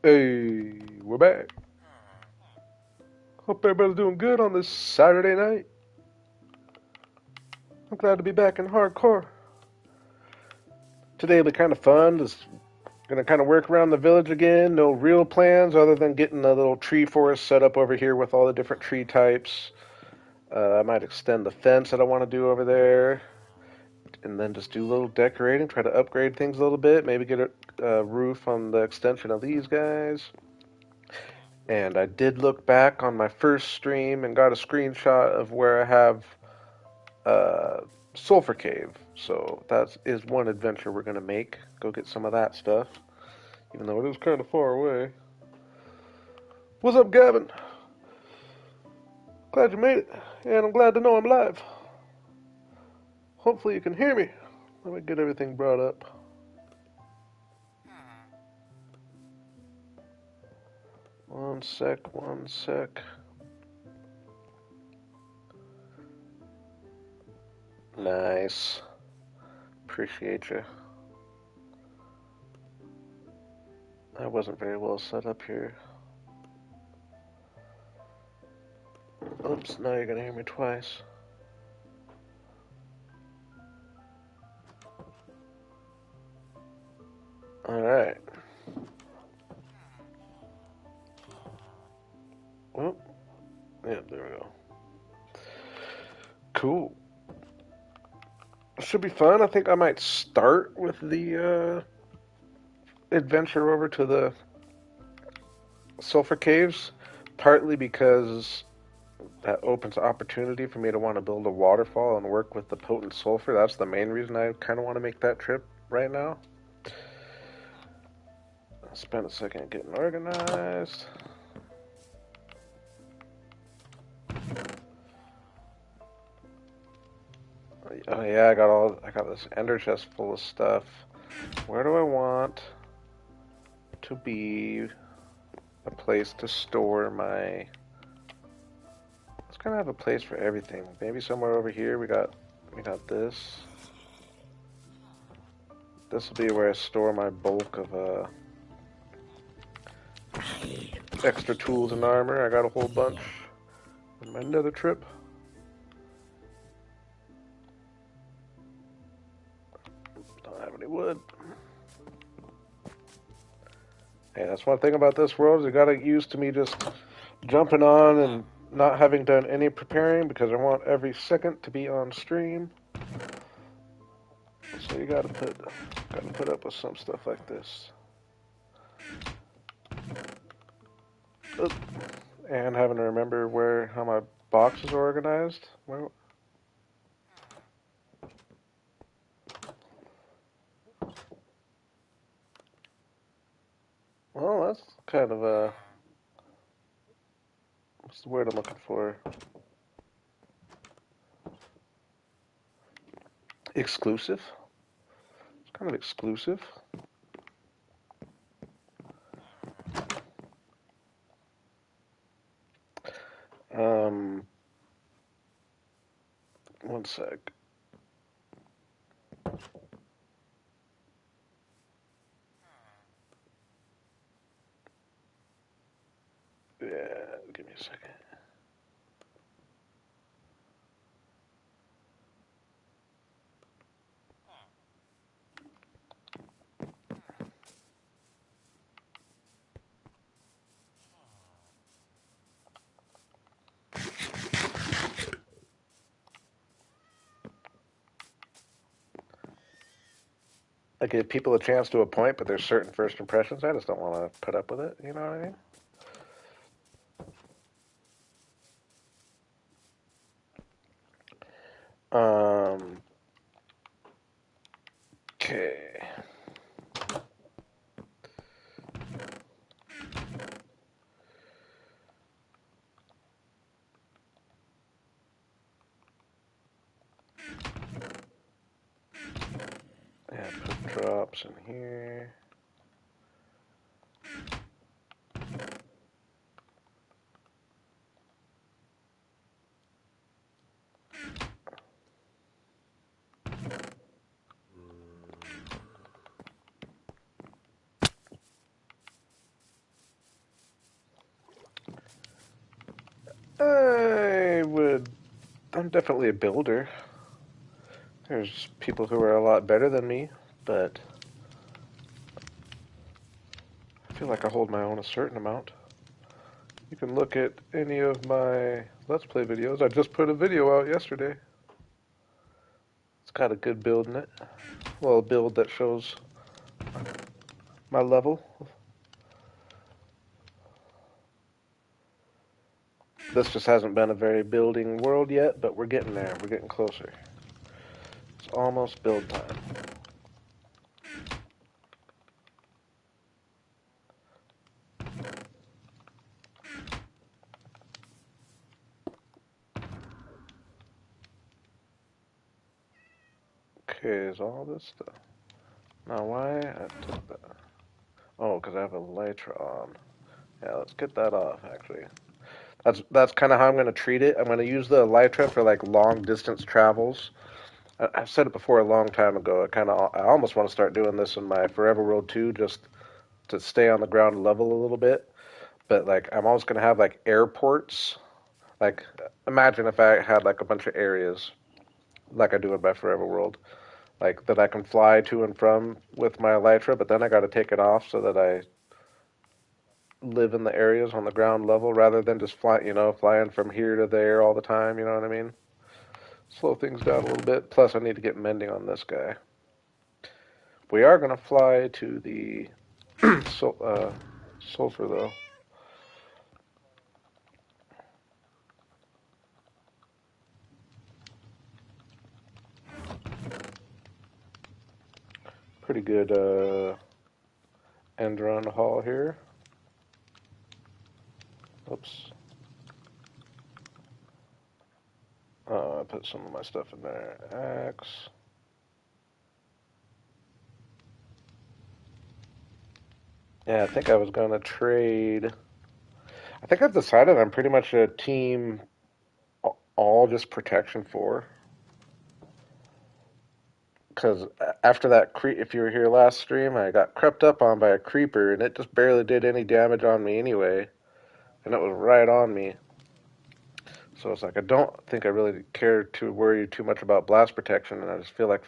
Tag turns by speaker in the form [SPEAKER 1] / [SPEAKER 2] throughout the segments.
[SPEAKER 1] Hey, we're back. Hope everybody's doing good on this Saturday night. I'm glad to be back in hardcore. Today will be kind of fun. Just gonna kind of work around the village again. No real plans other than getting a little tree forest set up over here with all the different tree types. I might extend the fence that I want to do over there, and then just do a little decorating. Try to upgrade things a little bit. Maybe get a roof on the extension of these guys. And I did look back on my first stream and got a screenshot of where I have uh, Sulfur Cave. So that is one adventure we're gonna make. Go get some of that stuff, even though it is kind of far away. What's up, Gavin? Glad you made it, and I'm glad to know I'm live. Hopefully you can hear me. Let me get everything brought up. One sec, one sec. Nice. Appreciate you. I wasn't very well set up here. Oops, now you're gonna hear me twice. Alright. Well, yeah, there we go. Cool. Should be fun. I think I might start with the adventure over to the sulfur caves, partly because that opens opportunity for me to want to build a waterfall and work with the potent sulfur. That's the main reason I kind of want to make that trip right now. I'll spend a second getting organized. Oh yeah, I got this ender chest full of stuff. Where do I want to be a place to store my... Let's kind of have a place for everything. Maybe somewhere over here we got this. This will be where I store my bulk of extra tools and armor. I got a whole bunch in my nether trip. Don't have any wood. Hey, that's one thing about this world is you gotta get used to me just jumping on and not having done any preparing because I want every second to be on stream. So you gotta put up with some stuff like this. Oop. And having to remember how my box is organized. Well, that's kind of a... What's the word I'm looking for? Exclusive? It's kind of exclusive. One sec. Yeah, give me a second. I give people a chance to a point, but there's certain first impressions. I just don't want to put up with it. You know what I mean? Okay. Yeah, put drops in here. I'm definitely a builder. There's people who are a lot better than me, but I feel like I hold my own a certain amount. You can look at any of my Let's Play videos. I just put a video out yesterday. It's got a good build in it. Well, a build that shows my level. This just hasn't been a very building world yet, but we're getting there. We're getting closer. It's almost build time. Okay, is all this stuff? Now why I took that? Oh, because I have a Lytra on. Yeah, let's get that off, actually. That's kind of how I'm going to treat it. I'm going to use the Elytra for like long distance travels. I've said it before a long time ago. I almost want to start doing this in my Forever World 2 just to stay on the ground level a little bit. But like I'm always going to have like airports. Like imagine if I had like a bunch of areas like I do in my Forever World, like that I can fly to and from with my Elytra, but then I got to take it off so that I live in the areas on the ground level rather than just flying from here to there all the time. You know what I mean? Slow things down a little bit. Plus, I need to get mending on this guy. We are going to fly to the sulfur, though. Pretty good end run haul here. Oops. I put some of my stuff in there. Axe. Yeah, I think I was going to trade. I think I've decided I'm pretty much a team all just protection 4. Because after that, if you were here last stream, I got crept up on by a creeper, and it just barely did any damage on me anyway. And it was right on me. So it's like I don't think I really care to worry too much about blast protection, and I just feel like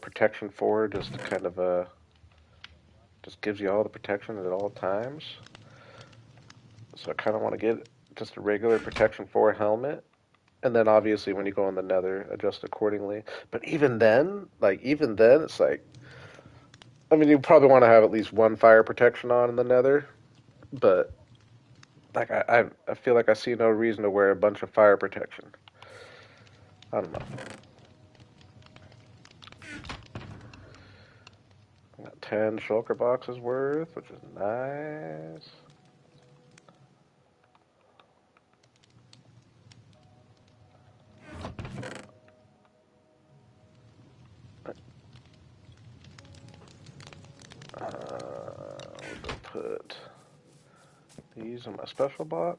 [SPEAKER 1] protection 4 just kind of just gives you all the protection at all times. So I kind of want to get just a regular protection 4 helmet, and then obviously when you go in the Nether, adjust accordingly. But even then, it's like, I mean, you probably want to have at least one fire protection on in the Nether, but like I feel like I see no reason to wear a bunch of fire protection. I don't know. Got 10 shulker boxes worth, which is nice. We'll put these in my special box.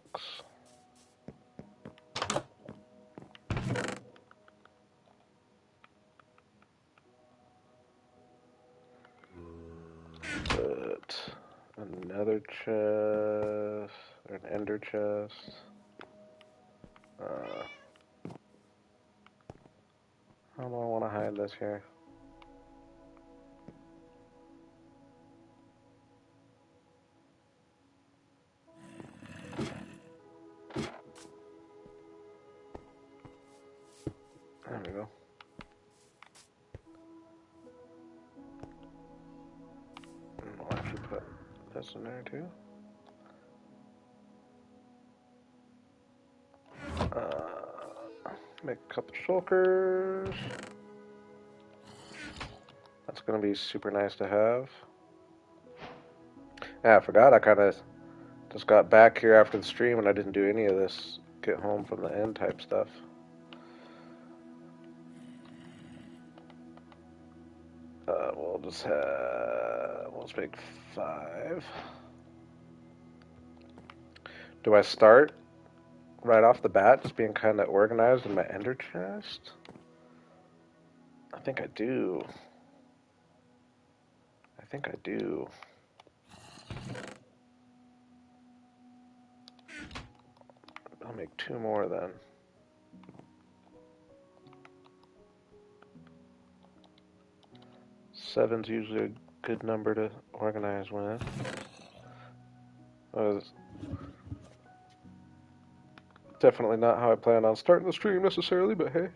[SPEAKER 1] Put another chest, or an ender chest. How do I want to hide this here? There we go. And I'll actually put this in there too. Make a couple shulkers. That's going to be super nice to have. Yeah, I forgot I kind of just got back here after the stream and I didn't do any of this get home from the end type stuff. We'll just make 5. Do I start right off the bat just being kind of organized in my ender chest? I think I do. I'll make 2 more then. 7's usually a good number to organize with. Definitely not how I plan on starting the stream necessarily, but hey.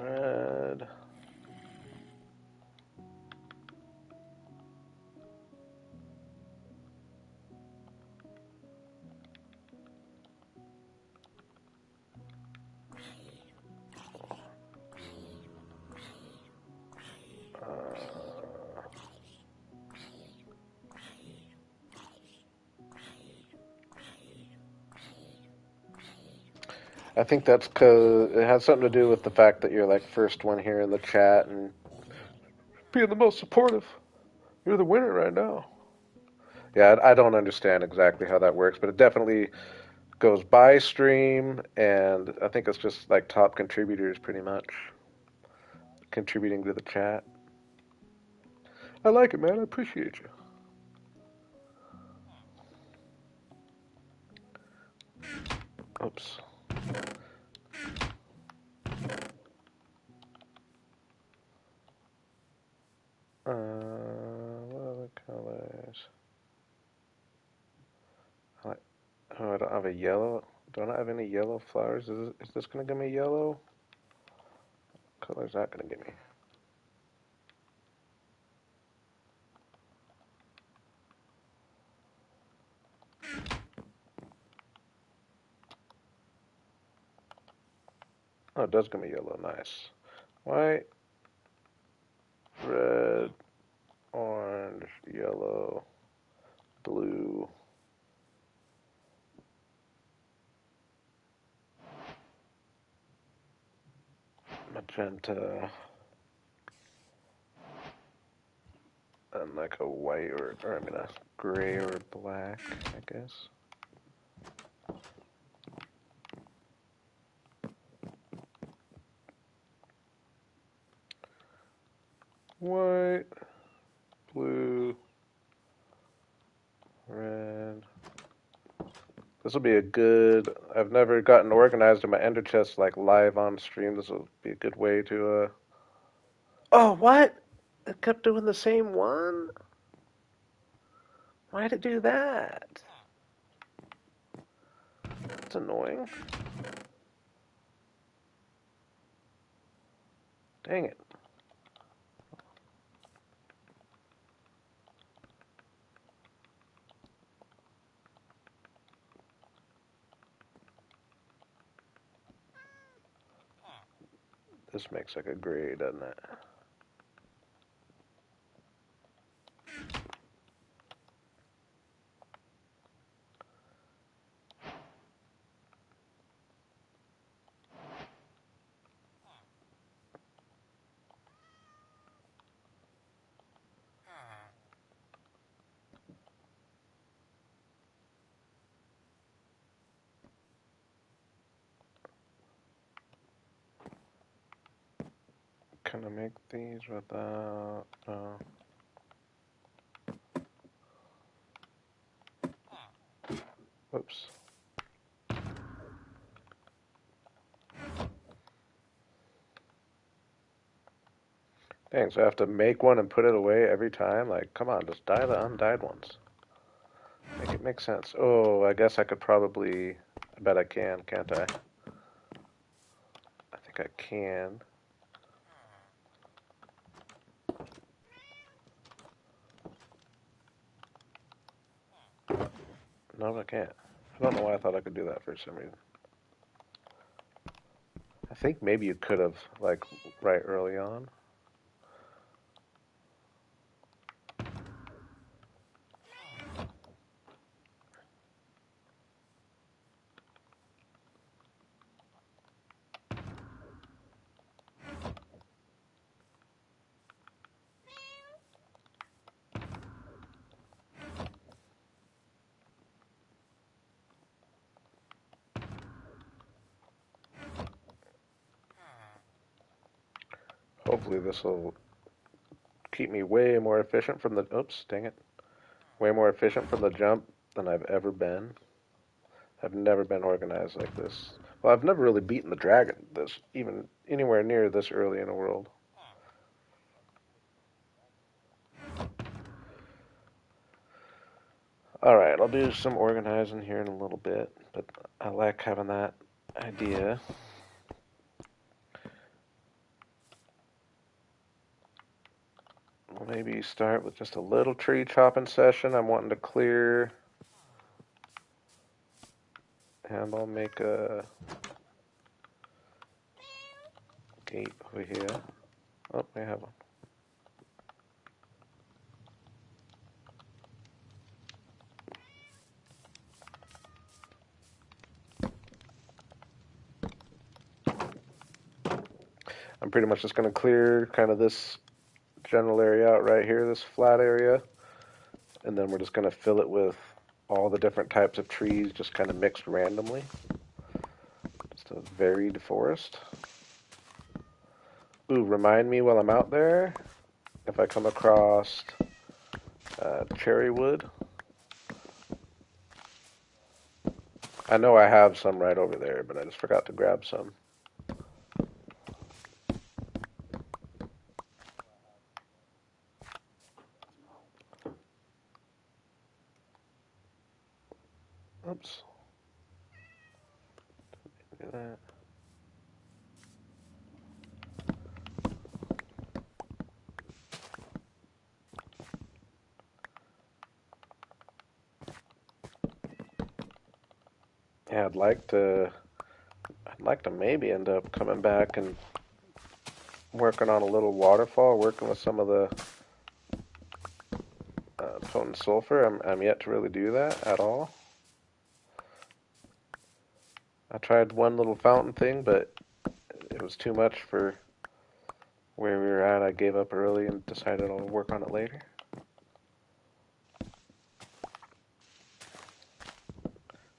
[SPEAKER 1] Red. I think that's because it has something to do with the fact that you're like first one here in the chat and being the most supportive. You're the winner right now. Yeah, I don't understand exactly how that works, but it definitely goes by stream, and I think it's just like top contributors pretty much contributing to the chat. I like it, man. I appreciate you. Oops. What other colors? Oh, I don't have a yellow. Do I not have any yellow flowers? Is this gonna give me yellow? What color is that gonna give me? Oh, it does give me yellow. Nice. White, red, orange, yellow, blue, magenta, and like a white or I mean a gray or black, I guess. White, blue, red. This will be a good. I've never gotten organized in my ender chest like live on stream. This will be a good way to. Oh, what? It kept doing the same one? Why'd it do that? That's annoying. Dang it. This makes like a gray, doesn't it? Can I make these without? Whoops. Dang, so I have to make one and put it away every time? Like, come on, just dye the undyed ones. Make it make sense. Oh, I guess I could probably. I bet I can, can't I? I think I can. No, I can't. I don't know why I thought I could do that for some reason. I think maybe you could have, like, right early on. Hopefully this will keep me way more efficient from the, oops, dang it. Way more efficient from the jump than I've ever been. I've never been organized like this. Well, I've never really beaten the dragon this even anywhere near this early in the world. All right, I'll do some organizing here in a little bit, but I like having that idea. Maybe start with just a little tree chopping session. I'm wanting to clear, and I'll make a gate over here. Oh, we have one. I'm pretty much just going to clear kind of this general area out right here, this flat area, and then we're just going to fill it with all the different types of trees just kind of mixed randomly. Just a varied forest. Ooh, remind me while I'm out there if I come across cherry wood. I know I have some right over there, but I just forgot to grab some. Oops. Look at that. Yeah, I'd like to maybe end up coming back and working on a little waterfall, working with some of the potent sulfur. I'm yet to really do that at all. I tried one little fountain thing, but it was too much for where we were at. I gave up early and decided I'll work on it later.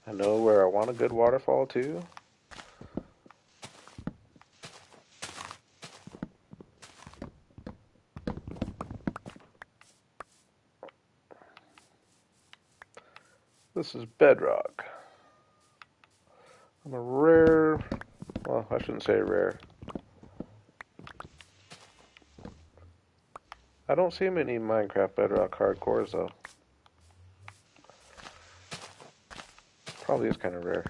[SPEAKER 1] I know where I want a good waterfall too. This is Bedrock. I'm a rare, well, I shouldn't say rare. I don't see many Minecraft Bedrock hardcores though. Probably is kind of rare.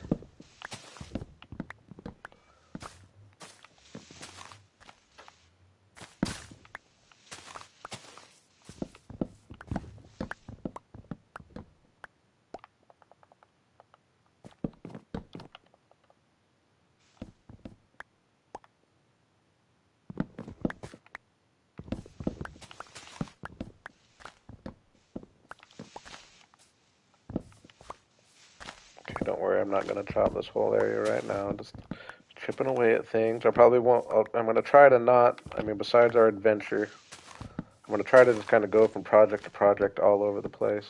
[SPEAKER 1] Okay, don't worry, I'm not going to chop this whole area right now. Just chipping away at things. I probably won't, I'm going to try to not, I mean, besides our adventure, I'm going to try to just kind of go from project to project all over the place.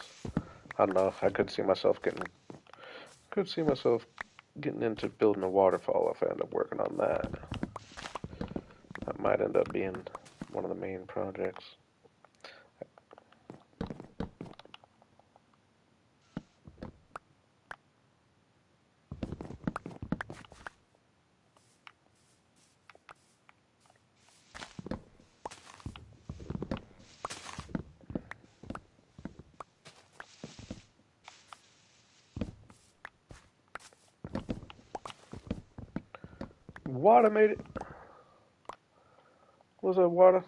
[SPEAKER 1] I don't know, I could see myself getting into building a waterfall if I end up working on that. That might end up being one of the main projects. Water made it. What's up, Water?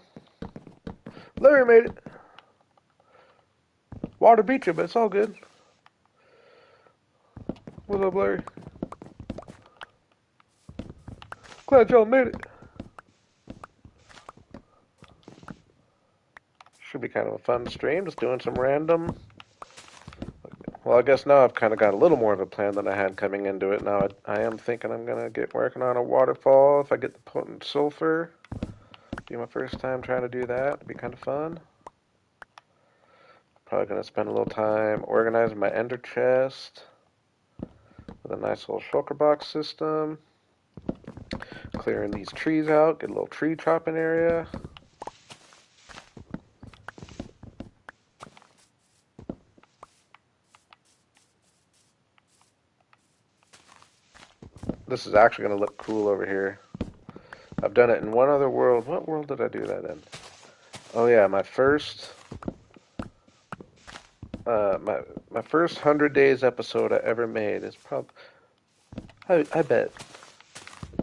[SPEAKER 1] Larry made it. Water beat you, but it's all good. What's up, Larry? Glad y'all made it. Should be kind of a fun stream, just doing some random. Well, I guess now I've kind of got a little more of a plan than I had coming into it. Now I am thinking I'm going to get working on a waterfall. If I get the potent sulfur, be my first time trying to do that. It'd be kind of fun. Probably going to spend a little time organizing my ender chest with a nice little shulker box system. Clearing these trees out, get a little tree chopping area. This is actually going to look cool over here. I've done it in one other world. What world did I do that in? Oh yeah, my first 100 days episode I ever made is probably. I bet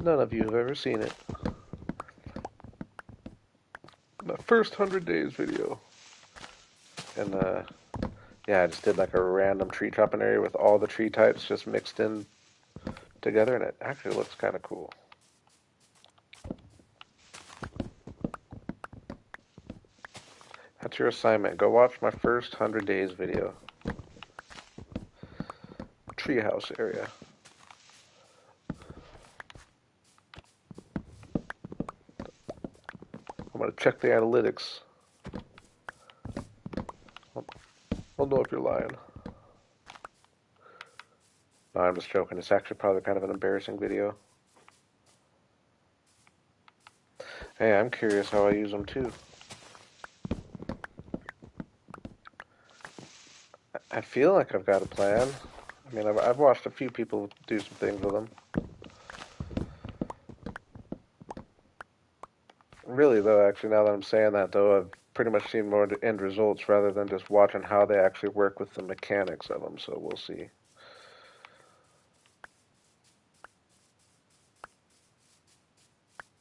[SPEAKER 1] none of you have ever seen it. My first 100 days video, and yeah, I just did like a random tree chopping area with all the tree types just mixed in together, and it actually looks kind of cool. That's your assignment. Go watch my first 100 days video. Treehouse area. I'm gonna check the analytics. I'll know if you're lying. No, I'm just joking. It's actually probably kind of an embarrassing video. Hey, I'm curious how I use them too. I feel like I've got a plan. I mean, I've watched a few people do some things with them. Really, though, actually, now that I'm saying that, though, I've pretty much seen more end results rather than just watching how they actually work with the mechanics of them, so we'll see.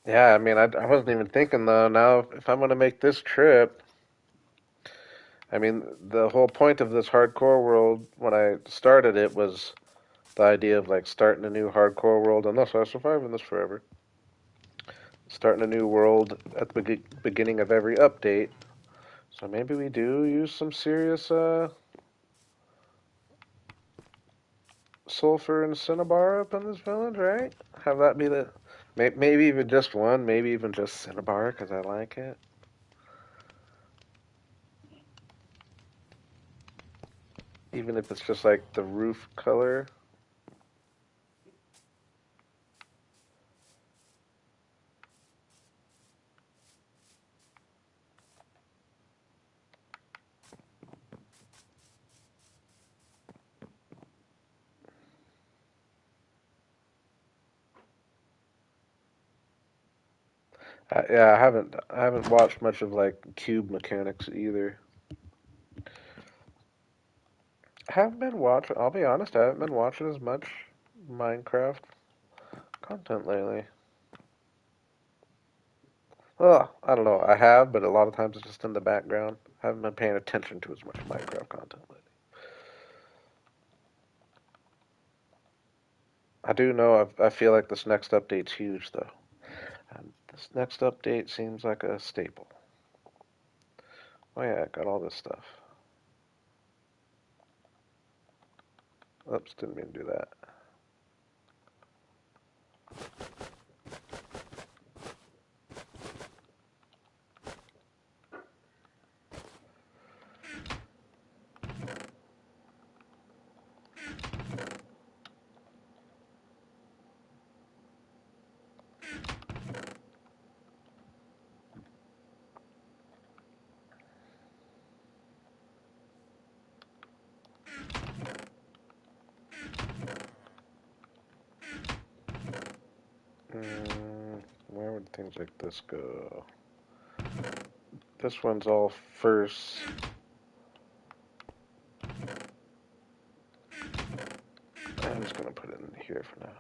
[SPEAKER 1] Yeah, I mean, I wasn't even thinking, though, now, if I'm going to make this trip, I mean, the whole point of this hardcore world, when I started it, was the idea of, like, starting a new hardcore world, unless I survive in this forever. Starting a new world at the beginning of every update. So maybe we do use some serious sulfur and cinnabar up in this village, right? Have that be the maybe even just one, maybe even just cinnabar because I like it. Even if it's just like the roof color. Yeah, I haven't watched much of like cube mechanics either. I haven't been watching. I'll be honest, I haven't been watching as much Minecraft content lately. Well, I don't know. I have, but a lot of times it's just in the background. I haven't been paying attention to as much Minecraft content lately. I do know. I feel like this next update's huge, though. And this next update seems like a staple. Oh yeah, I got all this stuff. Oops, didn't mean to do that. Where would things like this go? This one's all first. I'm just gonna put it in here for now.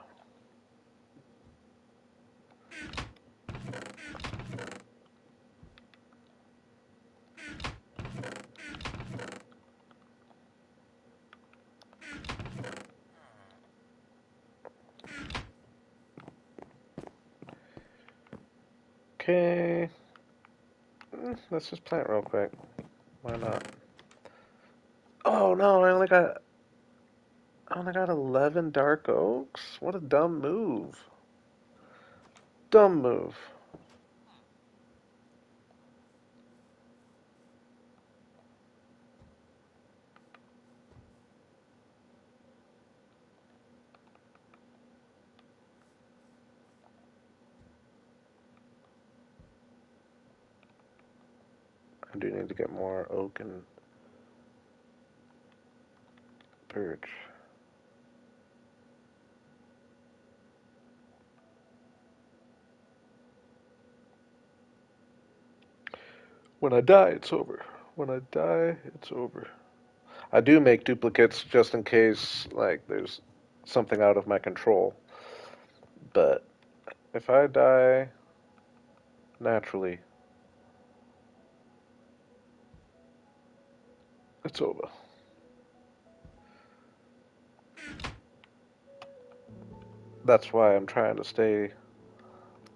[SPEAKER 1] Okay. Let's just plant real quick. Why not? Oh no, I only got 11 dark oaks. What a dumb move. Dumb move. I do need to get more oak and birch. When I die, it's over. When I die, it's over. I do make duplicates just in case, like, there's something out of my control. But if I die naturally, it's over. That's why I'm trying to stay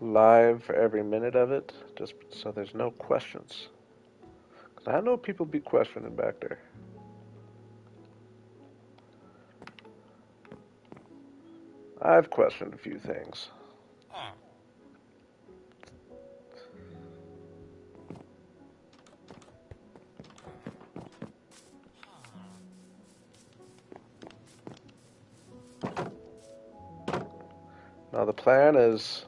[SPEAKER 1] live for every minute of it, just so there's no questions. 'Cause I know people be questioning back there. I've questioned a few things. Now the plan is,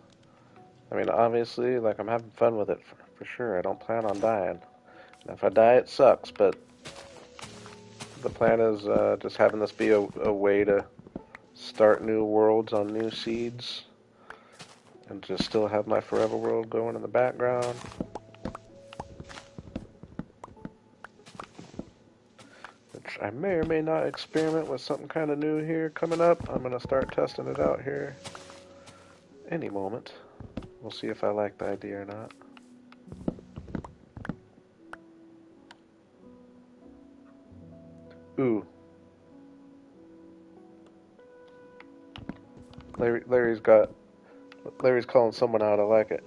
[SPEAKER 1] I mean, obviously, like I'm having fun with it for sure. I don't plan on dying. And if I die, it sucks. But the plan is just having this be a way to start new worlds on new seeds, and just still have my forever world going in the background. Which I may or may not experiment with something kind of new here coming up. I'm gonna start testing it out here any moment. We'll see if I like the idea or not. Ooh. Larry's calling someone out. I like it.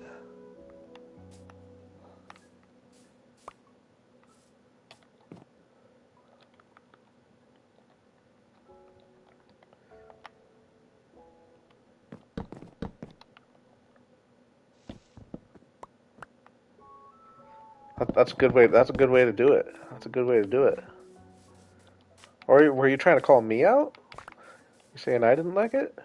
[SPEAKER 1] That's a good way. That's a good way to do it. That's a good way to do it. Or were you trying to call me out? You saying I didn't like it?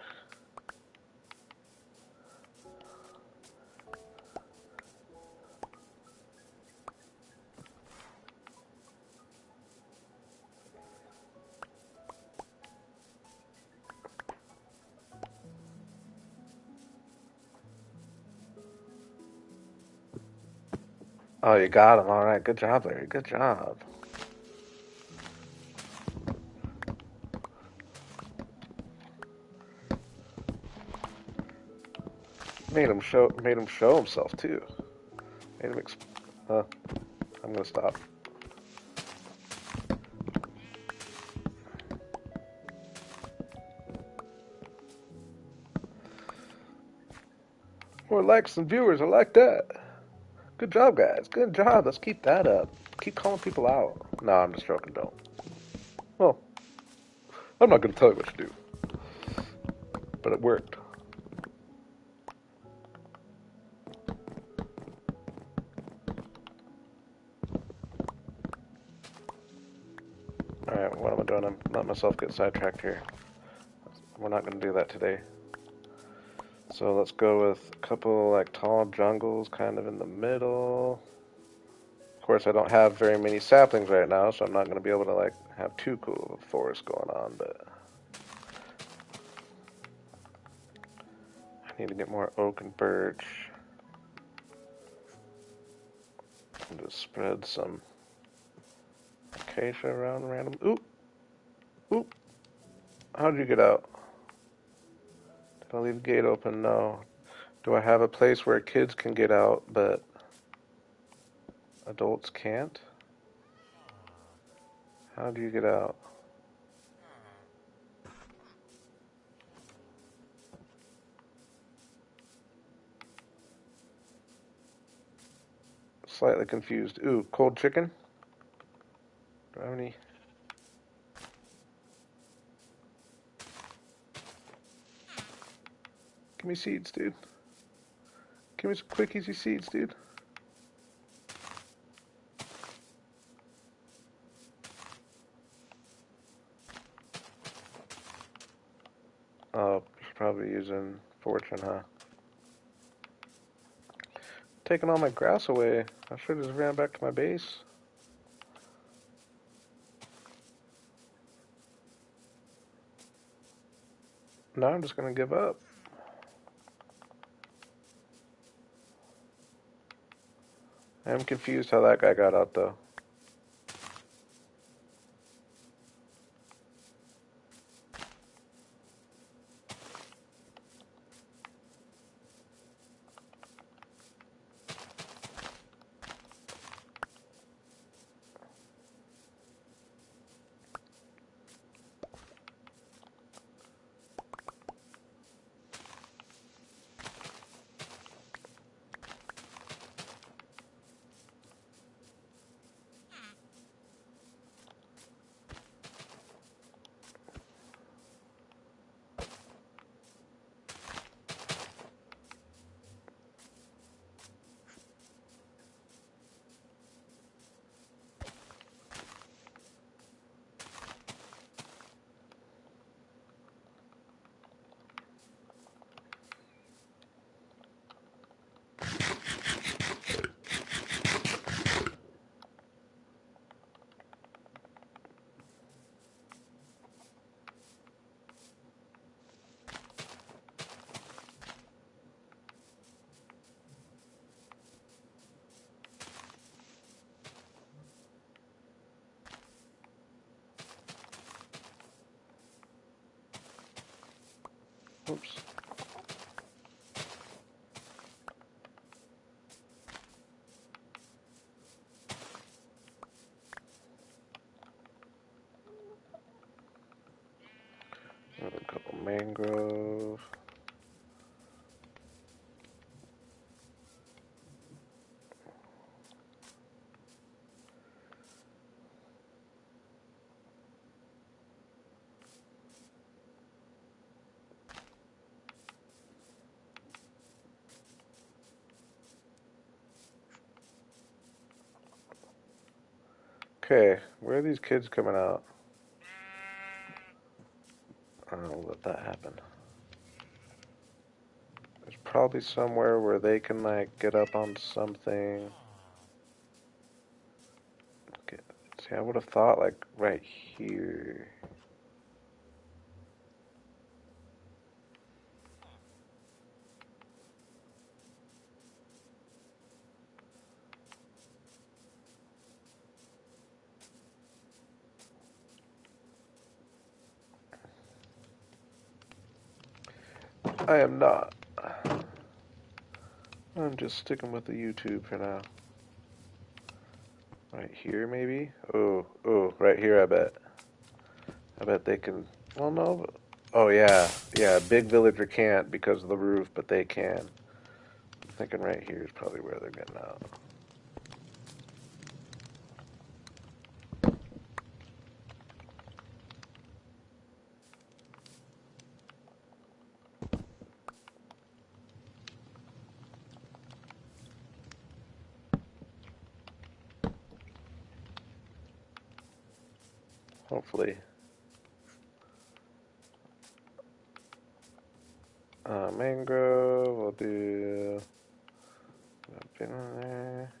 [SPEAKER 1] Oh, you got him. All right. Good job, Larry. Good job. Made him show himself too. Made him. I'm gonna stop. More likes and viewers. I like that. Good job, guys. Good job. Let's keep that up. Keep calling people out. No, I'm just joking. Don't. Well, I'm not gonna tell you what to do. But it worked. Alright, what am I doing? I'm letting myself get sidetracked here. We're not going to do that today. So let's go with a couple like tall jungles kind of in the middle. Of course, I don't have very many saplings right now, so I'm not going to be able to like have too cool of a forest going on, but I need to get more oak and birch. And just spread some acacia around random. Oop! Oop! How did you get out? Did I leave the gate open? No. Do I have a place where kids can get out, but adults can't? How do you get out? Slightly confused. Ooh, cold chicken? Do I have any? Give me seeds, dude. Give me some quick, easy seeds, dude. Oh, she's probably using fortune, huh? Taking all my grass away. I should have just ran back to my base. Now I'm just gonna give up. I'm confused how that guy got out though. Oops. A couple mangrove. Okay, where are these kids coming out? I'll let that happen. There's probably somewhere where they can like get up on something. Okay. See, I would have thought like right here. I am not. I'm just sticking with the YouTube for now. Right here, maybe? Oh, oh, right here, I bet. I bet they can. Well, no. Oh, yeah. Yeah, big villager can't because of the roof, but they can. I'm thinking right here is probably where they're getting out. Hopefully. Mangrove, we'll do up in there.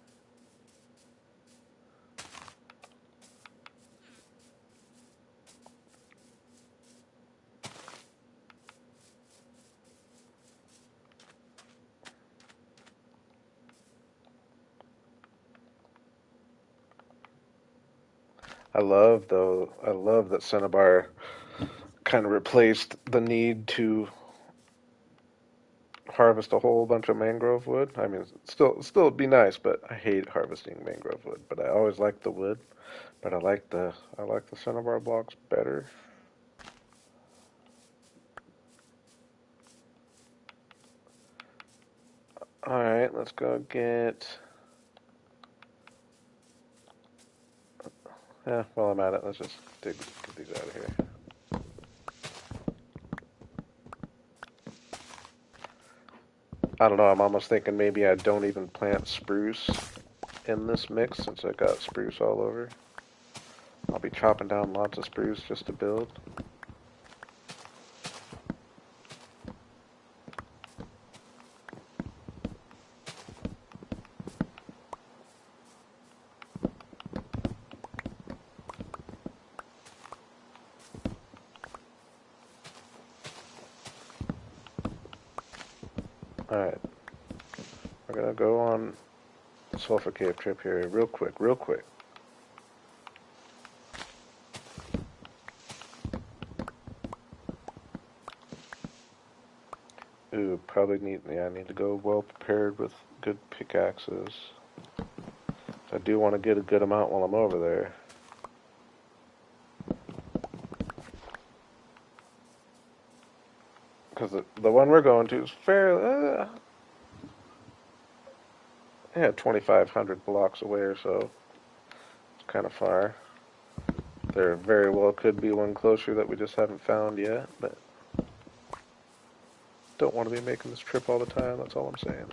[SPEAKER 1] I love that Cinnabar kind of replaced the need to harvest a whole bunch of mangrove wood. I mean, still it'd be nice, but I hate harvesting mangrove wood. But I always like the wood. But I like the Cinnabar blocks better. All right, let's go get. Yeah, while I'm at it, let's just get these out of here. I don't know. I'm almost thinking maybe I don't even plant spruce in this mix since I got spruce all over. I'll be chopping down lots of spruce just to build. All right, we're gonna go on sulfur cave trip here real quick, real quick. Ooh, probably need, yeah, I need to go well prepared with good pickaxes. I do want to get a good amount while I'm over there. Because the one we're going to is fairly, yeah, 2,500 blocks away or so. It's kind of far. There very well could be one closer that we just haven't found yet, but don't want to be making this trip all the time, that's all I'm saying.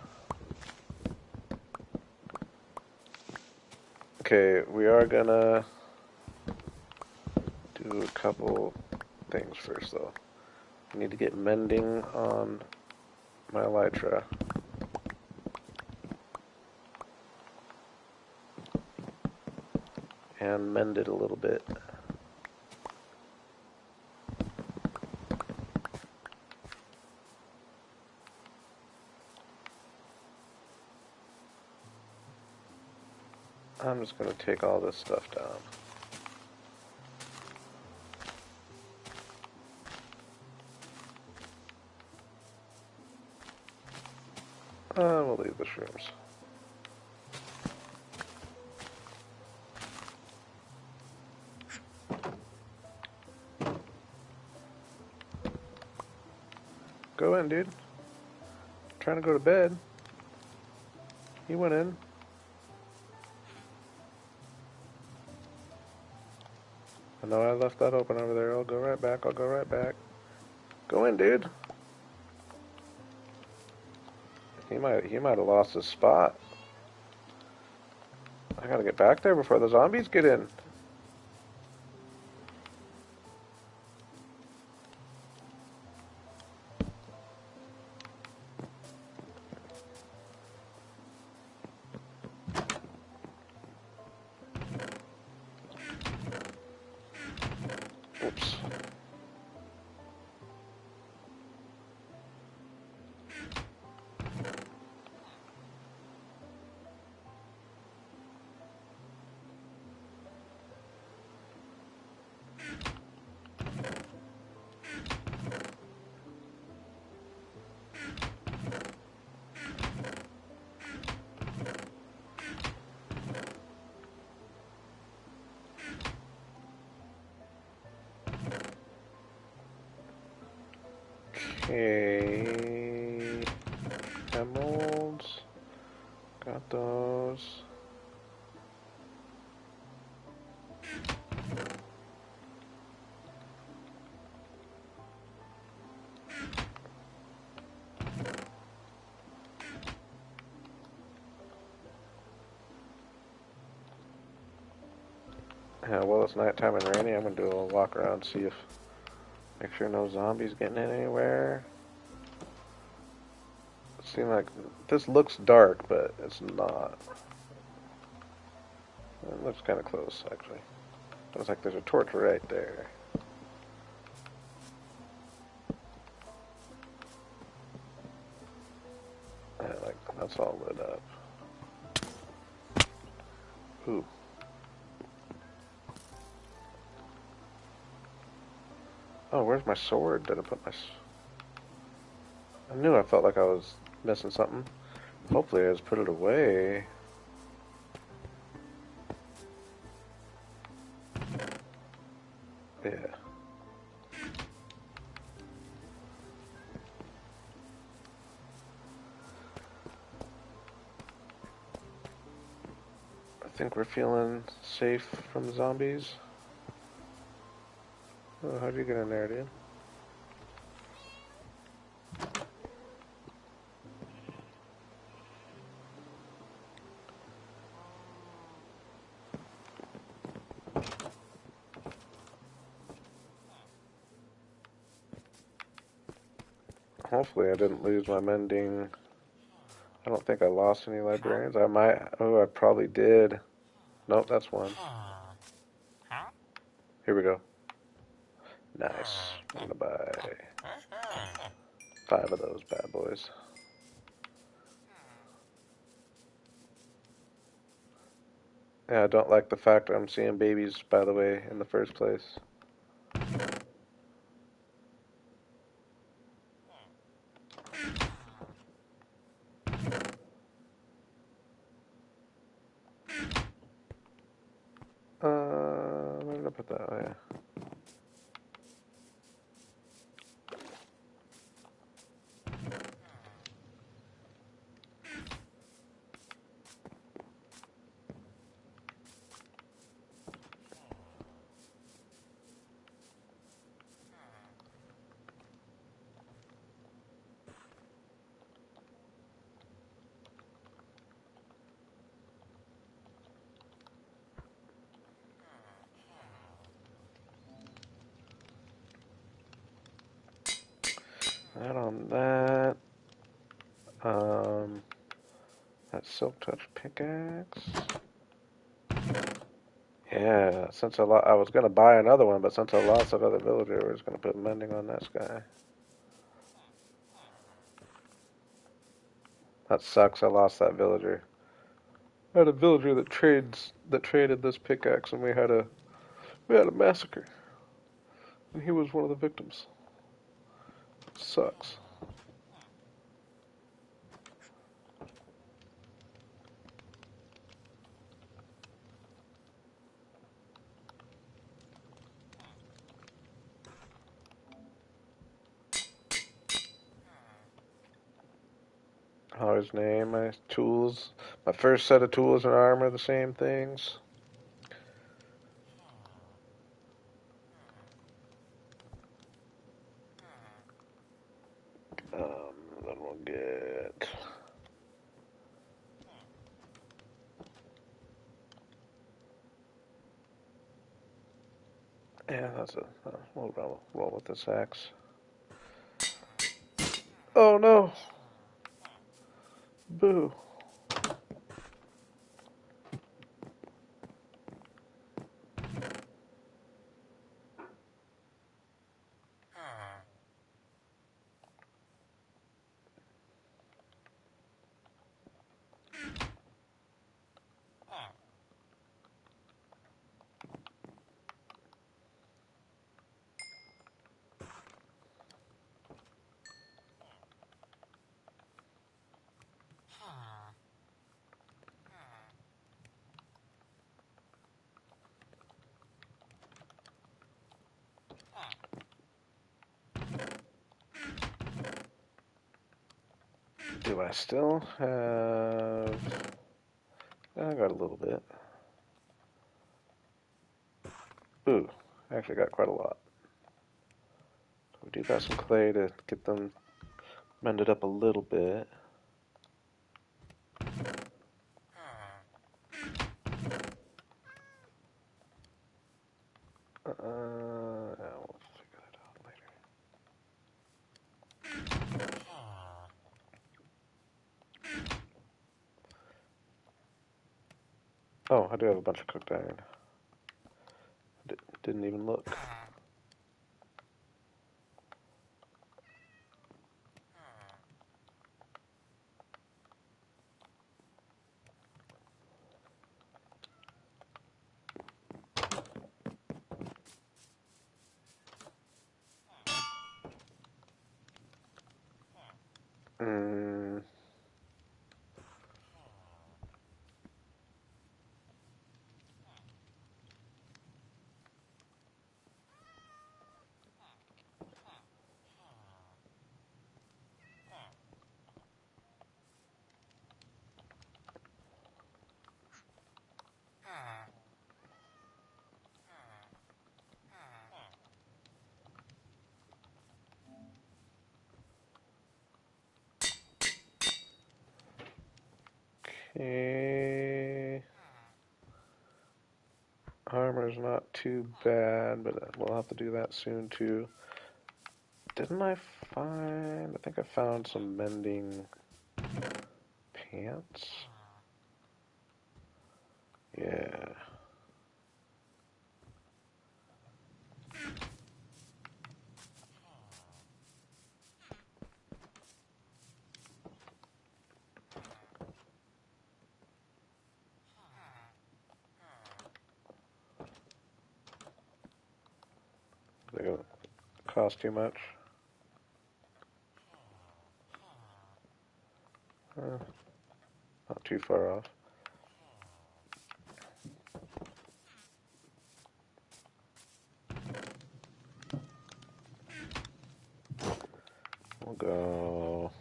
[SPEAKER 1] Okay, we are gonna do a couple things first though. I need to get mending on my elytra. And mend it a little bit. I'm just going to take all this stuff down. We'll leave the shrooms. Go in, dude. Trying to go to bed. He went in. I know I left that open over there. I'll go right back. I'll go right back. Go in, dude. He might have lost his spot. I gotta get back there before the zombies get in. Oops. Okay. Emeralds. Got those. Yeah, well, it's nighttime and rainy. I'm gonna do a little walk around, see if, make sure no zombies getting in anywhere. It seems like this looks dark, but it's not. It looks kind of close, actually. Looks like there's a torch right there. Yeah, like that's all lit up. Ooh. Oh, where's my sword? Did I put my... I knew I felt like I was missing something. Hopefully I just put it away. Yeah. I think we're feeling safe from zombies. Oh, how'd you get in there, dude? Hopefully I didn't lose my mending. I don't think I lost any librarians. I might. Oh, I probably did. Nope, that's one. Here we go. Nice. I'm gonna buy 5 of those bad boys. Yeah, I don't like the fact that I'm seeing babies, by the way, in the first place. Where did I put that? Oh, yeah. That on that. Um, that Silk Touch pickaxe. Yeah, since I was gonna buy another one, but since I lost that other villager, we're just gonna put mending on this guy. That sucks. I lost that villager. I had a villager that traded this pickaxe, and we had a massacre, and he was one of the victims. Sucks. I always name my tools. My first set of tools and armor the same things. Then we'll get. Yeah, that's a. We'll roll with this axe. Oh no! Boo! Do I still have? I got a little bit. Ooh, I actually got quite a lot. We do got some clay to get them mended up a little bit. We'll figure that out later. Oh, I do have a bunch of cooked iron. Didn't even look. Mm, okay. Armor's not too bad, but we'll have to do that soon too. Didn't I find? I think I found some mending pants. Yeah. They're gonna cost too much. Not too far off. We'll go.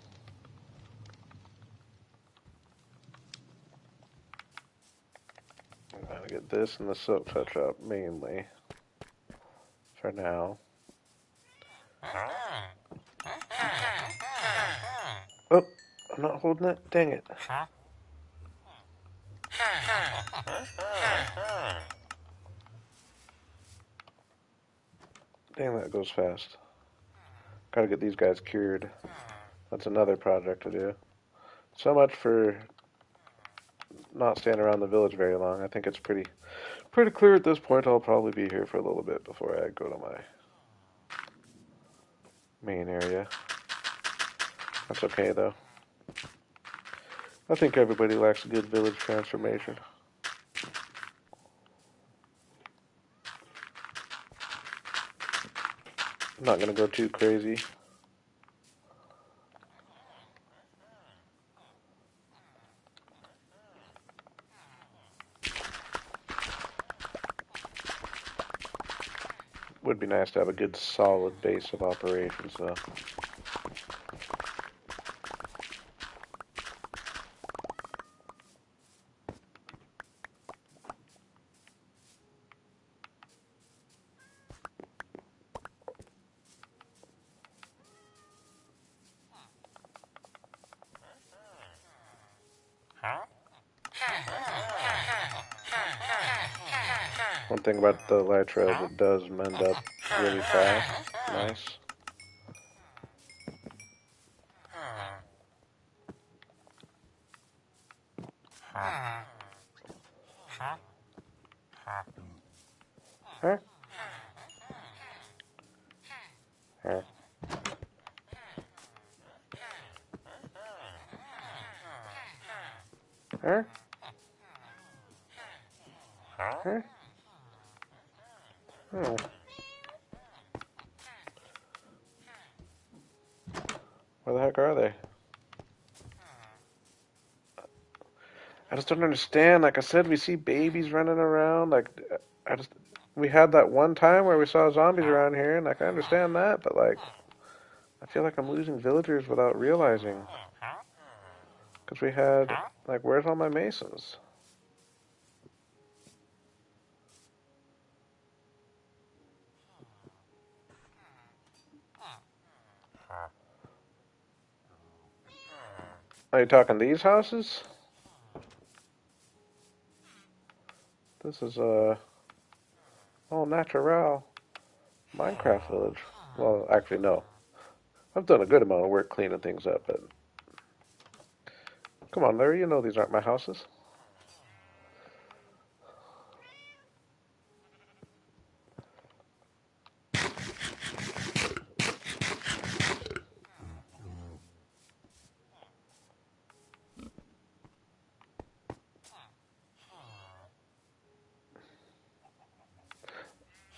[SPEAKER 1] I'm gonna get this and the silk touch up mainly for now. Oh, I'm not holding it. Dang it. Dang, that goes fast. Gotta get these guys cured. That's another project to do. So much for not staying around the village very long. I think it's pretty clear at this point. I'll probably be here for a little bit before I go to my main area. That's okay though. I think everybody likes a good village transformation. I'm not gonna go too crazy. Would be nice to have a good solid base of operations though. One thing about the Elytra is it does mend up really fast. Nice. Huh? Huh? Huh? Huh? Oh. Where the heck are they? I just don't understand. Like I said, we see babies running around. Like, I just, we had that one time where we saw zombies around here, and like I understand that, but like, I feel like I'm losing villagers without realizing. Because we had, like, where's all my masons? Are you talking these houses? This is all natural Minecraft village. Well, actually, no. I've done a good amount of work cleaning things up, but come on, Larry, you know these aren't my houses.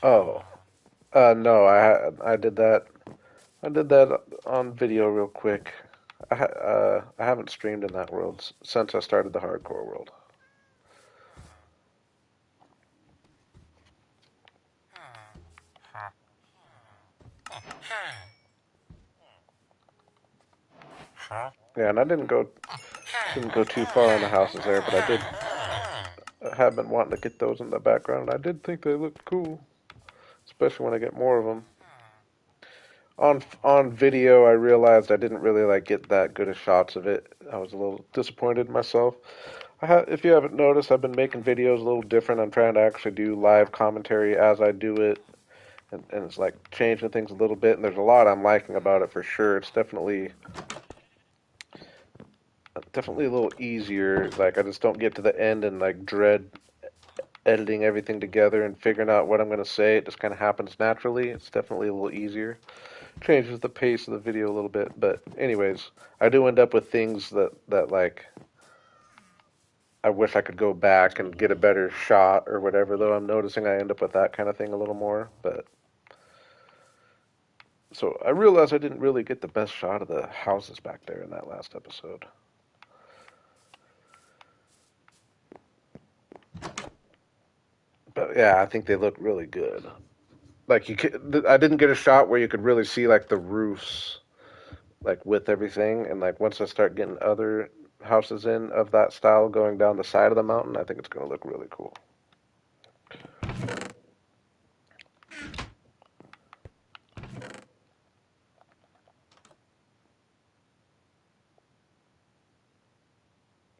[SPEAKER 1] Oh, no, I did that. I did that on video real quick. I haven't streamed in that world since I started the hardcore world. Yeah, and I didn't go too far on the houses there, but I have been wanting to get those in the background. I did think they looked cool, especially when I get more of them. On video, I realized I didn't really like get that good of shots of it. I was a little disappointed in myself. If you haven't noticed, I've been making videos a little different. I'm trying to actually do live commentary as I do it, and it's like changing things a little bit. And there's a lot I'm liking about it for sure. It's definitely a little easier. Like I just don't get to the end and like dread editing everything together and figuring out what I'm going to say. It just kind of happens naturally. It's definitely a little easier. Changes the pace of the video a little bit, but anyways, I do end up with things that like I wish I could go back and get a better shot or whatever. Though I'm noticing I end up with that kind of thing a little more, but So I realized I didn't really get the best shot of the houses back there in that last episode. But yeah, I think they look really good. Like I didn't get a shot where you could really see like the roofs, like with everything. And like once I start getting other houses in of that style going down the side of the mountain, I think it's going to look really cool.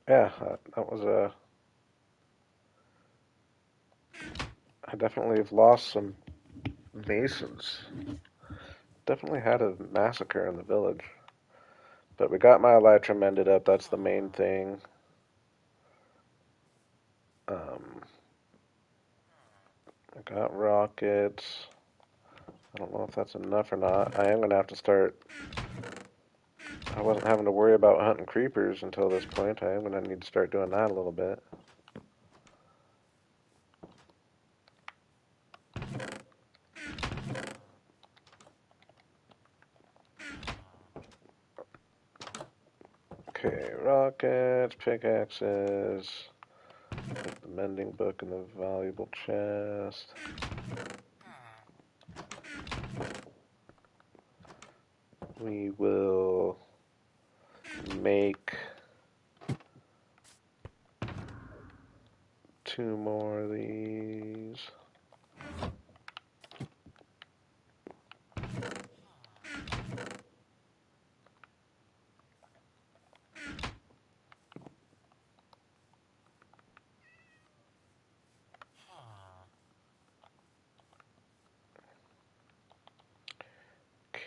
[SPEAKER 1] Yeah, that was a. I definitely have lost some masons. Definitely had a massacre in the village. But we got my elytra mended up. That's the main thing. Um, I got rockets. I don't know if that's enough or not. I am going to have to start. I wasn't having to worry about hunting creepers until this point. I am going to need to start doing that a little bit. Okay, rockets, pickaxes, put the mending book in the valuable chest. We will make 2 more of these.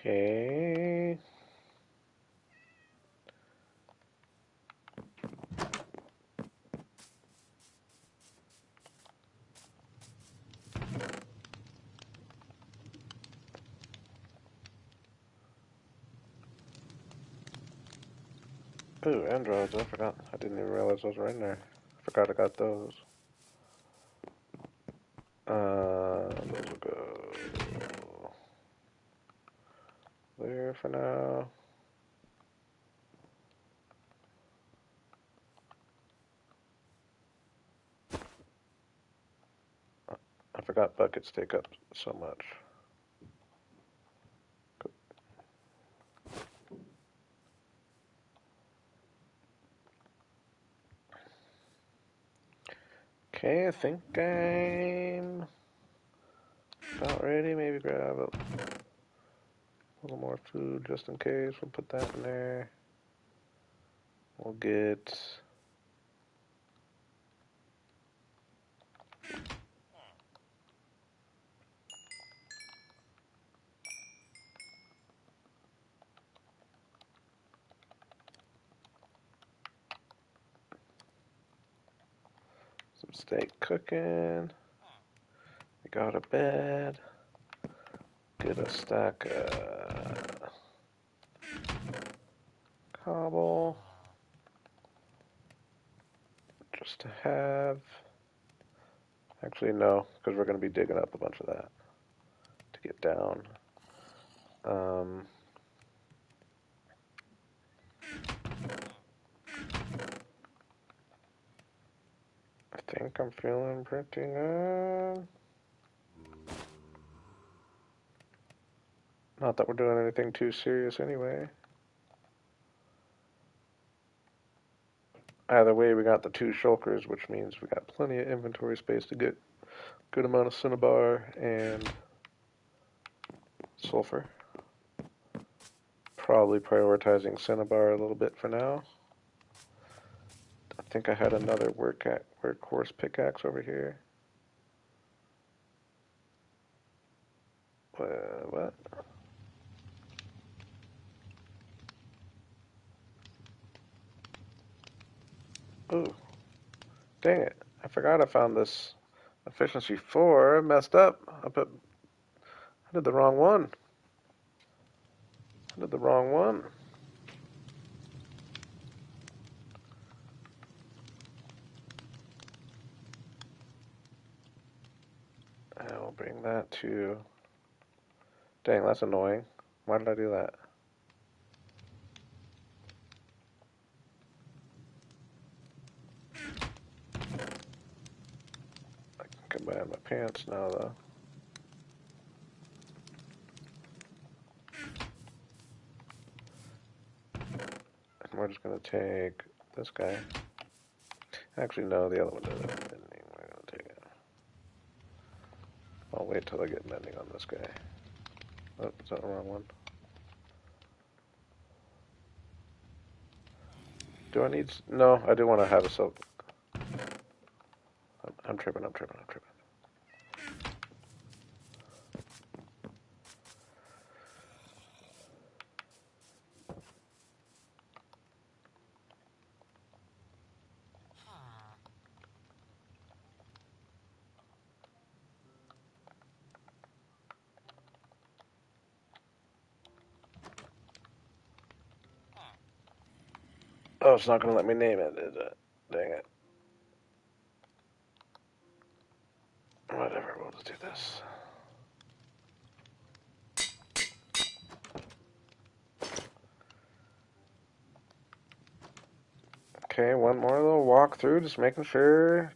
[SPEAKER 1] Okay. Ooh, androids, I forgot. I didn't even realize those were in there. I forgot I got those. Those will go there for now. I forgot buckets take up so much. Okay, I think I'm about ready. Maybe grab a little more food just in case. We'll put that in there. We'll get some steak cooking. We got a bed. Get a stack of cobble. Just to have. Actually, no, because we're going to be digging up a bunch of that to get down. Um, I think I'm feeling pretty good. Not that we're doing anything too serious anyway. Either way, we got the 2 shulkers, which means we got plenty of inventory space to get a good amount of cinnabar and sulfur. Probably prioritizing cinnabar a little bit for now. I think I had another workhorse pickaxe over here. What? Ooh, dang it. I forgot I found this efficiency 4. I messed up. I did the wrong one. I did the wrong one. I'll bring that to... Dang, that's annoying. Why did I do that? I can combine my pants now, though. And we're just going to take this guy. Actually, no, the other one doesn't have mending. We're going to take it. I'll wait till I get mending on this guy. Oh, is that the wrong one? Do I need... No, I do want to have a silk. I'm tripping. Oh, it's not going to let me name it, is it? Dang it. Whatever, we'll just do this. Okay, one more little walk through, just making sure.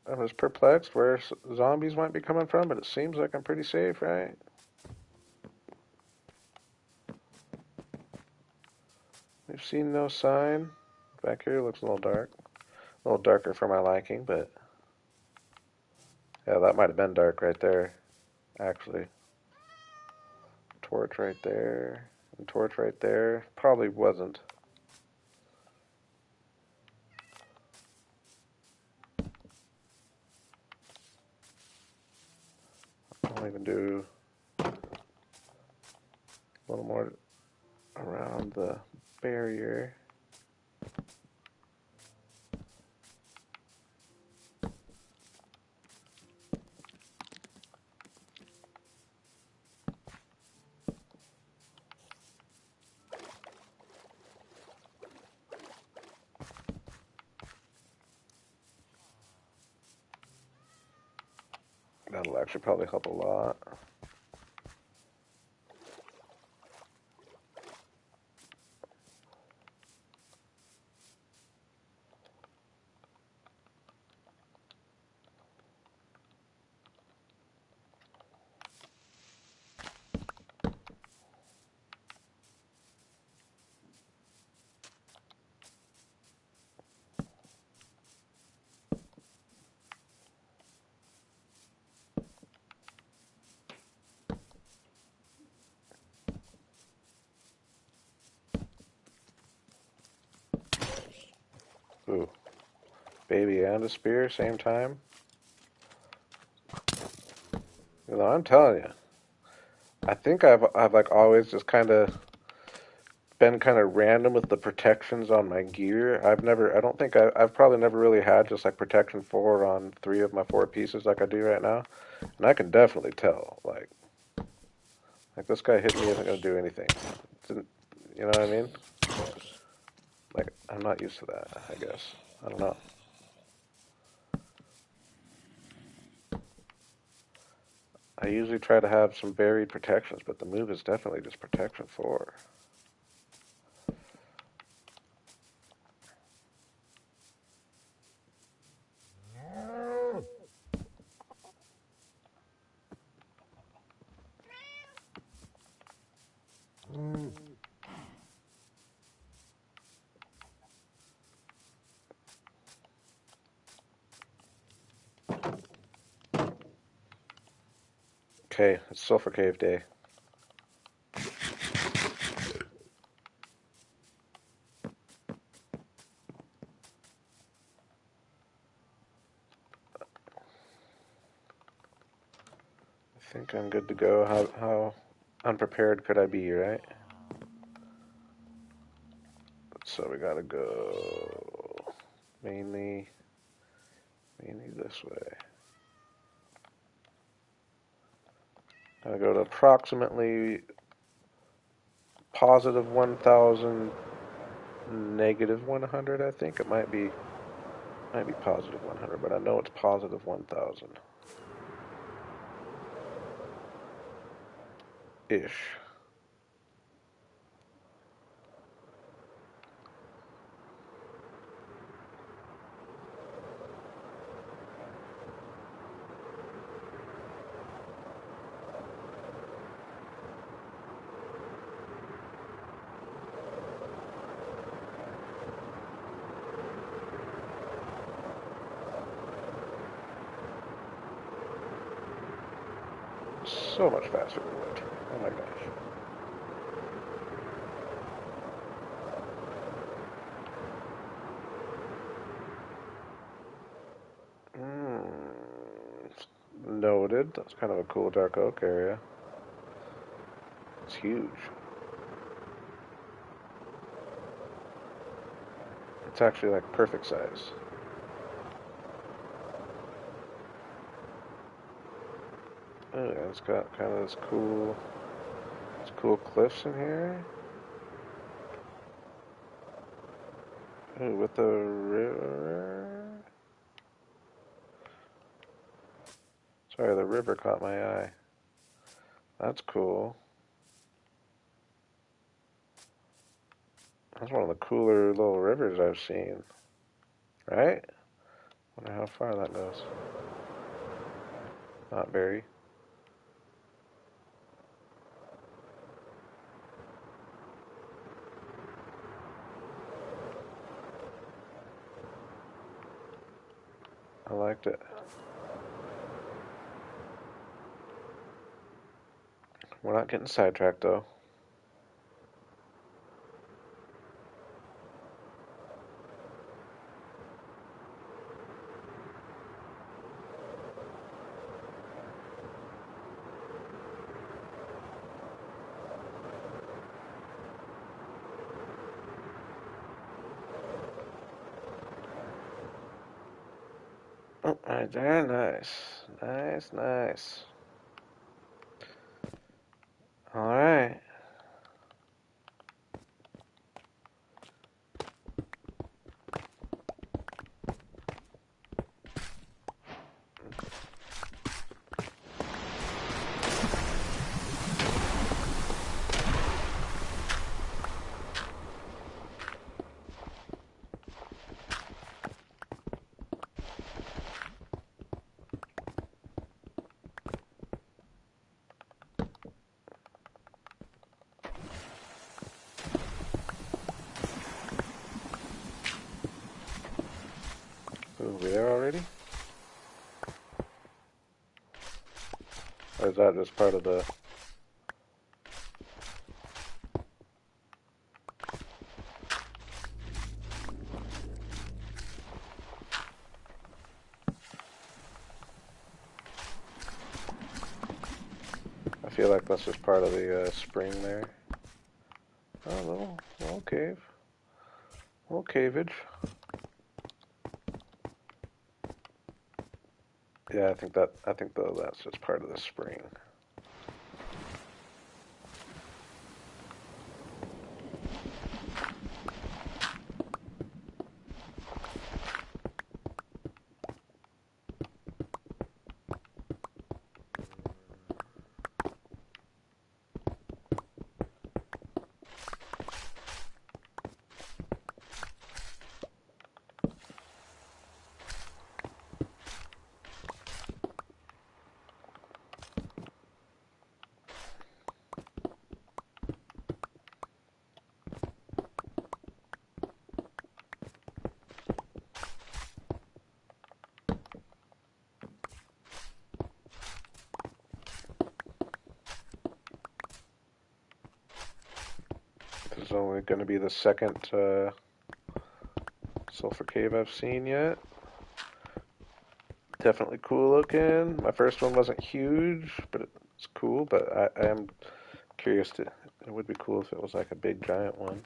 [SPEAKER 1] I was perplexed where zombies might be coming from, but it seems like I'm pretty safe, right? We've seen no sign. Back here looks a little dark. A little darker for my liking, but yeah, that might have been dark right there, actually. Torch right there, and torch right there. Probably wasn't. I'll even do a little more around the barrier. That'll actually probably help a lot. Ooh, baby and a spear, same time. You know, I'm telling you, I think I've like always just kind of been kind of random with the protections on my gear. I don't think I've probably never really had just like protection 4 on 3 of my 4 pieces like I do right now. And I can definitely tell, like this guy hit me isn't gonna do anything. Didn't, you know what I mean? Like, I'm not used to that, I guess. I don't know. I usually try to have some varied protections, but the move is definitely just protection 4. Okay, it's Sulfur Cave Day. I think I'm good to go. How unprepared could I be, right? So we gotta go mainly this way. Gotta go to approximately positive 1,000, negative 100. I think it might be positive 100, but I know it's positive 1,000 ish. so much faster than wood. Oh my gosh. Noted. That's kind of a cool dark oak area. It's huge. It's actually like perfect size. Oh yeah, it's got kind of this cool cliffs in here. Ooh, with the river. Sorry, the river caught my eye. That's cool. That's one of the cooler little rivers I've seen. Right? Wonder how far that goes. Not very. I liked it. We're not getting sidetracked though. Oh, right there, nice. Nice, nice. Alright. Ooh, we there already? Or is that just part of the... I feel like that's just part of the spring there. Oh, little cave. Little caveage. Yeah, I think though that's just part of the spring. This is only going to be the second sulfur cave I've seen yet. Definitely cool looking. My first one wasn't huge, but it's cool. But I am curious to. It would be cool if it was like a big giant one.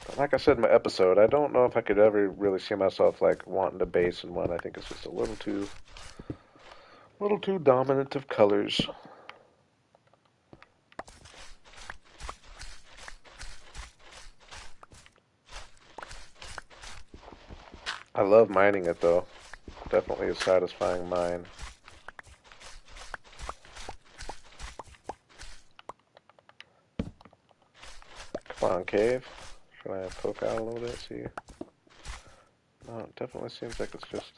[SPEAKER 1] But like I said in my episode, I don't know if I could ever really see myself like wanting to base in one. I think it's just a little too dominant of colors. I love mining it though. Definitely a satisfying mine. Come on, cave. Should I poke out a little bit? See? No, it definitely seems like it's just...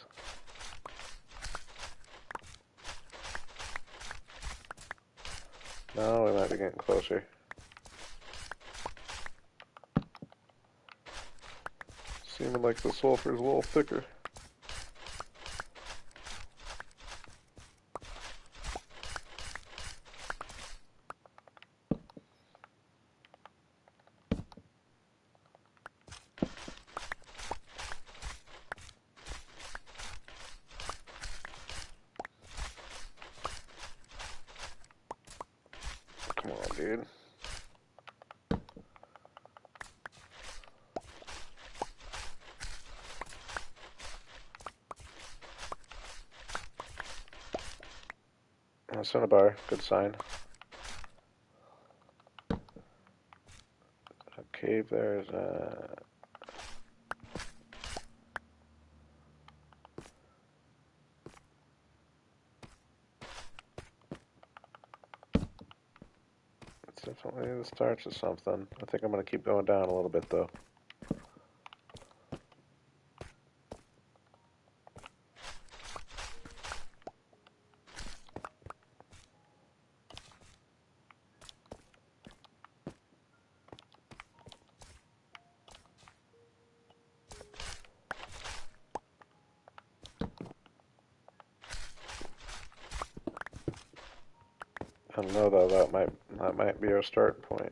[SPEAKER 1] No, we might be getting closer. Seeming like the sulfur's a little thicker. dude. Cinnabar, good sign. A cave there's it's definitely the starts of something. I think I'm gonna keep going down a little bit though. I don't know though, that might be our start point.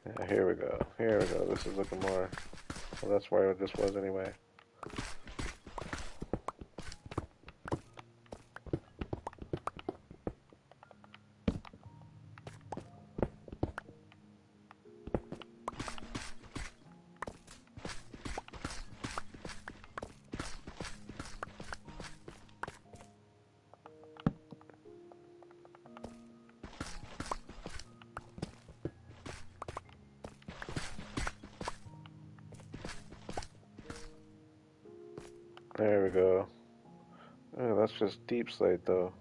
[SPEAKER 1] Yeah, here we go. Here we go. This is looking more. Well, that's where this was anyway. There we go. Oh, that's just deep slate though.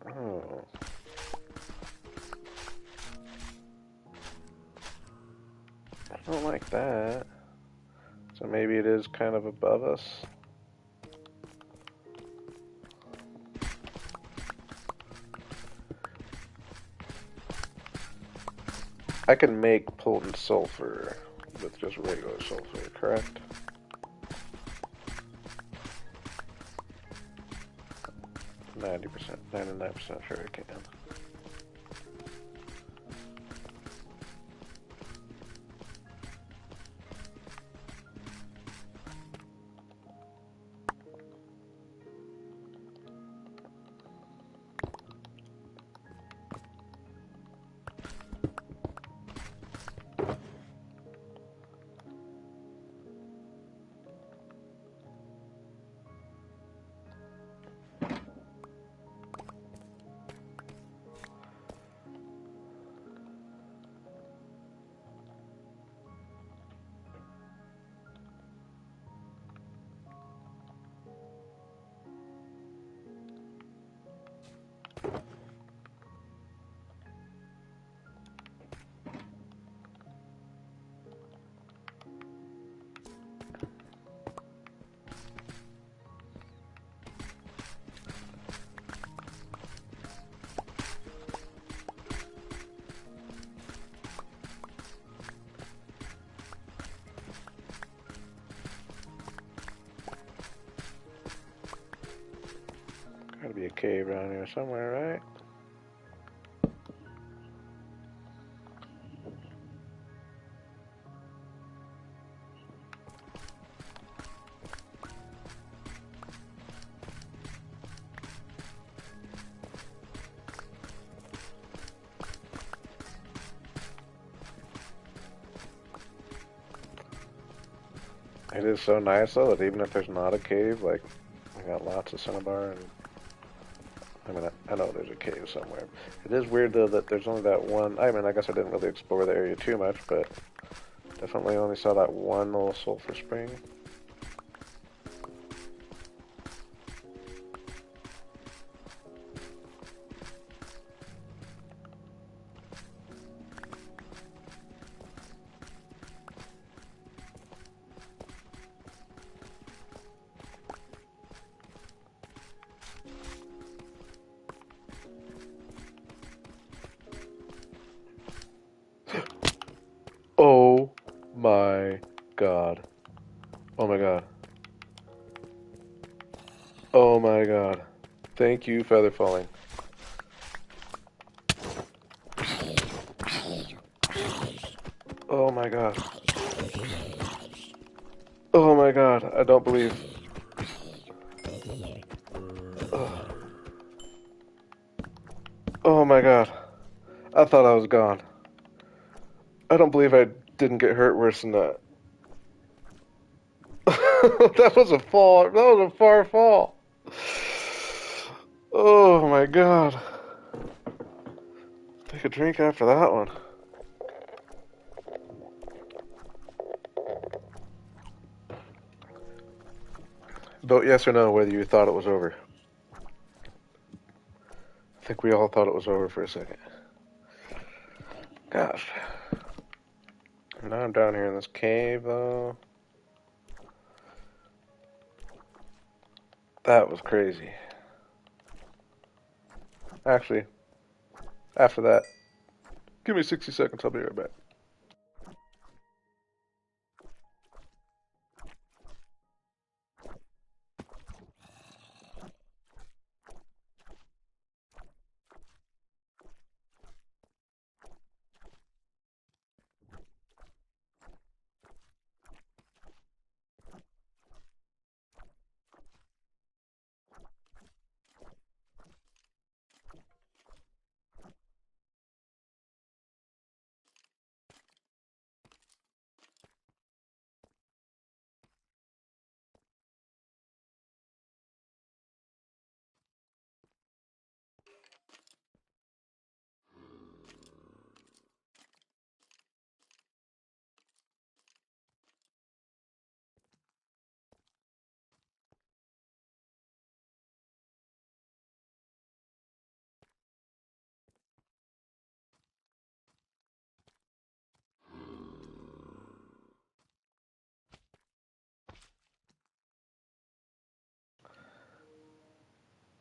[SPEAKER 1] Oh. I don't like that. So maybe it is kind of above us. I can make potent sulfur with just regular sulfur, correct? %, 99% sure I can. Gotta be a cave around here somewhere, right? It is so nice though that even if there's not a cave, like we got lots of cinnabar and I mean I know there's a cave somewhere. It is weird though that there's only that one. I mean I guess I didn't really explore the area too much, but definitely only saw that one little sulfur spring. Oh my god. Oh my god. Oh my god. Thank you, feather falling. Oh my god. Oh my god. I don't believe. my god. I thought I was gone. I don't believe I didn't get hurt worse than that. That was a fall. That was a far fall. Oh my god. Take a drink after that one. Vote yes or no whether you thought it was over. I think we all thought it was over for a second. Gosh. Now I'm down here in this cave, though. That was crazy. Actually, after that, give me 60 seconds. I'll be right back.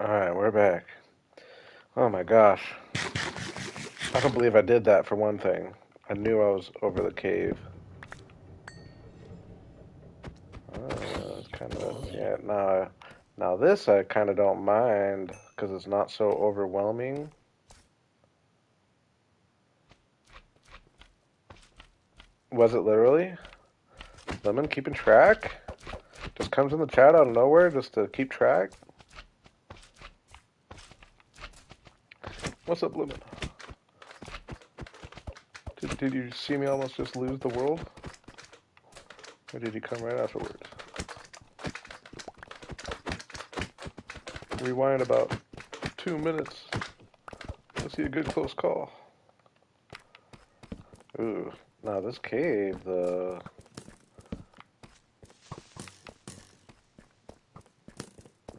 [SPEAKER 1] Alright, we're back. Oh my gosh. I don't believe I did that for one thing. I knew I was over the cave. It's kind of, yeah, now this I kind of don't mind because it's not so overwhelming. Was it literally? Lemon keeping track? Just comes in the chat out of nowhere just to keep track? What's up, Lemon? Did you see me almost just lose the world? Or did you come right afterwards? Rewind about 2 minutes. Let's see a good close call. Ooh, now this cave,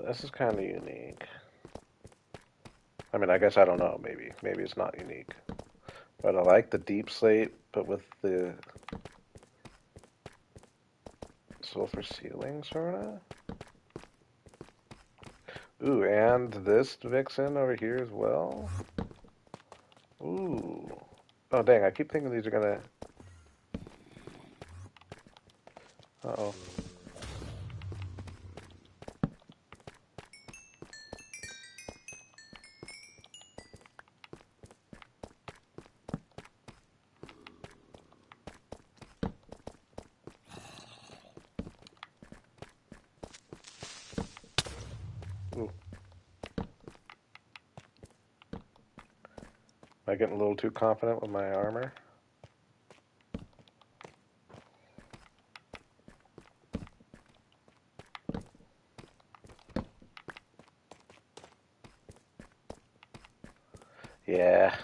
[SPEAKER 1] this is kind of unique. I mean, I guess I don't know. Maybe it's not unique. But I like the deep slate, but with the sulfur ceiling, sorta. Ooh, and this vixen over here as well. Ooh. Oh, dang, I keep thinking these are gonna... Uh-oh. Ooh. Am I getting a little too confident with my armor? Yeah.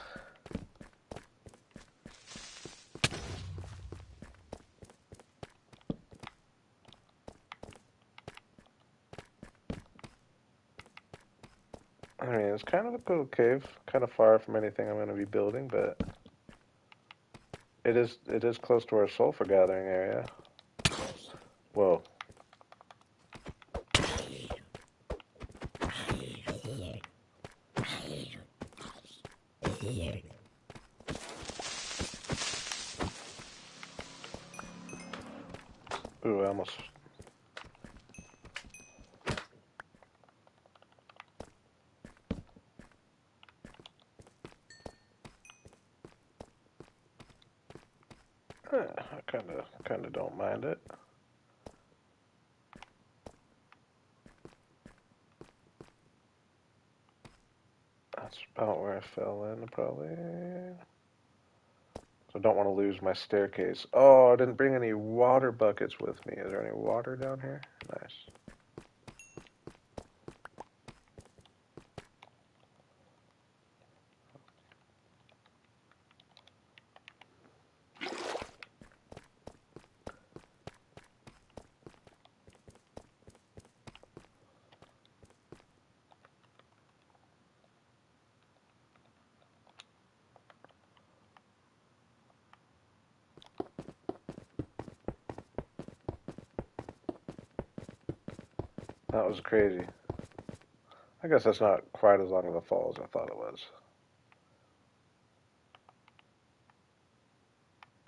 [SPEAKER 1] I mean, it's kind of a cool cave. Kind of far from anything I'm going to be building, but it is close to our sulfur gathering area. Whoa. Ooh, I almost... I kind of don't mind it. Oh, where I fell in, probably. So I don't want to lose my staircase. Oh, I didn't bring any water buckets with me. Is there any water down here? Nice. That was crazy. I guess that's not quite as long of a fall as I thought it was.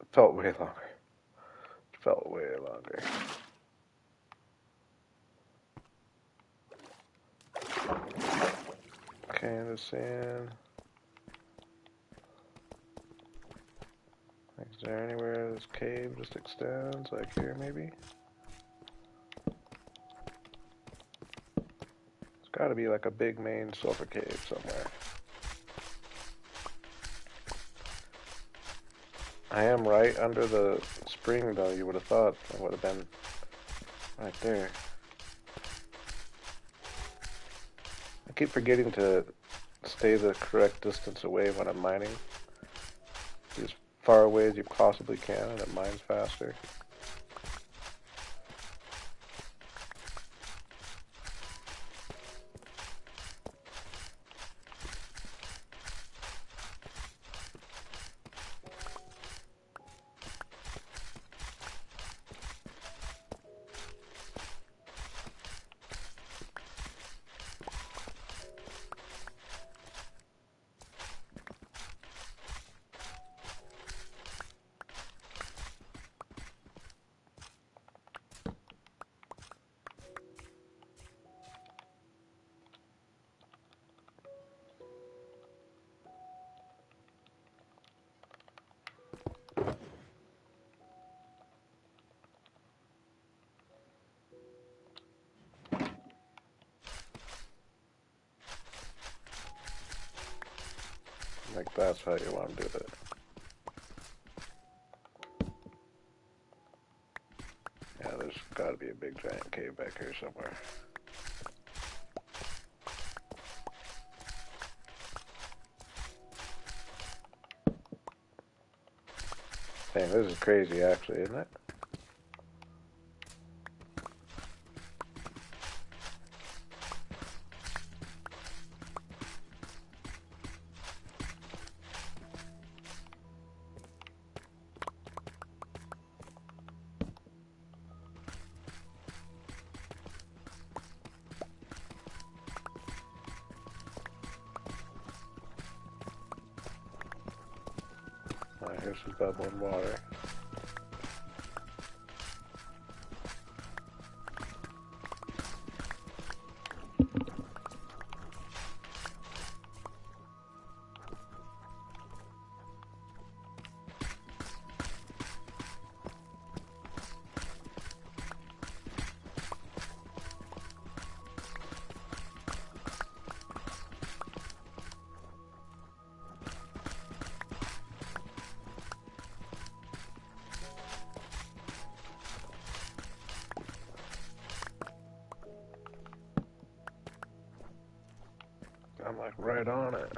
[SPEAKER 1] It felt way longer. It felt way longer. Canvassing. Is there anywhere this cave just extends? Like here, maybe? There's gotta be like a big main sulfur cave somewhere. I am right under the spring, though. You would have thought I would have been right there. I keep forgetting to stay the correct distance away when I'm mining. Be as far away as you possibly can, and it mines faster. Like that's how you want to do it. Yeah, there's gotta be a big giant cave back here somewhere. Dang, this is crazy actually, isn't it? Alright, here's some bubbling water. I'm like right on it.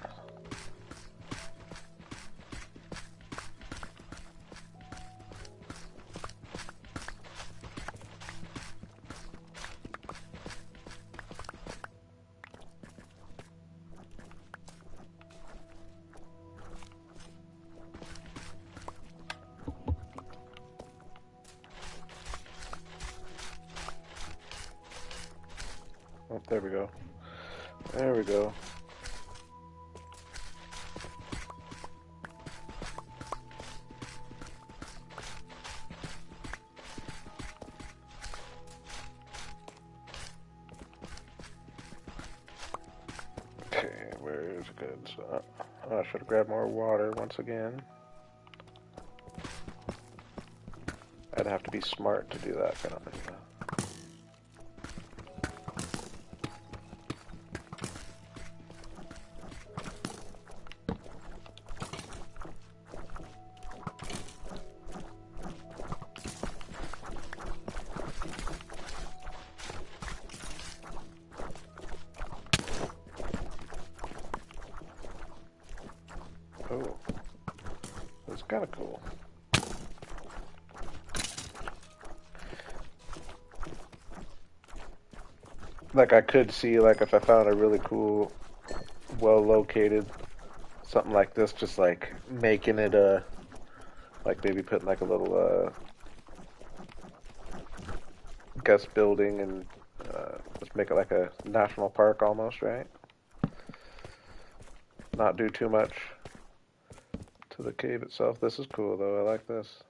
[SPEAKER 1] Oh, there we go. There we go. Okay, where is a good spot? Oh, I should have grabbed more water once again. I'd have to be smart to do that kind of thing. kind of cool. Like I could see like if I found a really cool, well located something like this, just like making it a like maybe putting like a little guest building and just make it like a national park almost, right? Not do too much to the cave itself. This is cool though. I like this.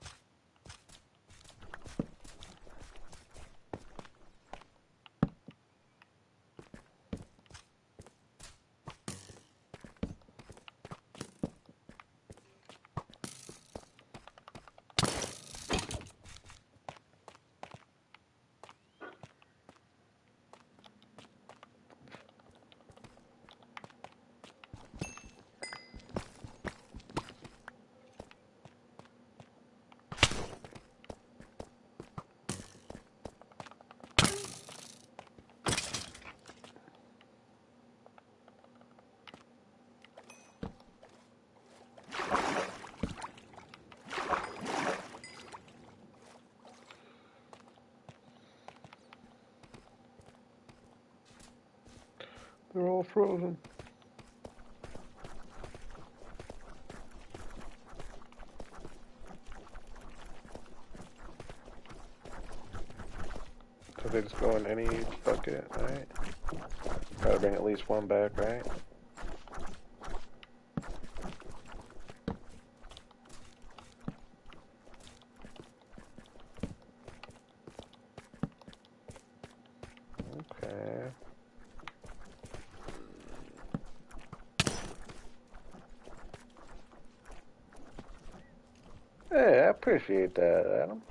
[SPEAKER 1] They're all frozen. Cause they just go in any bucket, right? Gotta bring at least one back, right? Okay. Hey, I appreciate that, Adam.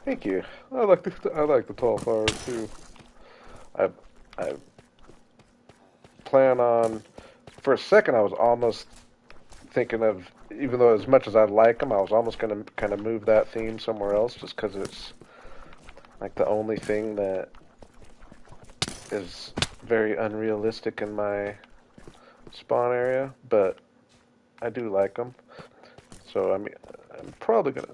[SPEAKER 1] Thank you. I like the tall flowers too. I I plan on. For a second, I was almost thinking of, even though as much as I like them, I was almost gonna kind of move that theme somewhere else, just because it's like the only thing that is very unrealistic in my spawn area. But I do like them, so I mean, I'm probably gonna.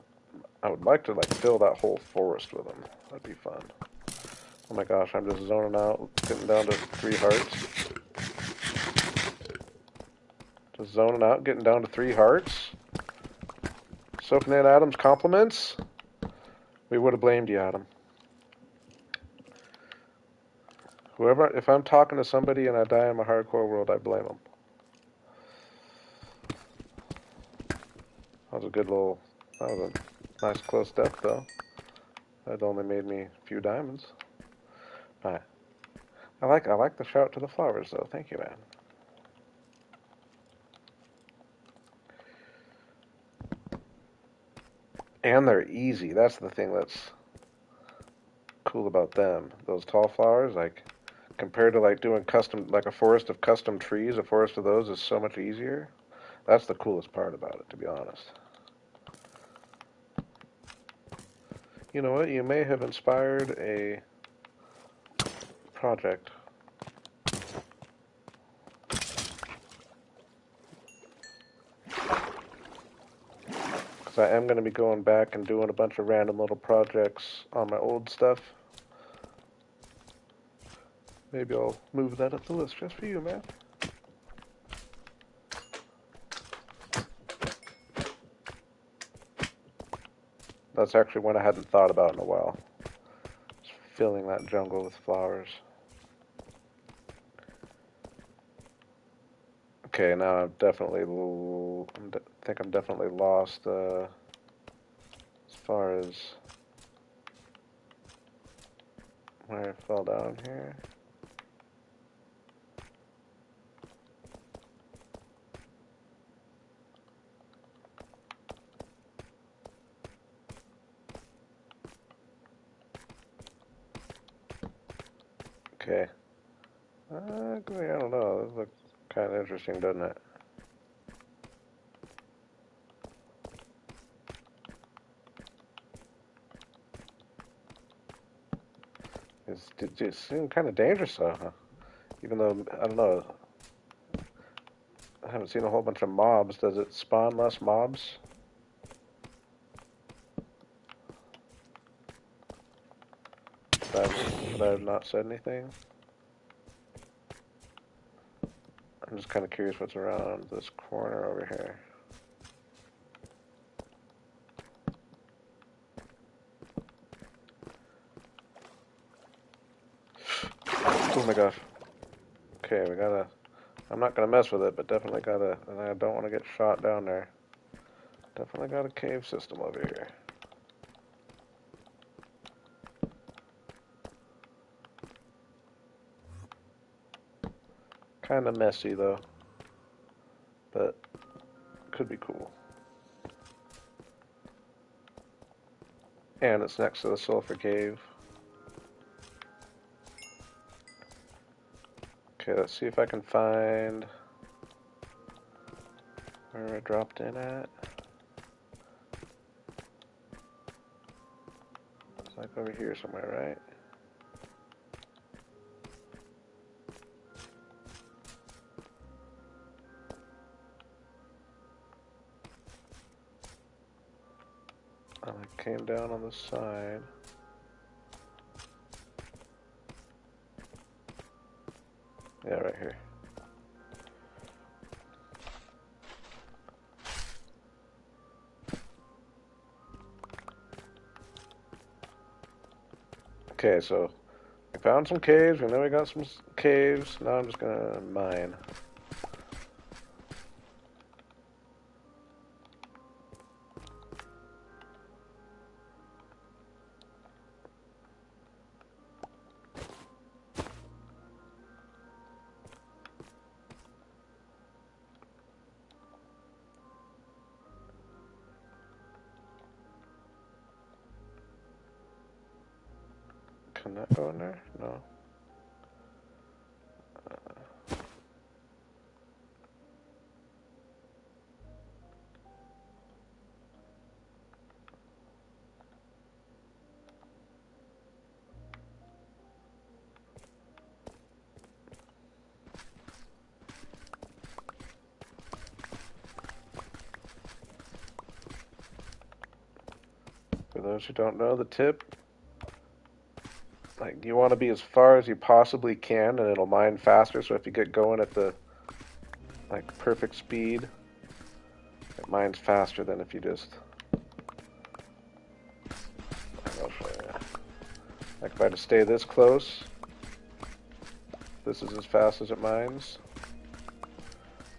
[SPEAKER 1] I would like to like fill that whole forest with them. That'd be fun. Oh my gosh, I'm just zoning out, getting down to 3 hearts. Just zoning out, getting down to 3 hearts. Soaking in Adam's compliments. We would have blamed you, Adam. Whoever, if I'm talking to somebody and I die in my hardcore world, I blame them. That was a good little, that was a nice close death though. That only made me a few diamonds. Alright. I like the shout to the flowers though. Thank you, man. And they're easy. That's the thing that's cool about them. Those tall flowers, like compared to like doing custom, like a forest of custom trees, a forest of those is so much easier. That's the coolest part about it, to be honest. You know what? You may have inspired a project. Because I am going to be going back and doing a bunch of random little projects on my old stuff. Maybe I'll move that up the list just for you, man. That's actually one I hadn't thought about in a while. Just filling that jungle with flowers. Okay, now I'm definitely, I think I'm definitely lost as far as where I fell down here. Okay. I don't know. This looks kind of interesting, doesn't it? It just seemed kind of dangerous, though, huh? Even though, I don't know, haven't seen a whole bunch of mobs. Does it spawn less mobs? But I've not said anything. I'm just kind of curious what's around this corner over here. Oh my gosh. Okay, we gotta... I'm not gonna mess with it, but definitely gotta... And I don't want to get shot down there. Definitely got a cave system over here. Kind of messy though, but could be cool. And it's next to the sulfur cave. Okay, let's see if I can find where I dropped in at. It's like over here somewhere, right? And I came down on the side. Yeah, right here. Okay, so I found some caves. We know we got some caves. Now I'm just gonna mine. Can that go in there? No. For those who don't know, the tip, like, you want to be as far as you possibly can, and it'll mine faster. So if you get going at the like perfect speed, it mines faster than if you just. I'll show you. Like if I just stay this close, this is as fast as it mines.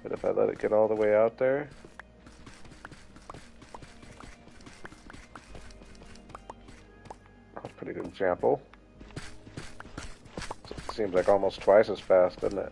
[SPEAKER 1] But if I let it get all the way out there, that's a pretty good example. It seems like almost twice as fast, doesn't it?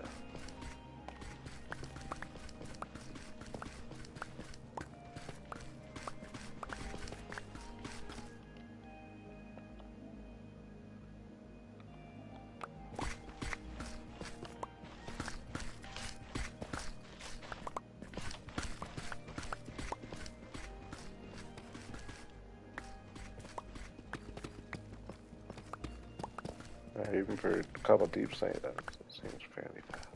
[SPEAKER 1] Even for a couple deep slate, that seems fairly fast.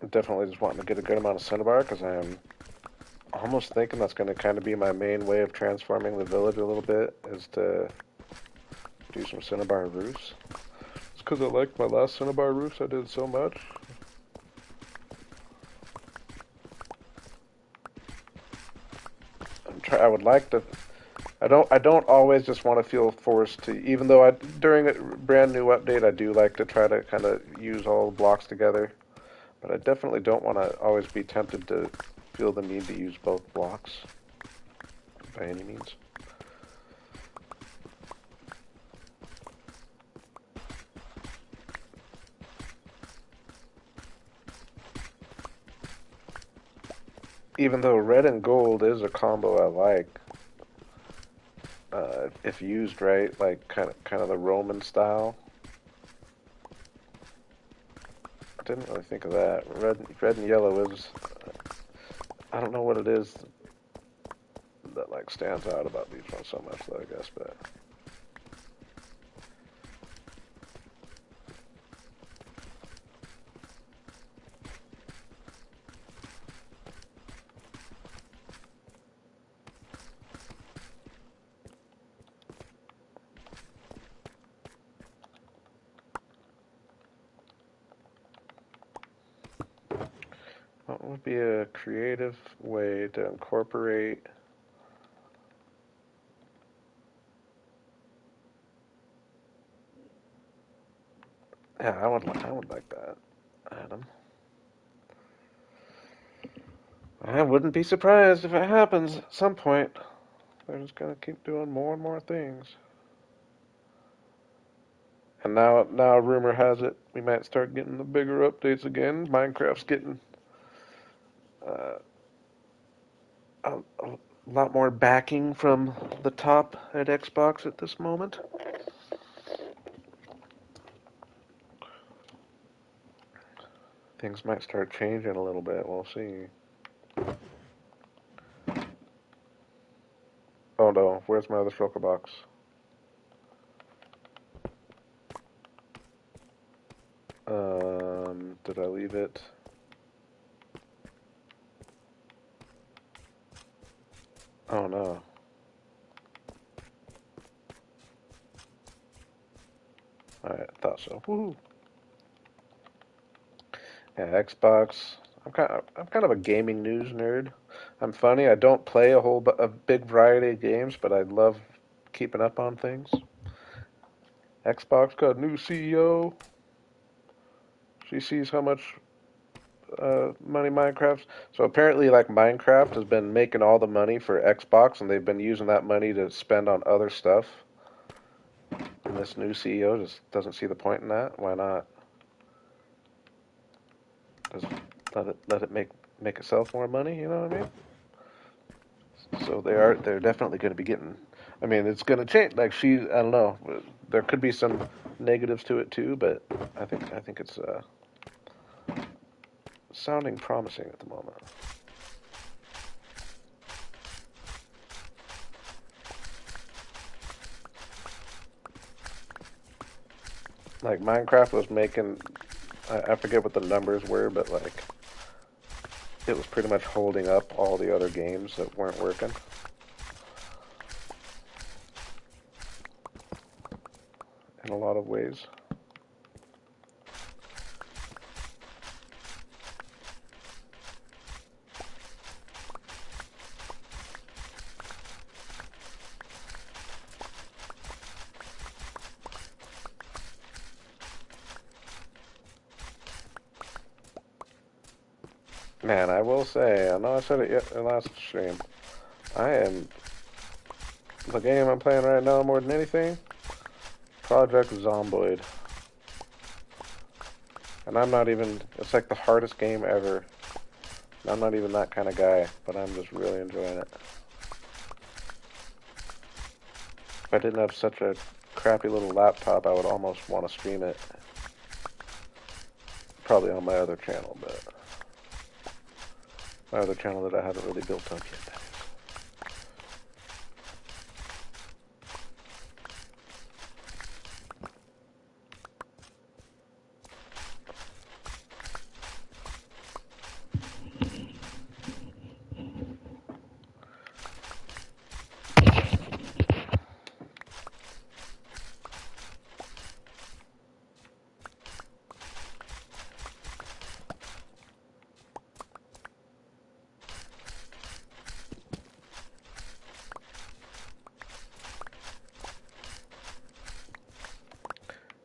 [SPEAKER 1] Definitely just wanting to get a good amount of cinnabar because I'm almost thinking that's going to kind of be my main way of transforming the village a little bit, is to do some cinnabar roofs. It's because I liked my last cinnabar roofs I did so much. I would like to. I don't always just want to feel forced to. Even though during a brand new update, I do like to try to kind of use all the blocks together. But I definitely don't want to always be tempted to feel the need to use both blocks by any means. Even though red and gold is a combo I like, if used right, like kind of the Roman style. I didn't really think of that. Red and yellow is. I don't know what it is that like stands out about these ones so much, though. I guess, but. What would be a creative way to incorporate? Yeah, I would like that, Adam. I wouldn't be surprised if it happens at some point. They're just gonna keep doing more and more things. And now rumor has it we might start getting the bigger updates again. Minecraft's getting uh, a lot more backing from the top at Xbox at this moment. Things might start changing a little bit. We'll see. Oh no, where's my other shulker box? Did I leave it? Oh no. I thought so. Woohoo. Yeah, Xbox. I'm kind of a gaming news nerd. I'm funny. I don't play a big variety of games, but I love keeping up on things. Xbox got a new CEO. She sees how much money Minecraft's. So apparently, like Minecraft has been making all the money for Xbox, and they've been using that money to spend on other stuff. And this new CEO just doesn't see the point in that. Why not? Just let it make itself more money. You know what I mean? So they're definitely going to be getting. I mean, it's going to change. Like I don't know. There could be some negatives to it too, but I think it's sounding promising at the moment. Like Minecraft was making, I forget what the numbers were, but like it was pretty much holding up all the other games that weren't working. In a lot of ways. Man, I will say, I know I said it yet in the last stream. I am the game I'm playing right now more than anything. Project Zomboid. And I'm not even, it's like the hardest game ever. I'm not even that kind of guy, but I'm just really enjoying it. If I didn't have such a crappy little laptop, I would almost want to stream it. Probably on my other channel, but my other channel that I haven't really built up yet.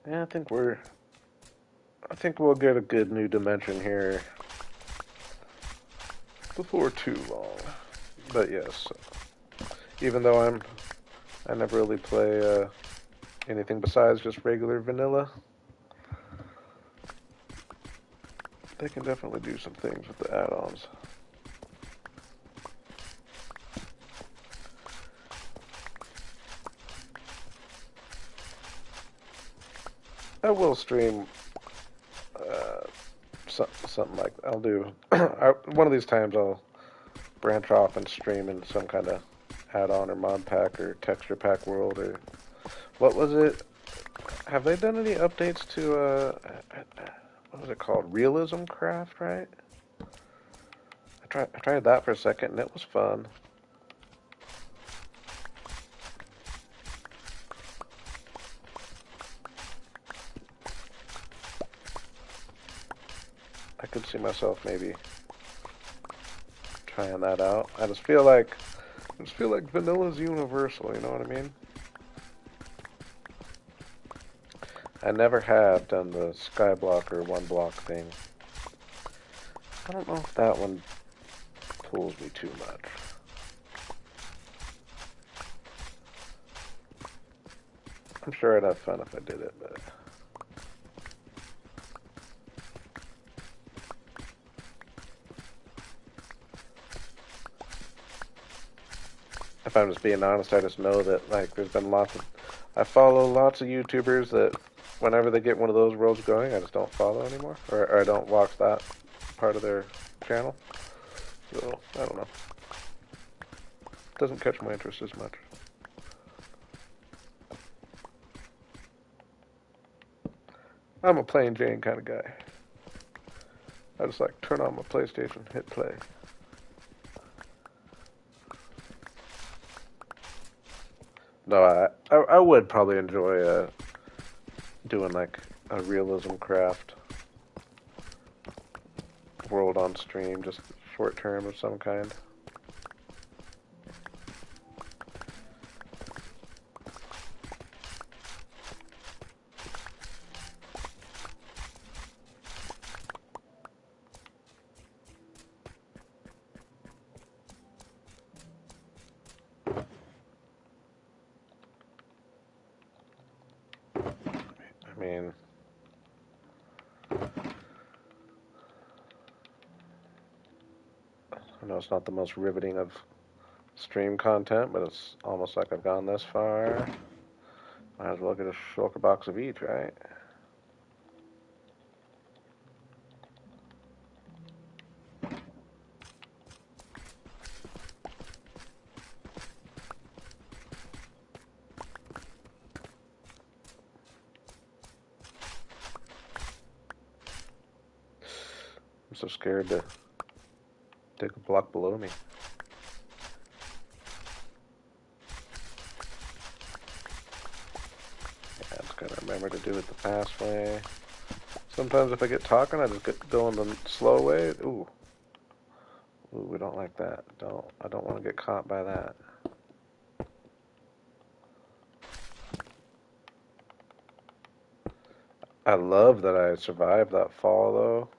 [SPEAKER 1] Yeah, I think we'll get a good new dimension here before too long. But yes, even though I never really play anything besides just regular vanilla, they can definitely do some things with the add-ons. I will stream something like I'll do. One of these times I'll branch off and stream in some kind of add-on or mod pack or texture pack world or what was it? Have they done any updates to what was it called? Realism Craft, right? I tried that for a second and it was fun. I could see myself maybe trying that out. I just feel like vanilla's universal, you know what I mean? I never have done the skyblock or one block thing. I don't know if that one pulls me too much. I'm sure I'd have fun if I did it, but if I'm just being honest, I just know that like there's been I follow lots of YouTubers that whenever they get one of those worlds going, I just don't follow anymore, or I don't watch that part of their channel. So I don't know. Doesn't catch my interest as much. I'm a plain Jane kind of guy. I just like turn on my PlayStation, hit play. No, I would probably enjoy doing like a realism craft world on stream, just short term of some kind. I mean, I know it's not the most riveting of stream content, but it's almost like I've gone this far. Might as well get a shulker box of each, right? I'm so scared to dig a block below me. Yeah, I just gotta remember to do it the fast way. Sometimes if I get talking, I just get going the slow way. Ooh. Ooh, we don't like that. I don't want to get caught by that. I love that I survived that fall, though.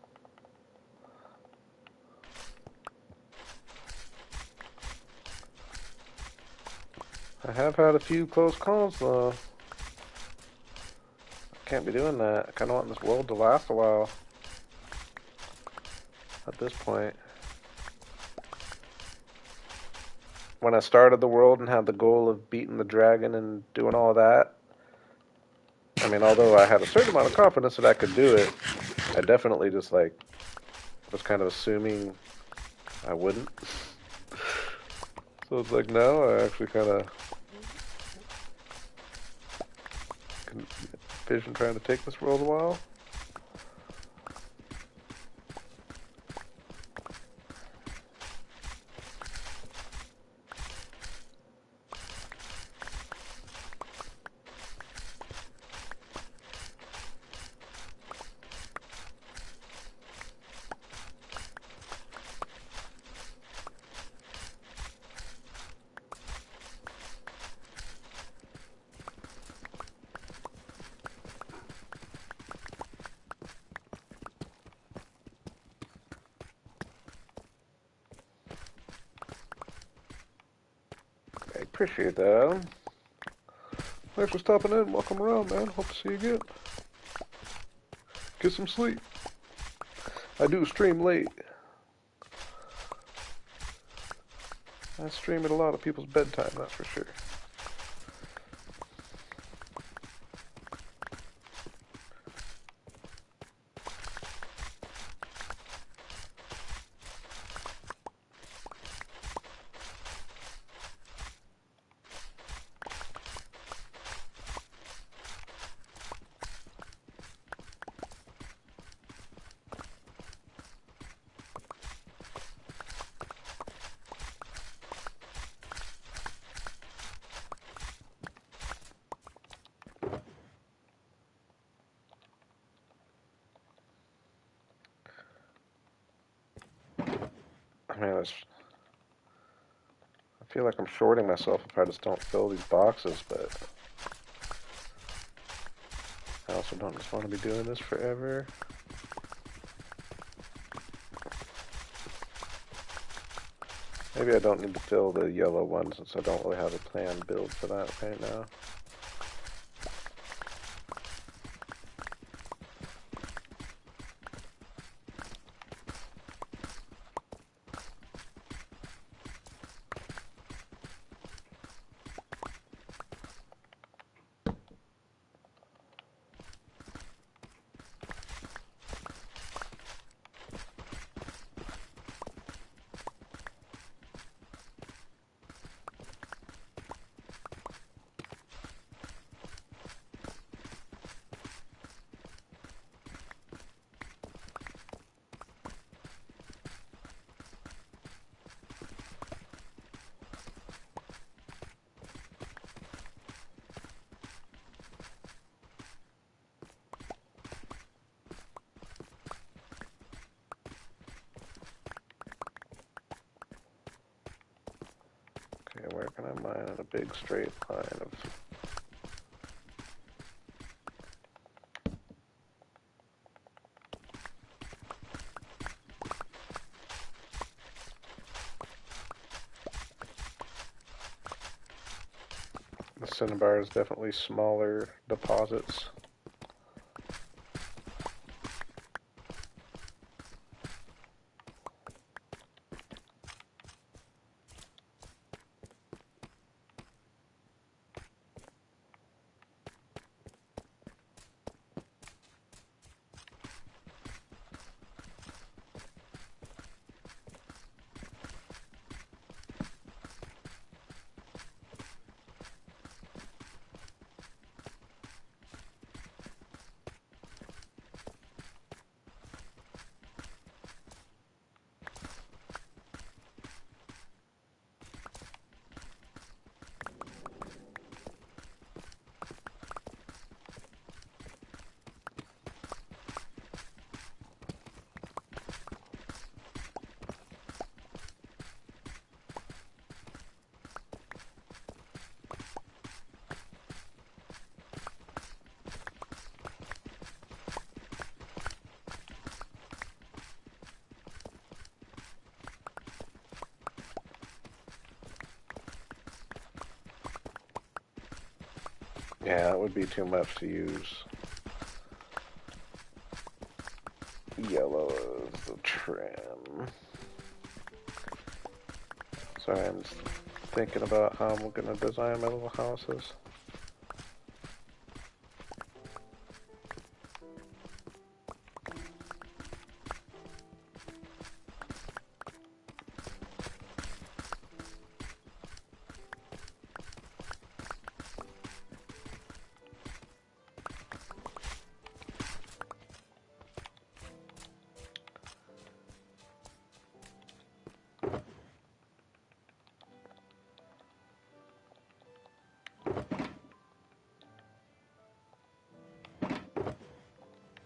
[SPEAKER 1] I have had a few close calls, though. I can't be doing that. I kind of want this world to last a while. At this point. When I started the world and had the goal of beating the dragon and doing all that, I mean, although I had a certain amount of confidence that I could do it, I definitely just, like, was kind of assuming I wouldn't. So it's like, now I actually kind of can envision trying to take this world a while. appreciate that, Adam. Thanks for stopping in. Welcome around, man. Hope to see you again. Get some sleep. I do stream late. I stream at a lot of people's bedtime, that's for sure. I mean, I feel like I'm shorting myself if I just don't fill these boxes, but I also don't just want to be doing this forever. Maybe I don't need to fill the yellow one since I don't really have a planned build for that right now. Okay, where can I mine on a big straight line of... The cinnabar is definitely smaller deposits. Yeah, it would be too much to use yellow as the trim. Sorry, I'm just thinking about how I'm going to design my little houses.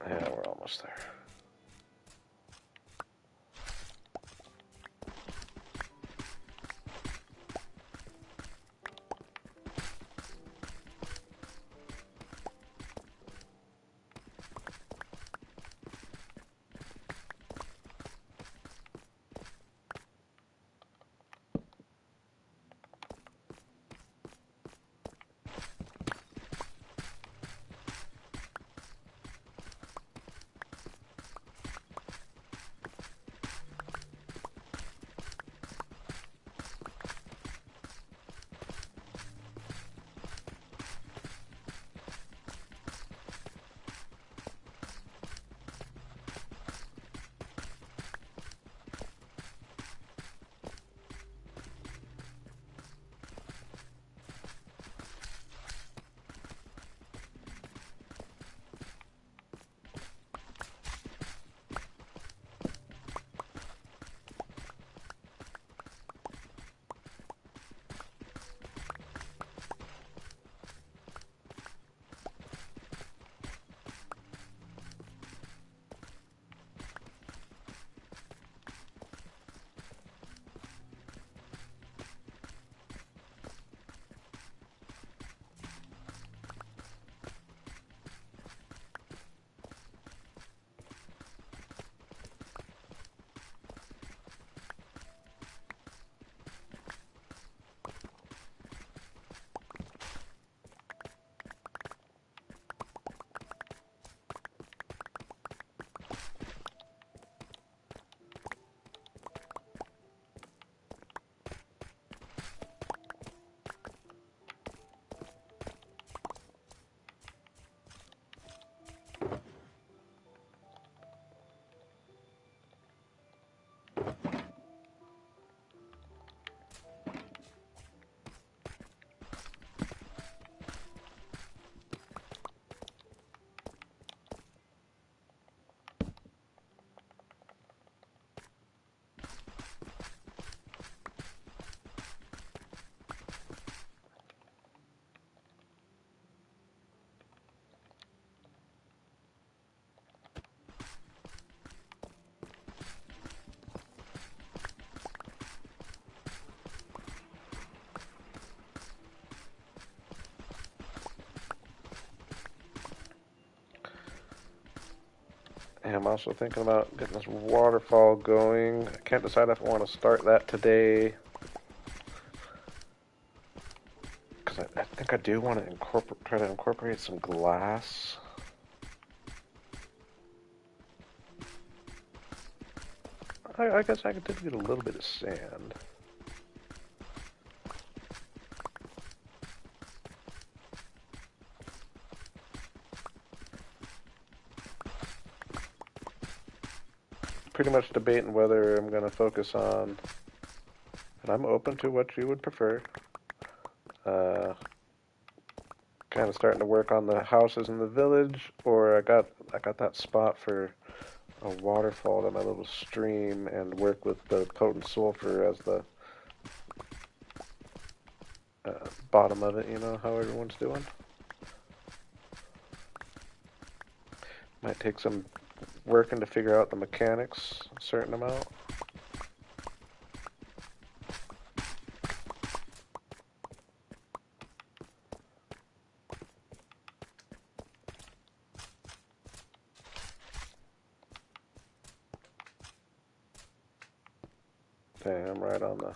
[SPEAKER 1] Yeah, we're almost there. I'm also thinking about getting this waterfall going. I can't decide if I want to start that today. Because I think I do want to try to incorporate some glass. I guess I could get a little bit of sand. Pretty much debating whether I'm going to focus on, and I'm open to what you would prefer, kind of starting to work on the houses in the village, or I got that spot for a waterfall to my little stream and work with the potent sulfur as the bottom of it, you know, how everyone's doing. Might take some working to figure out the mechanics a certain amount. Damn, right on the...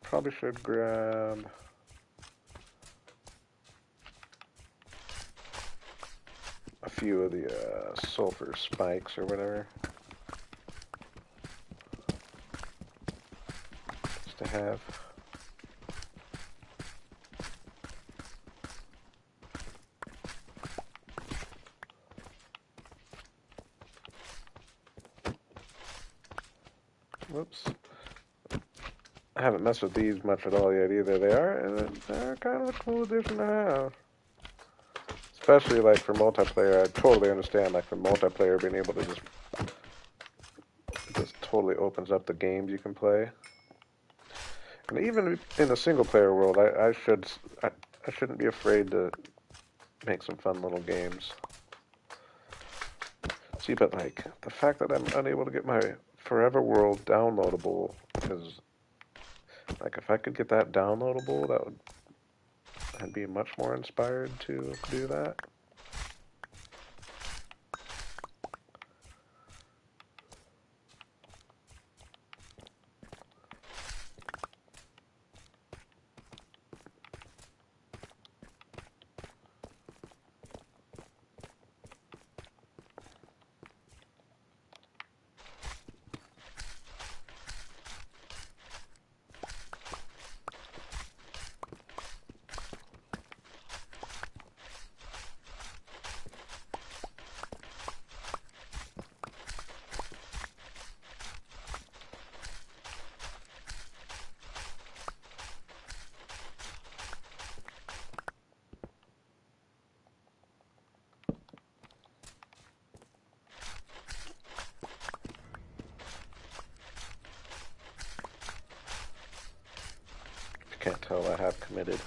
[SPEAKER 1] Probably should grab a few of the sulfur spikes or whatever, just to have. Whoops. I haven't messed with these much at all yet either. They're kind of a cool addition to have. Especially like for multiplayer, I totally understand like for multiplayer being able to just totally opens up the games you can play. And even in the single player world, I shouldn't be afraid to make some fun little games. See, but like the fact that I'm unable to get my Forever World downloadable is like if I could get that downloadable, I'd be much more inspired to do that. Can't tell I have committed.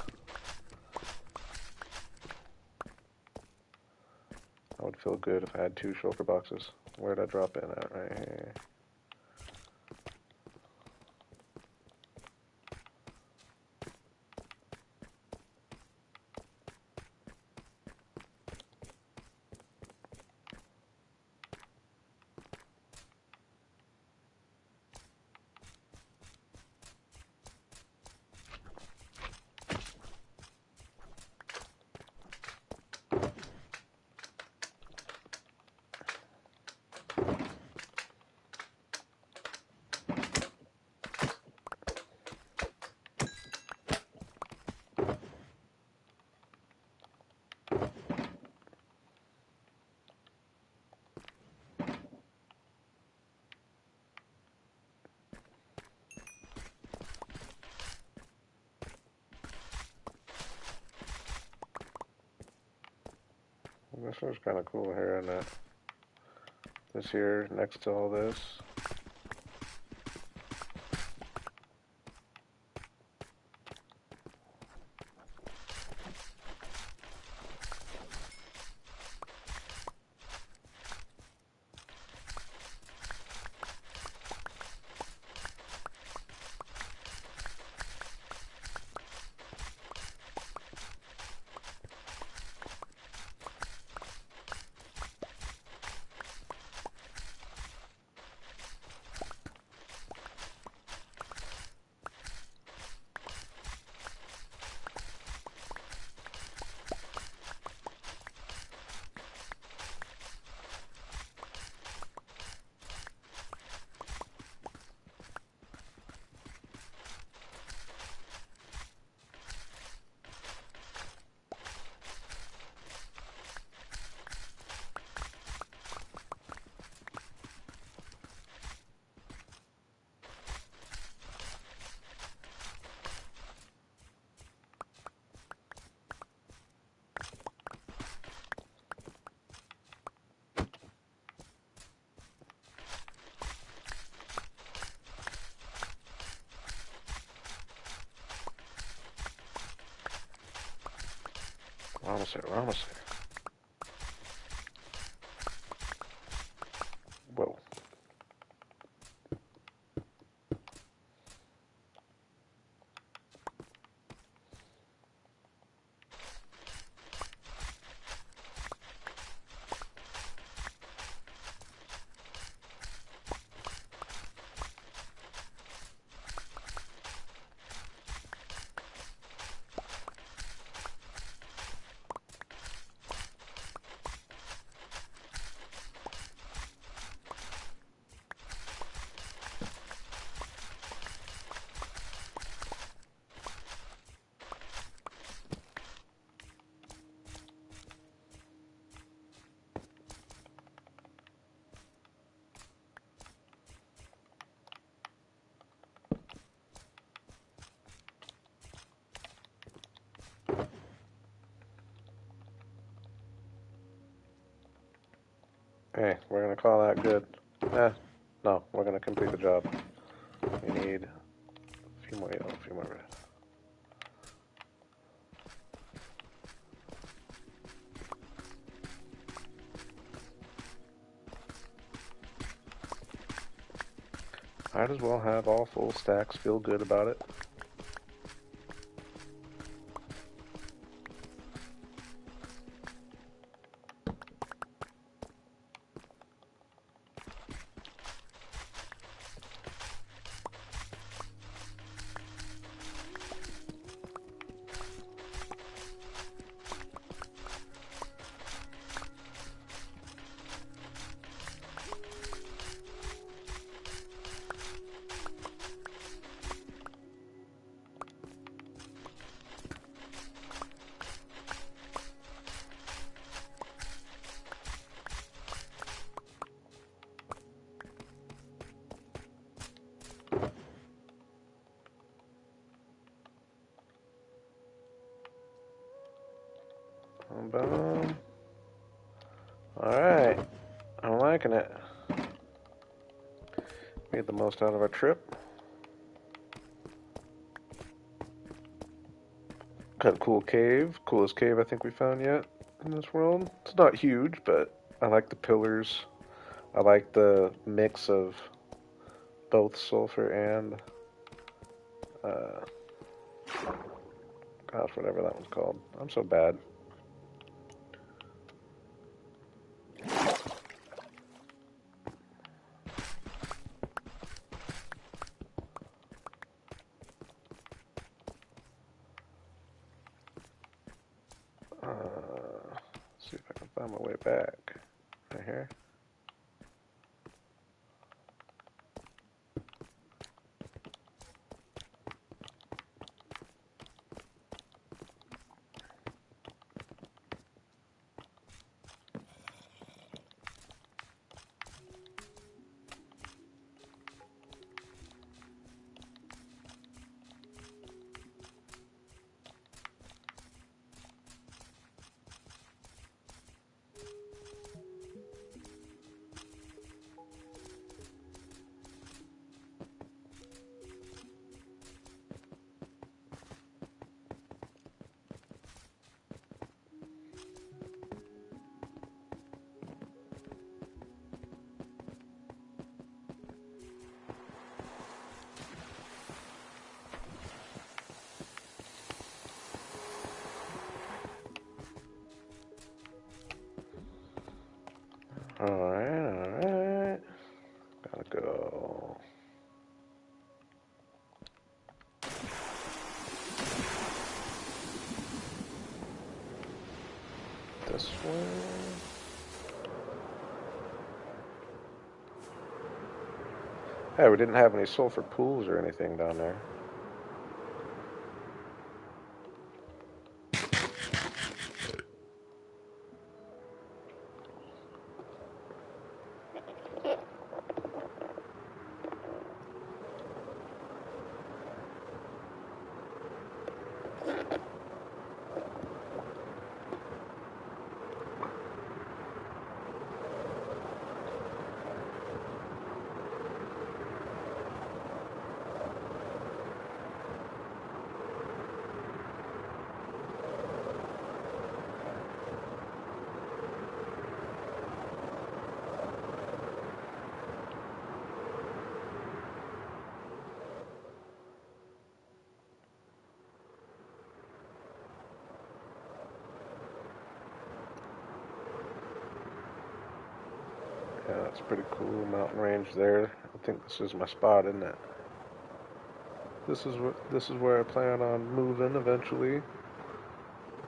[SPEAKER 1] I would feel good if I had 2 shulker boxes. Where'd I drop in at? Right here. This is kind of cool here, isn't it? This here next to all this. Almost there, we're almost there. Whoa. Hey, we're gonna call that good. No, we're gonna complete the job. We need a few more yellow, a few more red. Might as well have all full stacks, feel good about it. Boom. Alright. I'm liking it. Made the most out of our trip. Got a cool cave. Coolest cave I think we found yet in this world. It's not huge, but I like the pillars. I like the mix of both sulfur and gosh, whatever that one's called. I'm so bad. See if I can find my way back. Right here. Alright, alright. Gotta go. This way. Hey, we didn't have any sulfur pools or anything down there. Yeah, that's pretty cool mountain range there. I think this is my spot, isn't it? This is where I plan on moving eventually.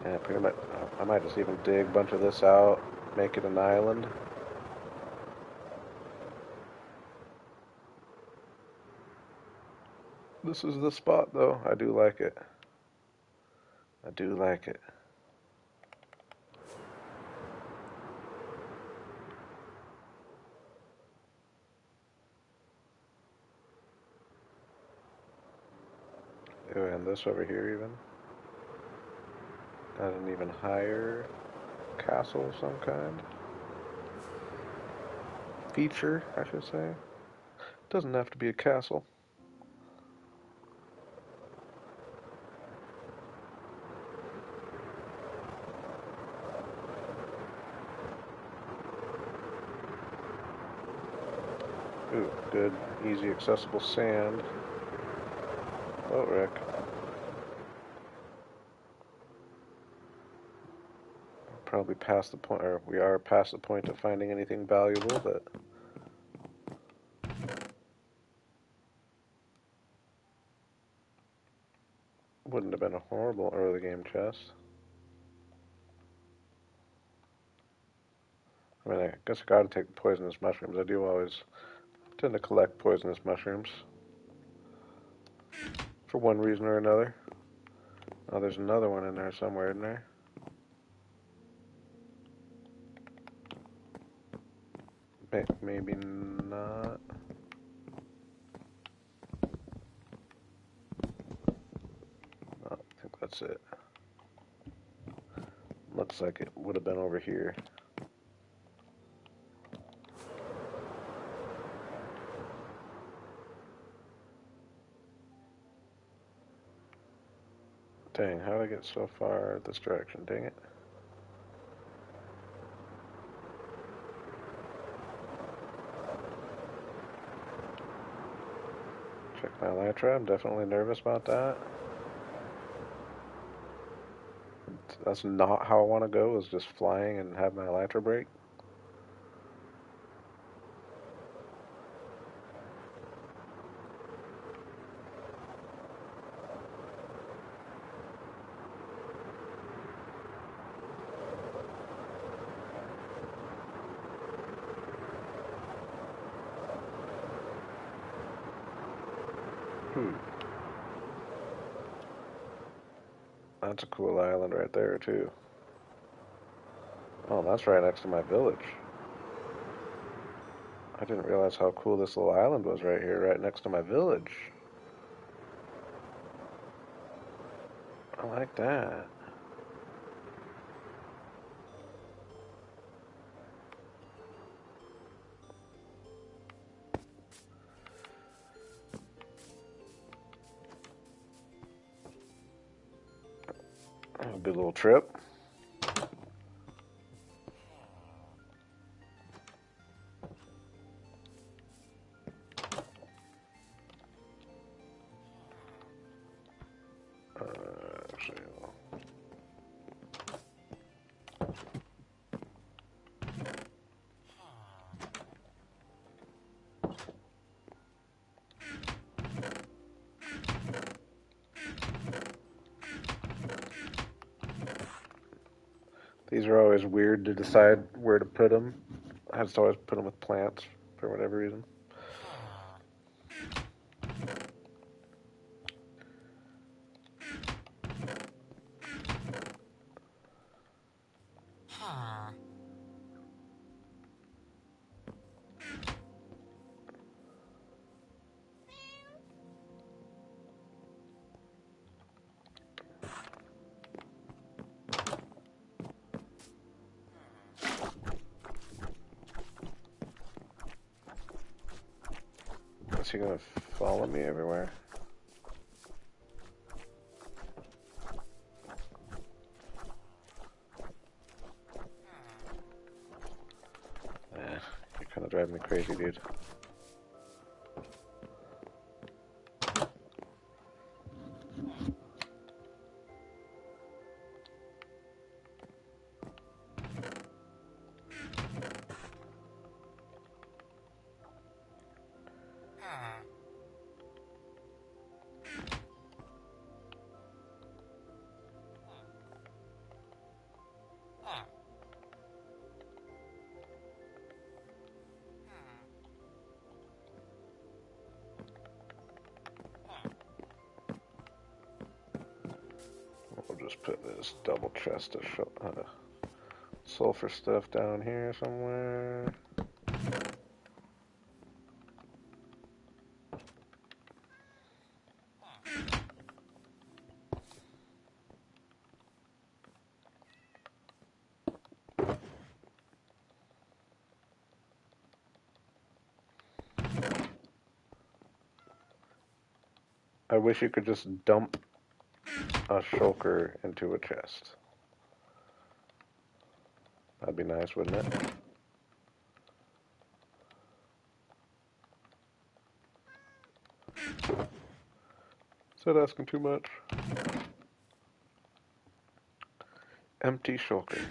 [SPEAKER 1] Yeah, pretty much. I might just even dig a bunch of this out, make it an island. This is the spot, though. I do like it. I do like it. Oh, and this over here even. Got an even higher castle of some kind. Feature, I should say. Doesn't have to be a castle. Ooh, good, easy, accessible sand. Oh, Rick. Probably past the point, or we are past the point of finding anything valuable, but wouldn't have been a horrible early game chest. I mean, I guess I gotta take the poisonous mushrooms. I do always tend to collect poisonous mushrooms for one reason or another. Oh, there's another one in there somewhere, isn't there? Maybe not. Oh, I think that's it. Looks like it would have been over here. Dang, how did I get so far this direction? Dang it. Check my elytra. I'm definitely nervous about that. That's not how I want to go, is just flying and have my elytra break. Hmm. That's a cool island right there, too. Oh, that's right next to my village. I didn't realize how cool this little island was right here, right next to my village. I like that. A good little trip. Actually, These are always weird to decide where to put them. I just always put them with plants for whatever reason. Is he gonna follow me everywhere? You're kind of driving me crazy, dude. We'll just put this double chest of sulfur stuff down here somewhere. I wish you could just dump a shulker into a chest. That'd be nice, wouldn't it? Is that asking too much? Empty shulker.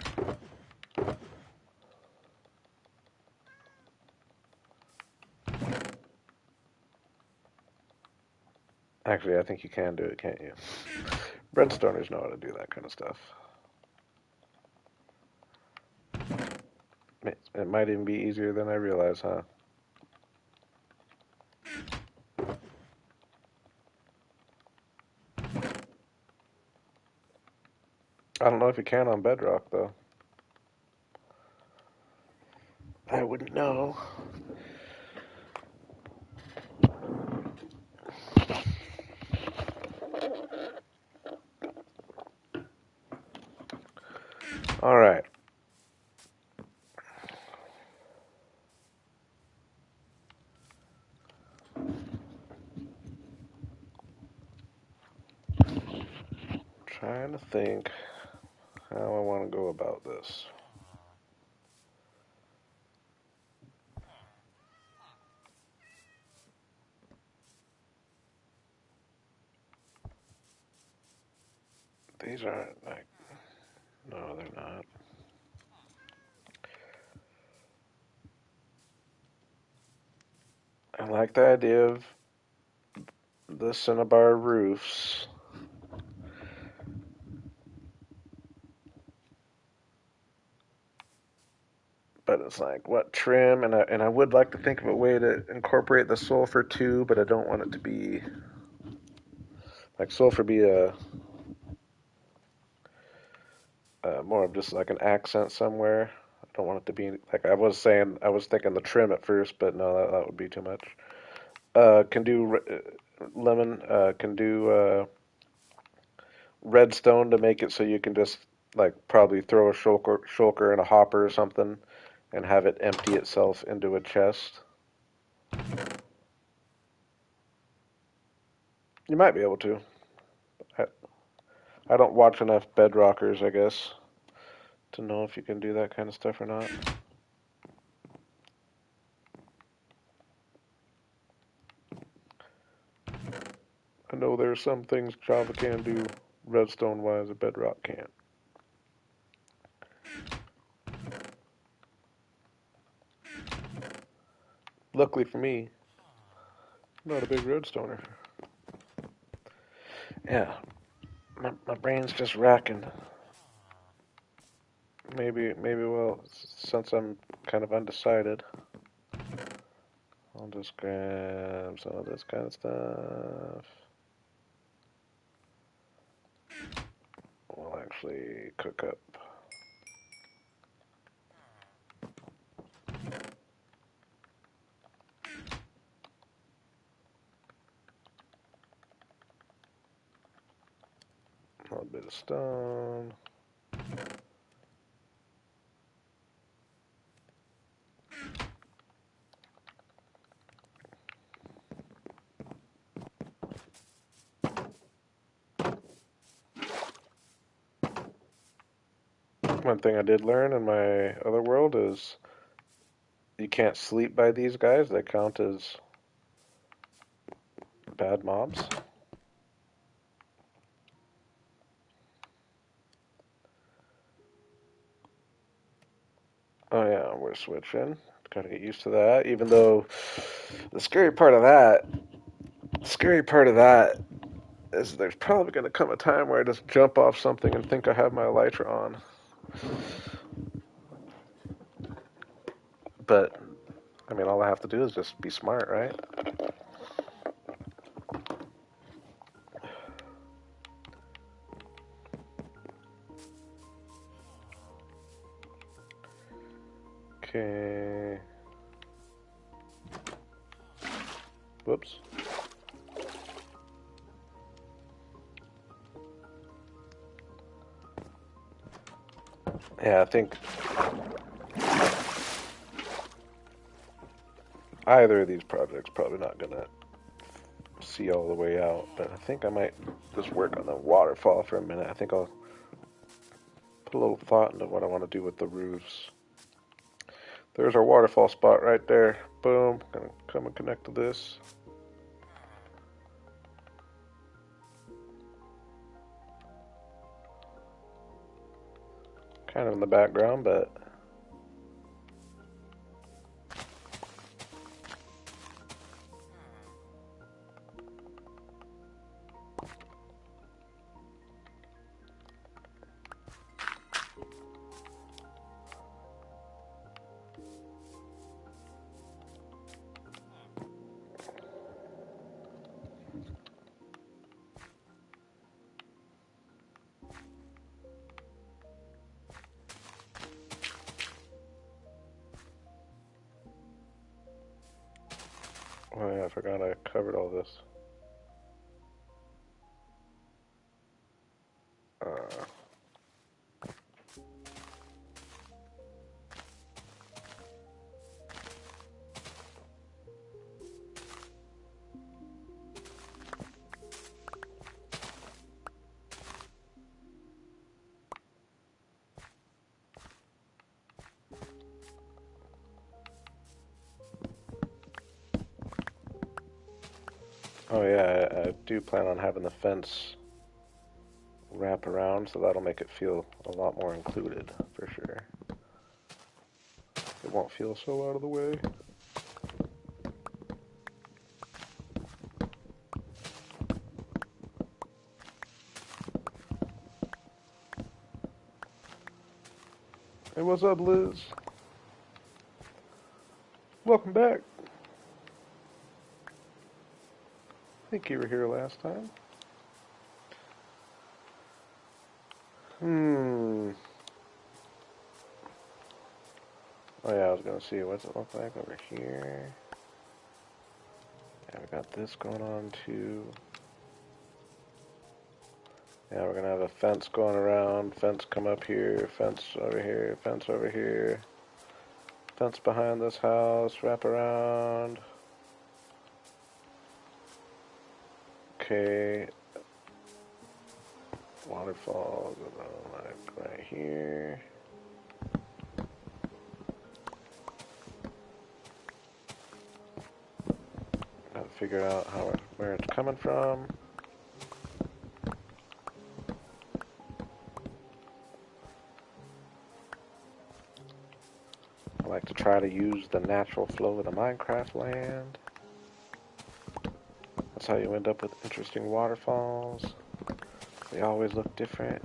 [SPEAKER 1] Actually, I think you can do it, can't you? Breadstoners know how to do that kind of stuff. It might even be easier than I realize, huh? I don't know if you can on Bedrock, though. I wouldn't know. All right. Trying to think how I want to go about this. These aren't like, no, they're not. I like the idea of the cinnabar roofs. But it's like, what trim? And I would like to think of a way to incorporate the sulfur too, but I don't want it to be like sulfur be a more of just like an accent somewhere. I don't want it to be like I was saying. I was thinking the trim at first, but no, that would be too much. Can do lemon. Can do redstone to make it so you can just like probably throw a shulker in a hopper or something, and have it empty itself into a chest. You might be able to. I, I don't watch enough bedrockers, I guess, to know if you can do that kind of stuff or not. I know there are some things Java can do redstone wise that Bedrock can't. Luckily for me, I'm not a big redstoner. Yeah, my brain's just racking. maybe, well, since I'm kind of undecided, I'll just grab some of this kind of stuff. We'll actually cook up. A little bit of stone. One thing I did learn in my other world is you can't sleep by these guys. They count as bad mobs. Oh yeah, we're switching. Gotta get used to that. Even though the scary part of that is there's probably gonna come a time where I just jump off something and think I have my elytra on. But I mean, all I have to do is just be smart, right? Okay. Whoops. Yeah, I think either of these projects probably not gonna see all the way out, but I think I might just work on the waterfall for a minute. I think I'll put a little thought into what I want to do with the roofs. There's our waterfall spot right there. Boom. Gonna come and connect to this. Kind of in the background, but oh yeah, I forgot I covered all this. Uh, oh yeah, I do plan on having the fence wrap around, so that'll make it feel a lot more included, for sure. It won't feel so out of the way. Hey, what's up, Liz? Welcome back. I think you were here last time. Hmm. Oh yeah, I was gonna see what's it look like over here. Yeah, we got this going on too. Yeah, we're gonna have a fence going around, fence come up here, fence over here, fence over here, fence behind this house, wrap around. Okay. Waterfall, like right here. Gotta figure out where it's coming from. I like to try to use the natural flow of the Minecraft land. That's how you end up with interesting waterfalls. They always look different.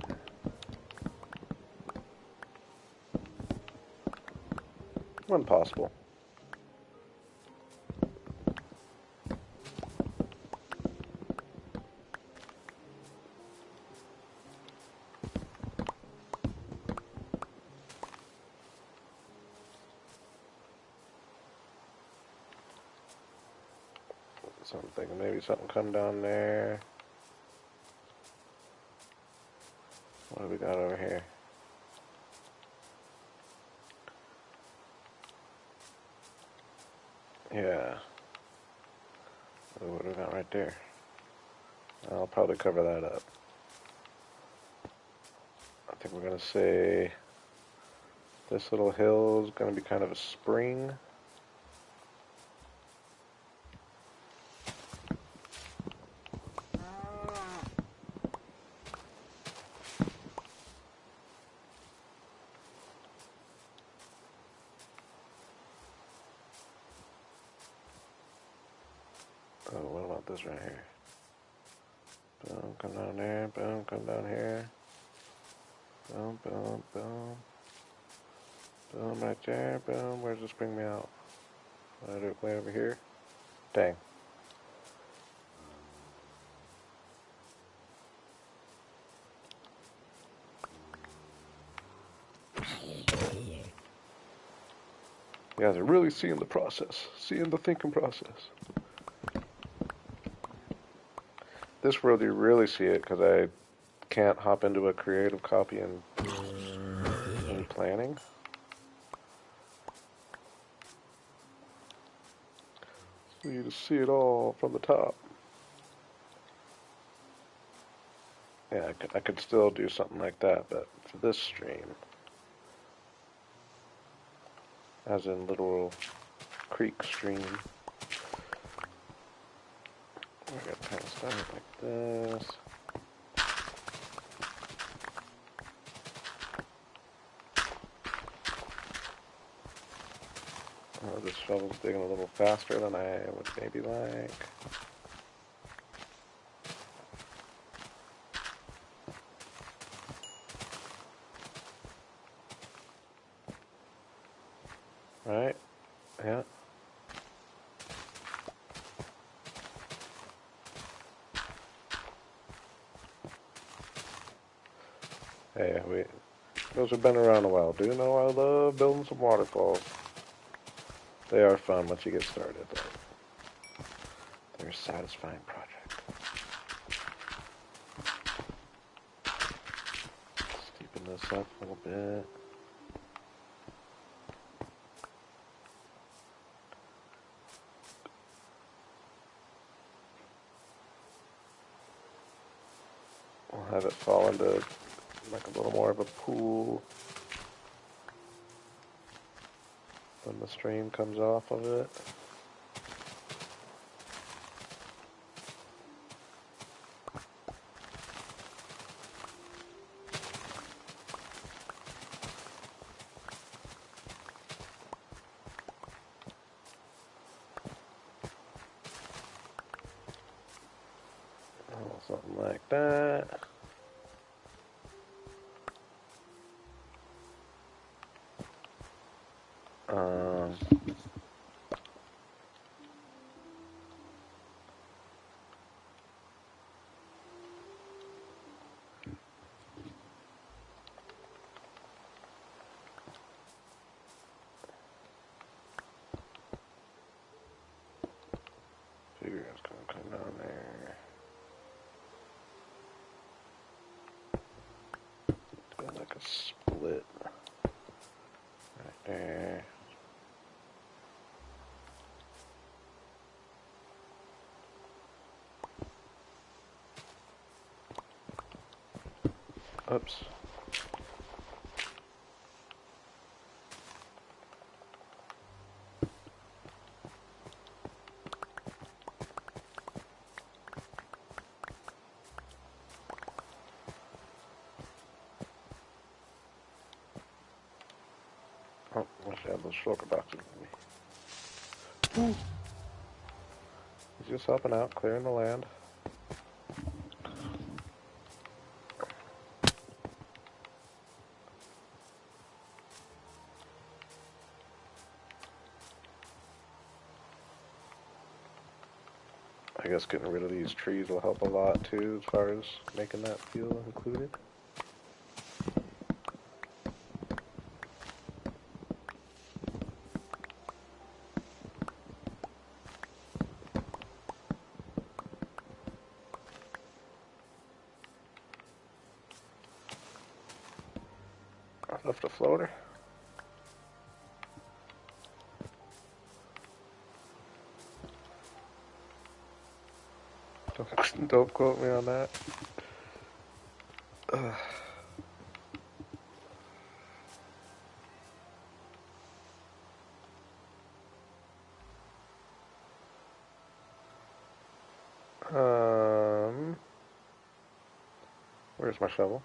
[SPEAKER 1] When possible. So I'm thinking maybe something come down there. What do we got over here? Yeah. Ooh, what do we got right there? I'll probably cover that up. I think we're going to say this little hill is going to be kind of a spring. Oh, what about this right here? Boom, come down there. Boom, come down here. Boom, boom, boom. Boom, right there. Boom, where's this bring me out? I do it way over here. Dang. You guys are really seeing the process, seeing the thinking process. This world you really see it because I can't hop into a creative copy and planning. So you just see it all from the top. Yeah, I could still do something like that, but for this stream, as in literal creek stream, we're going to kind of start it like this. Oh, this shovel's digging a little faster than I would maybe like. Right? Yeah. Hey, those who've been around a while do know I love building some waterfalls. They are fun once you get started, but they're a satisfying project. Steepen this up a little bit. We'll have it fall into like a little more of a pool. Then the stream comes off of it. Oh, something like that. Figure it's gonna come down there. Do like a split right there. Oops. Oh, I should have those shulker boxes with me. He's just helping out, clearing the land. I guess getting rid of these trees will help a lot too, as far as making that feel included. I left a floater. Don't quote me on that. Ugh. Where's my shovel?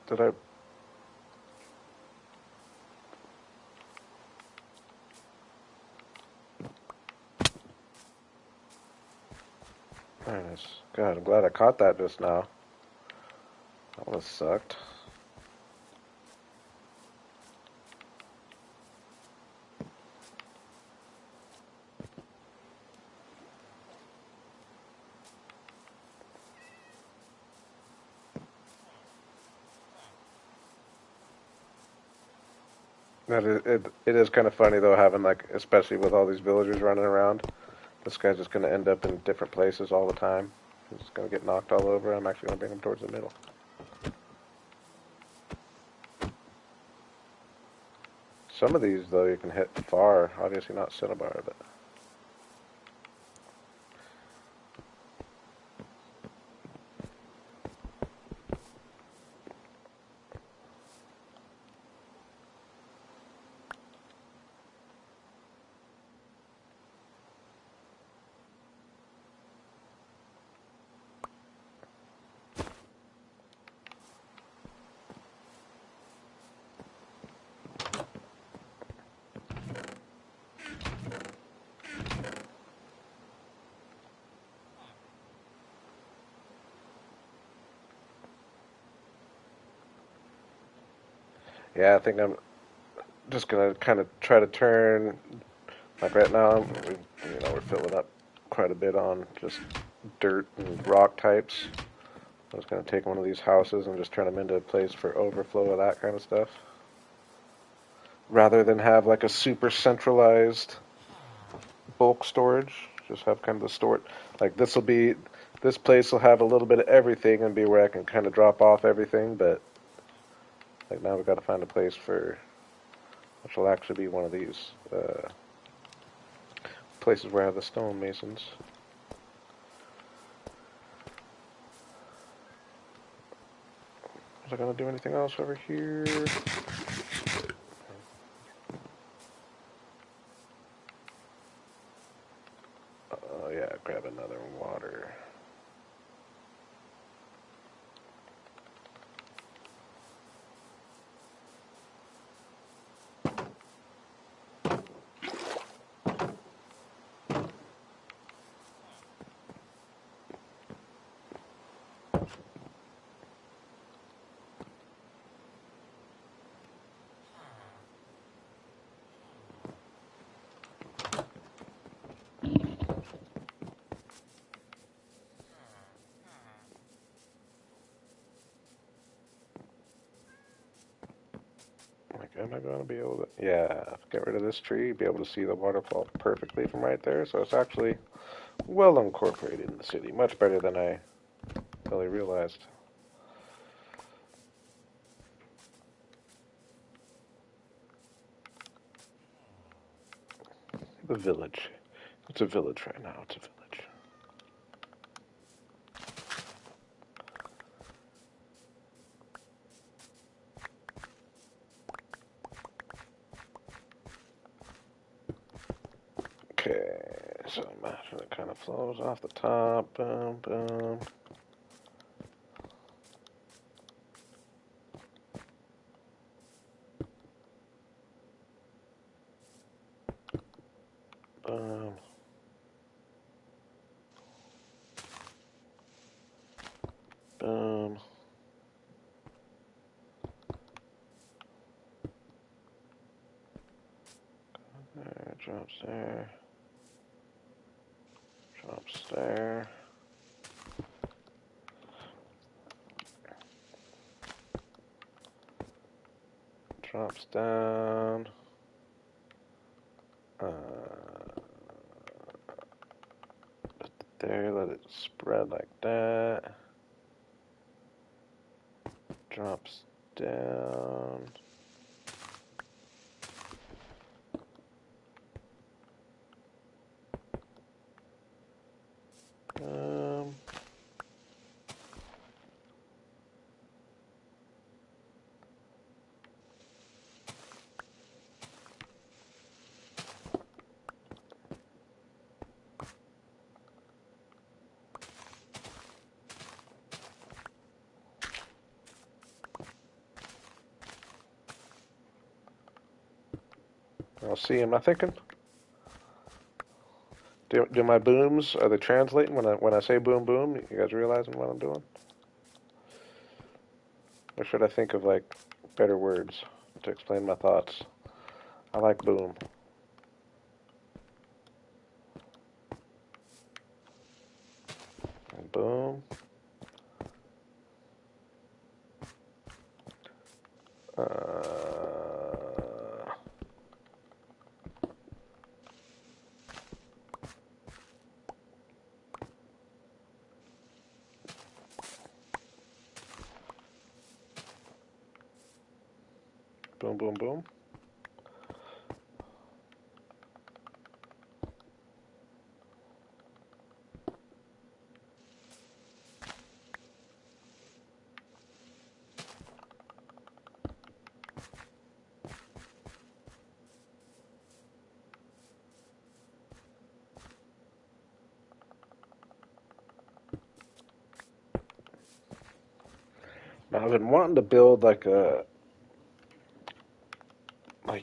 [SPEAKER 1] Did I? There it is. God, I'm glad I caught that just now. That would have sucked. It is kind of funny though, having like, especially with all these villagers running around. This guy's just going to end up in different places all the time. He's just going to get knocked all over. I'm actually going to bring him towards the middle. Some of these, though, you can hit far. Obviously not Cinnabar, but... Yeah, I think I'm just going to kind of try to turn... Like right now, we're filling up quite a bit on just dirt and rock types. I'm just going to take one of these houses and just turn them into a place for overflow of that kind of stuff. Rather than have like a super centralized bulk storage, just have kind of the store. Like this place will have a little bit of everything and be where I can kind of drop off everything, but like now we've got to find a place for, which will actually be one of these places where I have the stonemasons. Was I gonna do anything else over here? Oh yeah, grab another water. Like, am I going to be able to... Yeah, get rid of this tree, be able to see the waterfall perfectly from right there. So it's actually well incorporated in the city. Much better than I really realized. The village. It's a village right now. It's a village. Okay, so imagine it kind of flows off the top. Boom, boom. Boom. Boom. Drops there. Drops there. Drops down. There, let it spread like that. Drops down. I'll see. Am I thinking? Do my booms, are they translating when I say boom boom? You guys realizing what I'm doing? Or should I think of like better words to explain my thoughts? I like boom. And boom. Boom, boom, boom. Now, I've been wanting to build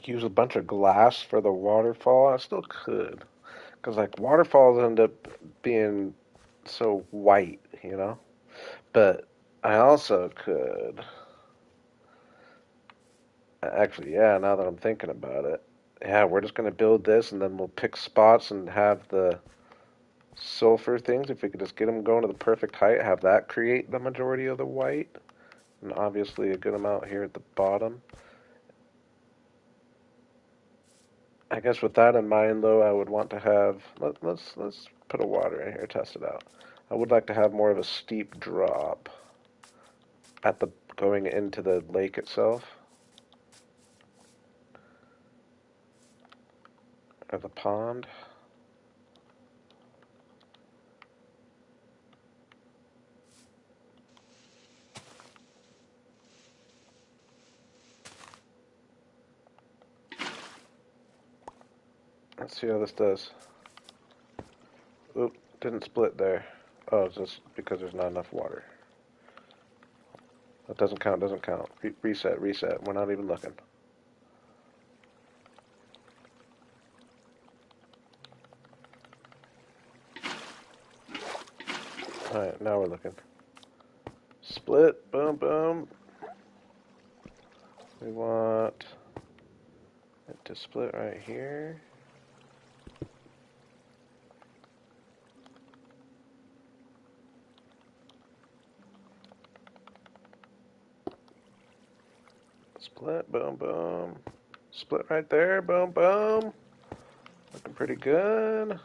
[SPEAKER 1] use a bunch of glass for the waterfall. I still could, because like waterfalls end up being so white, you know. But I also could actually, yeah. Now that I'm thinking about it, yeah, we're just gonna build this, and then we'll pick spots and have the sulfur things. If we could just get them going to the perfect height, have that create the majority of the white, and obviously a good amount here at the bottom. I guess with that in mind, though, I would want to have let's put a water in here, test it out. I would like to have more of a steep drop at the going into the lake itself or the pond. Let's see how this does. Oop, didn't split there. Oh, it's just because there's not enough water. That doesn't count, doesn't count. Reset, reset. We're not even looking. Alright, now we're looking. Split, boom, boom. We want it to split right here. Split, boom, boom. Split right there, boom, boom. Looking pretty good.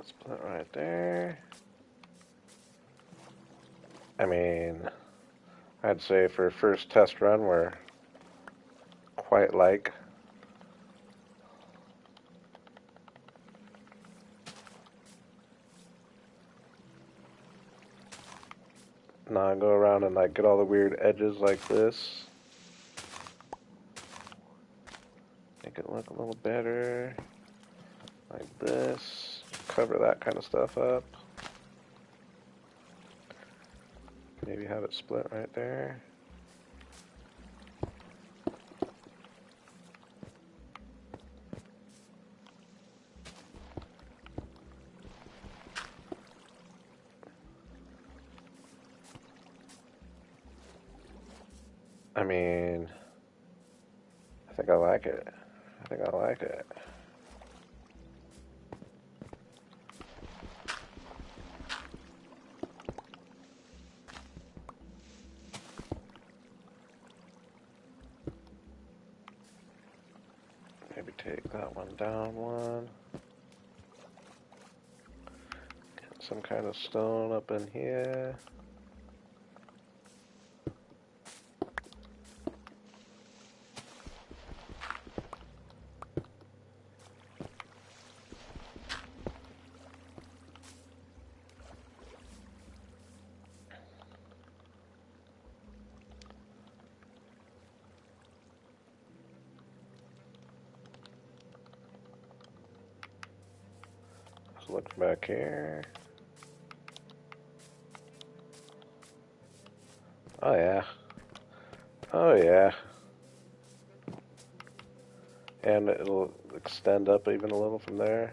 [SPEAKER 1] Split right there. I mean, I'd say for first test run, we're quite like. Now I go around and like get all the weird edges like this. Make it look a little better. Like this. Cover that kind of stuff up. Maybe have it split right there. I mean, I think I like it. I think I like it. Maybe take that one down one. Get some kind of stone up in here. Let's look back here. Oh yeah. Oh yeah. And it'll extend up even a little from there.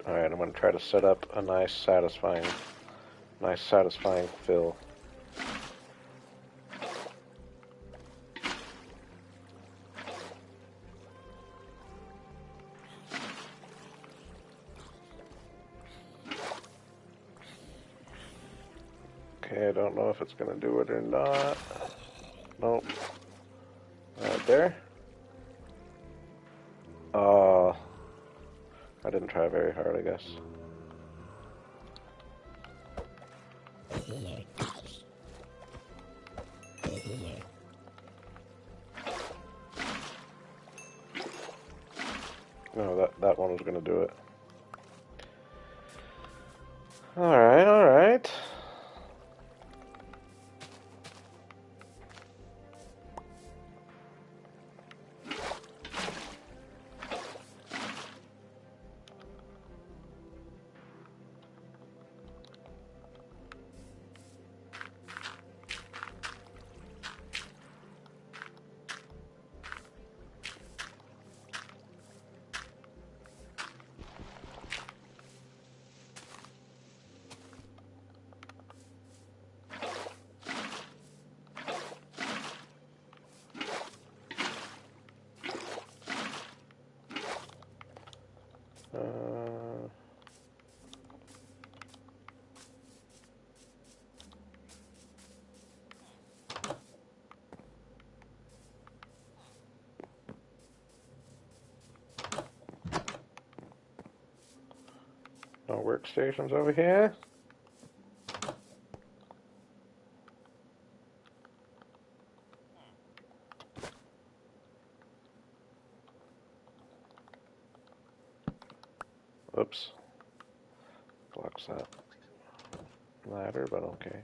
[SPEAKER 1] Alright, I'm going to try to set up a nice satisfying fill. Okay, I don't know if it's going to do it or not. Nope. Right there. Oh, I didn't try very hard, I guess. No, that one was going to do it. Alright, alright. No workstations over here. Oops. Blocks that ladder, but okay.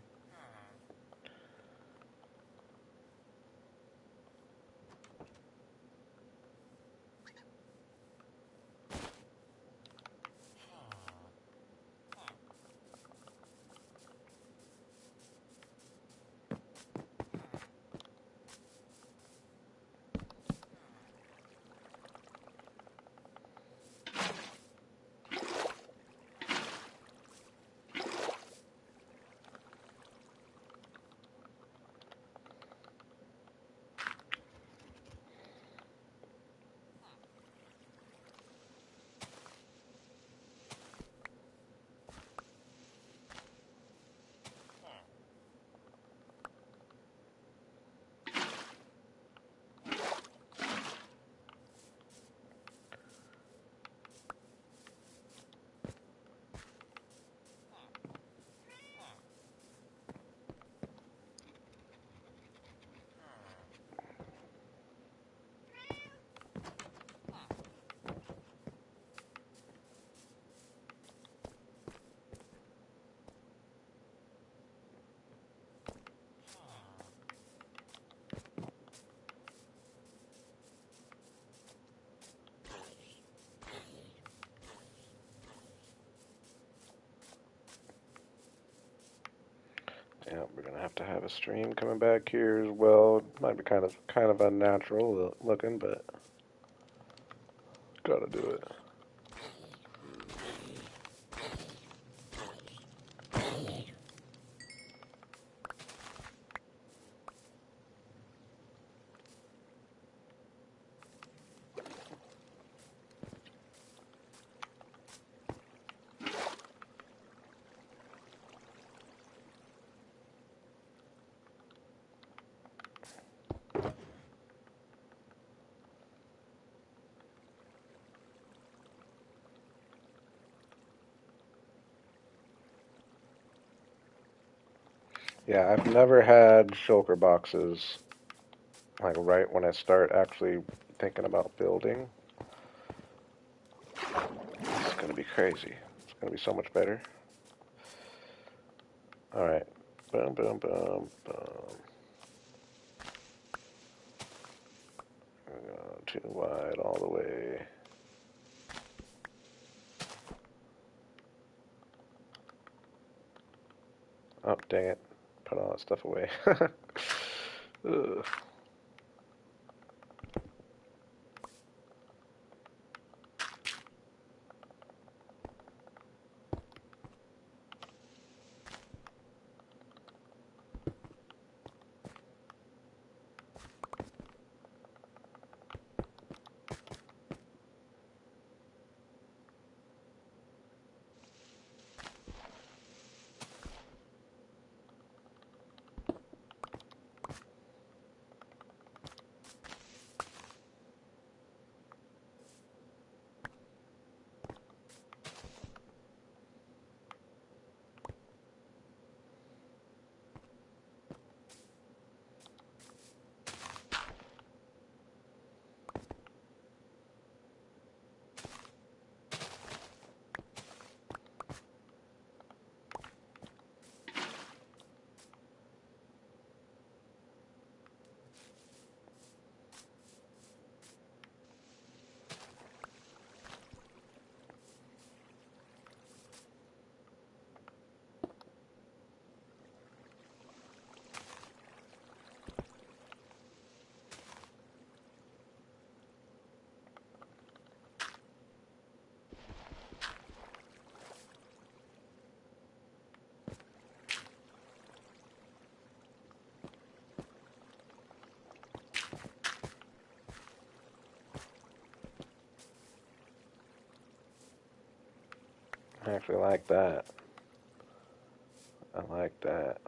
[SPEAKER 1] have to have a stream coming back here as well. Might be kind of unnatural looking, but gotta do it. Yeah, I've never had shulker boxes like right when I start actually thinking about building. It's gonna be crazy. It's gonna be so much better. All right, boom, boom, boom, boom. Too wide all the way. Oh, dang it! Put all that stuff away. Ugh. I actually like that. I like that.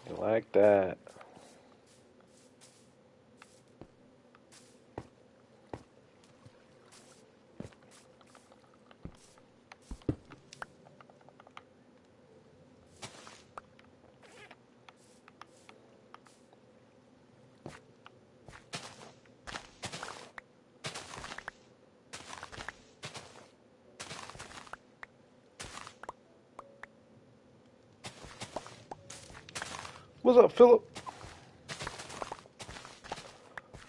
[SPEAKER 1] You like that. What's up, Philip?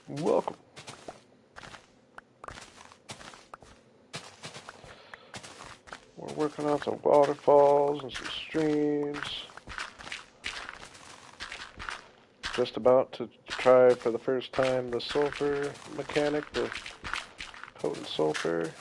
[SPEAKER 1] Welcome. We're working on some waterfalls and some streams. Just about to try for the first time the sulfur mechanic, the potent sulfur.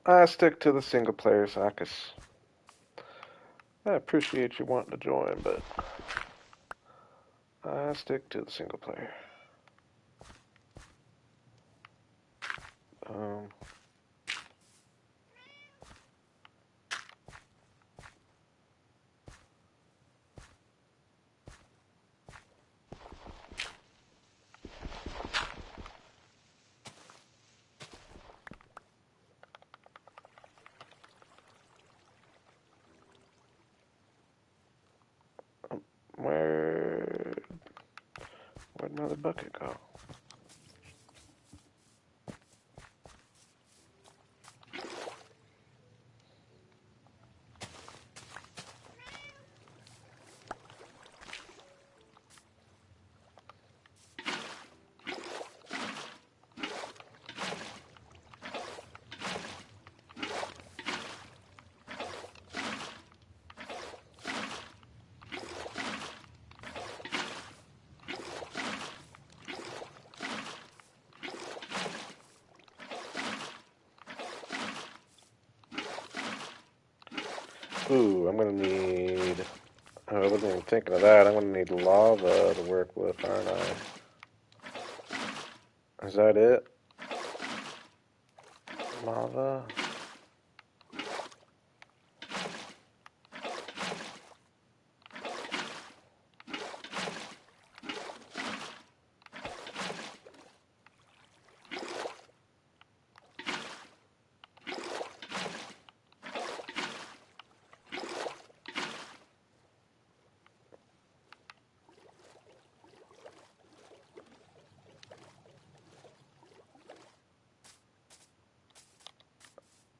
[SPEAKER 1] I stick to the single player, Sakis. I appreciate you wanting to join, but I stick to the single player. Um, where, where'd my other bucket go? Ooh, I'm gonna need. I wasn't even thinking of that. I'm gonna need lava to work with, aren't I? Is that it? Lava?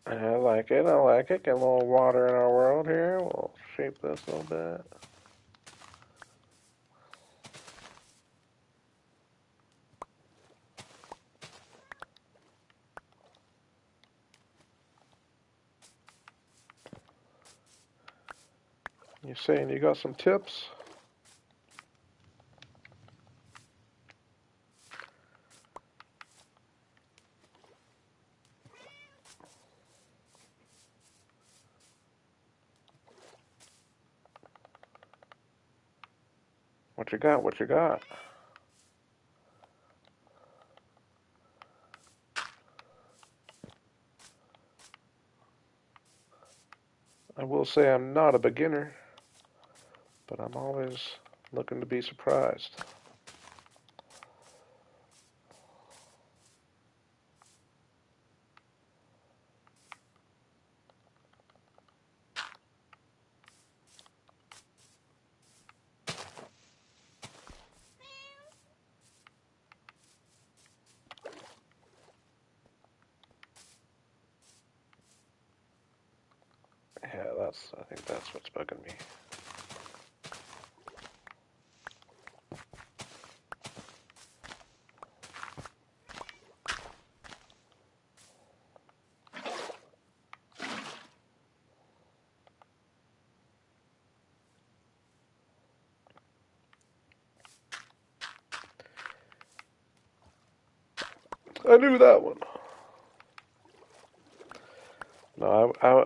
[SPEAKER 1] I like it. I like it. Get a little water in our world here. We'll shape this a little bit. You saying you got some tips? What you got? What you got? I will say I'm not a beginner, but I'm always looking to be surprised. Yeah, I think that's what's bugging me. I knew that one. No, I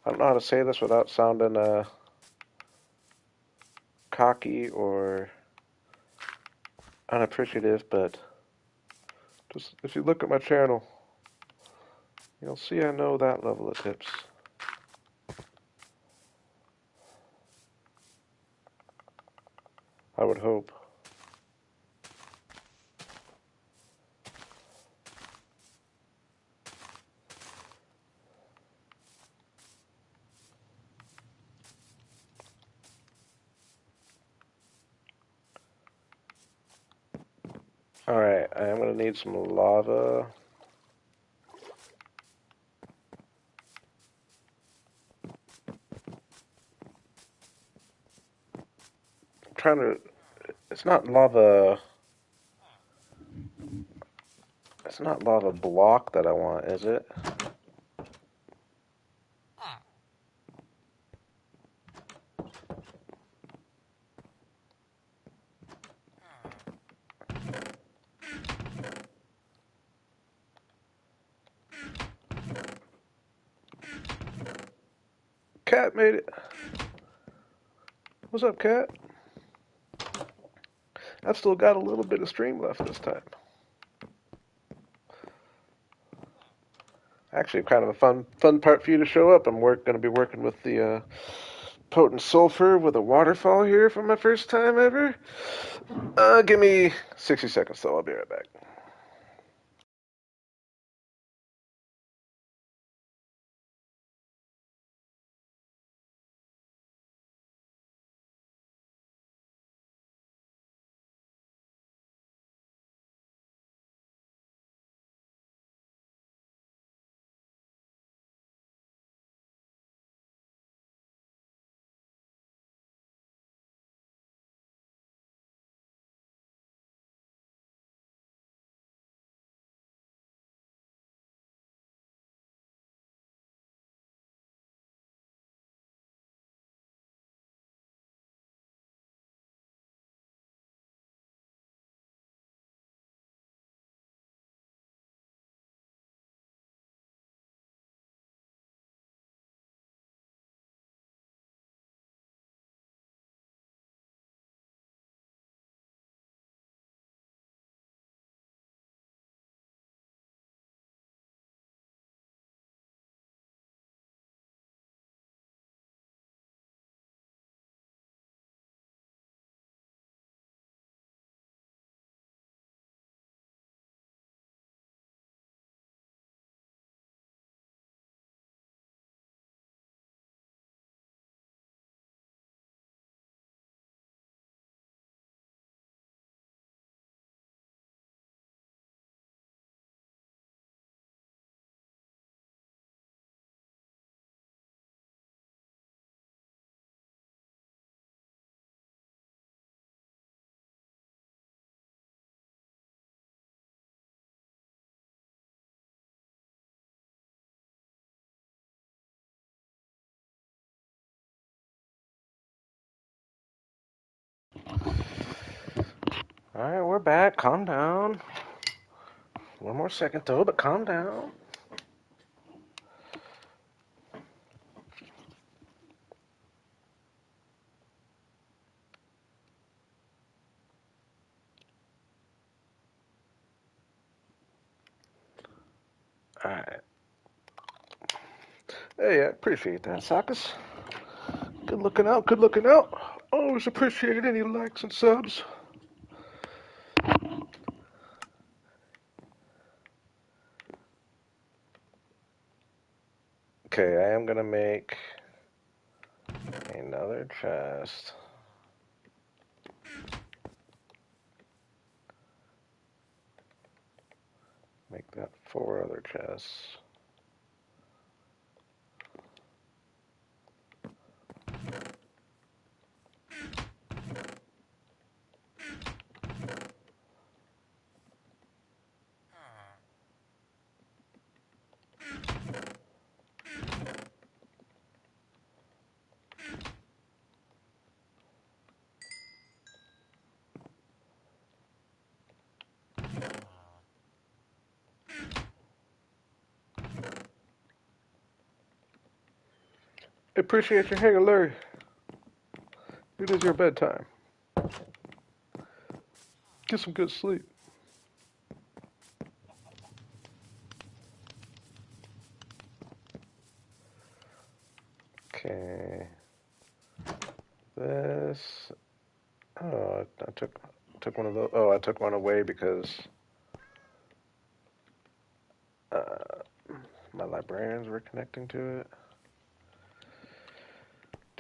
[SPEAKER 1] don't know how to say this without sounding cocky or unappreciative, but just if you look at my channel, you'll see I know that level of tips. I would hope. Alright, I'm gonna need some lava. I'm trying to. It's not lava. It's not lava block that I want, is it? Cat made it. What's up, Cat? I've still got a little bit of stream left this time. Actually, kind of a fun part for you to show up. I'm going to be working with the potent sulfur with a waterfall here for my first time ever. Give me 60 seconds, though. I'll be right back. All right, we're back. Calm down. One more second, though, but calm down. All right. Hey, I appreciate that, Sakas. Good looking out, good looking out. Always appreciated any likes and subs. Okay, I am gonna make another chest. Make that 4 other chests. Appreciate you hanging, Larry. It is your bedtime. Get some good sleep. Okay. This. Oh, I took one of those. Oh, I took one away because uh, my librarians were connecting to it.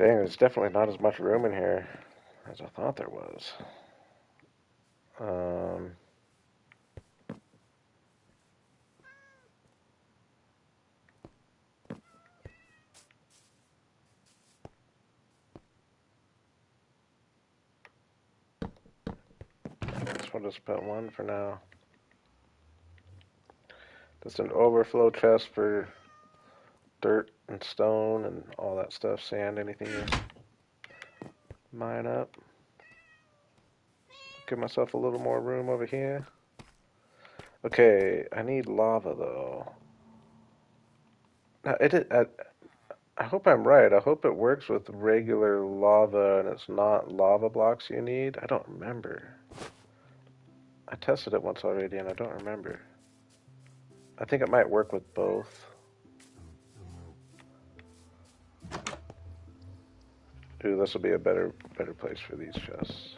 [SPEAKER 1] Dang, there's definitely not as much room in here as I thought there was. Um, I guess we'll just put one for now. Just an overflow chest for dirt and stone and all that stuff, sand, anything you mine up. Give myself a little more room over here. Okay, I need lava though. Now, I hope I'm right. I hope it works with regular lava and it's not lava blocks you need. I don't remember. I tested it once already and I don't remember. I think it might work with both. Ooh, this will be a better place for these chests.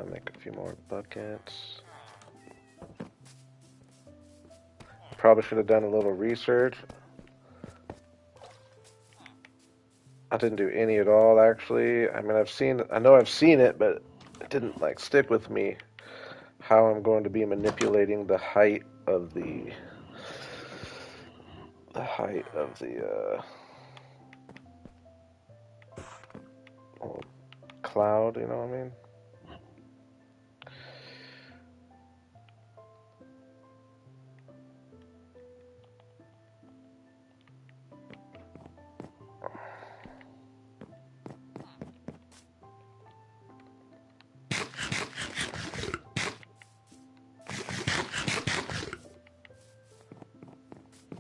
[SPEAKER 1] Make a few more buckets. Probably should have done a little research. I didn't do any at all, actually. I mean, I know I've seen it, but it didn't like stick with me how I'm going to be manipulating the height of the cloud. You know what I mean?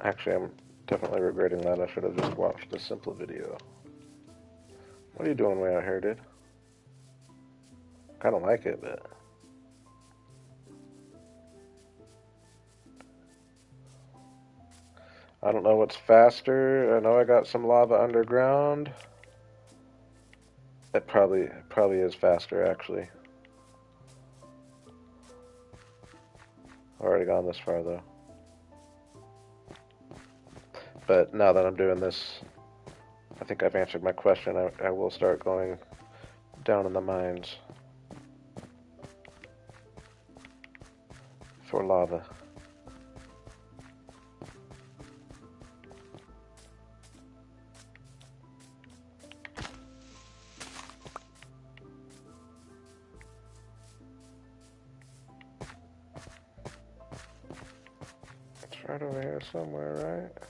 [SPEAKER 1] Actually, I'm definitely regretting that. I should have just watched the simple video. What are you doing way out here, dude? Kind of like it, but I don't know what's faster. I know I got some lava underground. It probably is faster, actually. I've already gone this far, though. But now that I'm doing this, I think I've answered my question. I will start going down in the mines for lava. It's right over here somewhere, right?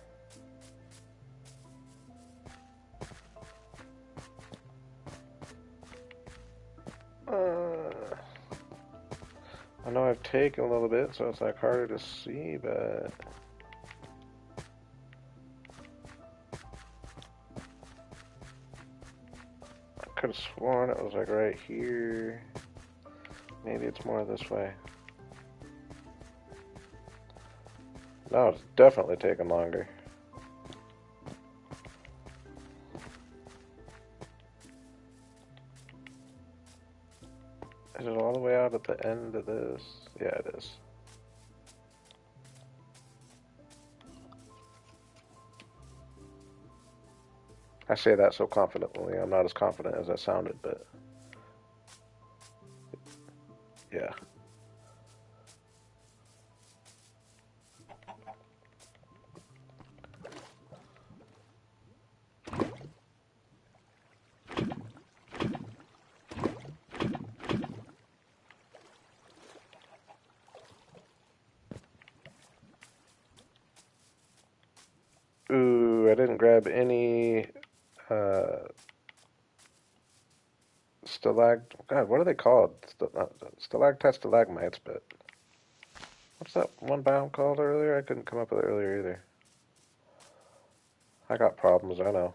[SPEAKER 1] I know I've taken a little bit, so it's like harder to see, but I could have sworn it was like right here. Maybe it's more this way. No, it's definitely taking longer. Is it all the way out at the end of this? Yeah, it is. I say that so confidently. I'm not as confident as I sounded, but yeah. Ooh, I didn't grab any uh, God, what are they called? Stalactites, stalagmites, but what's that one biome called earlier? I couldn't come up with it earlier either. I got problems, I know.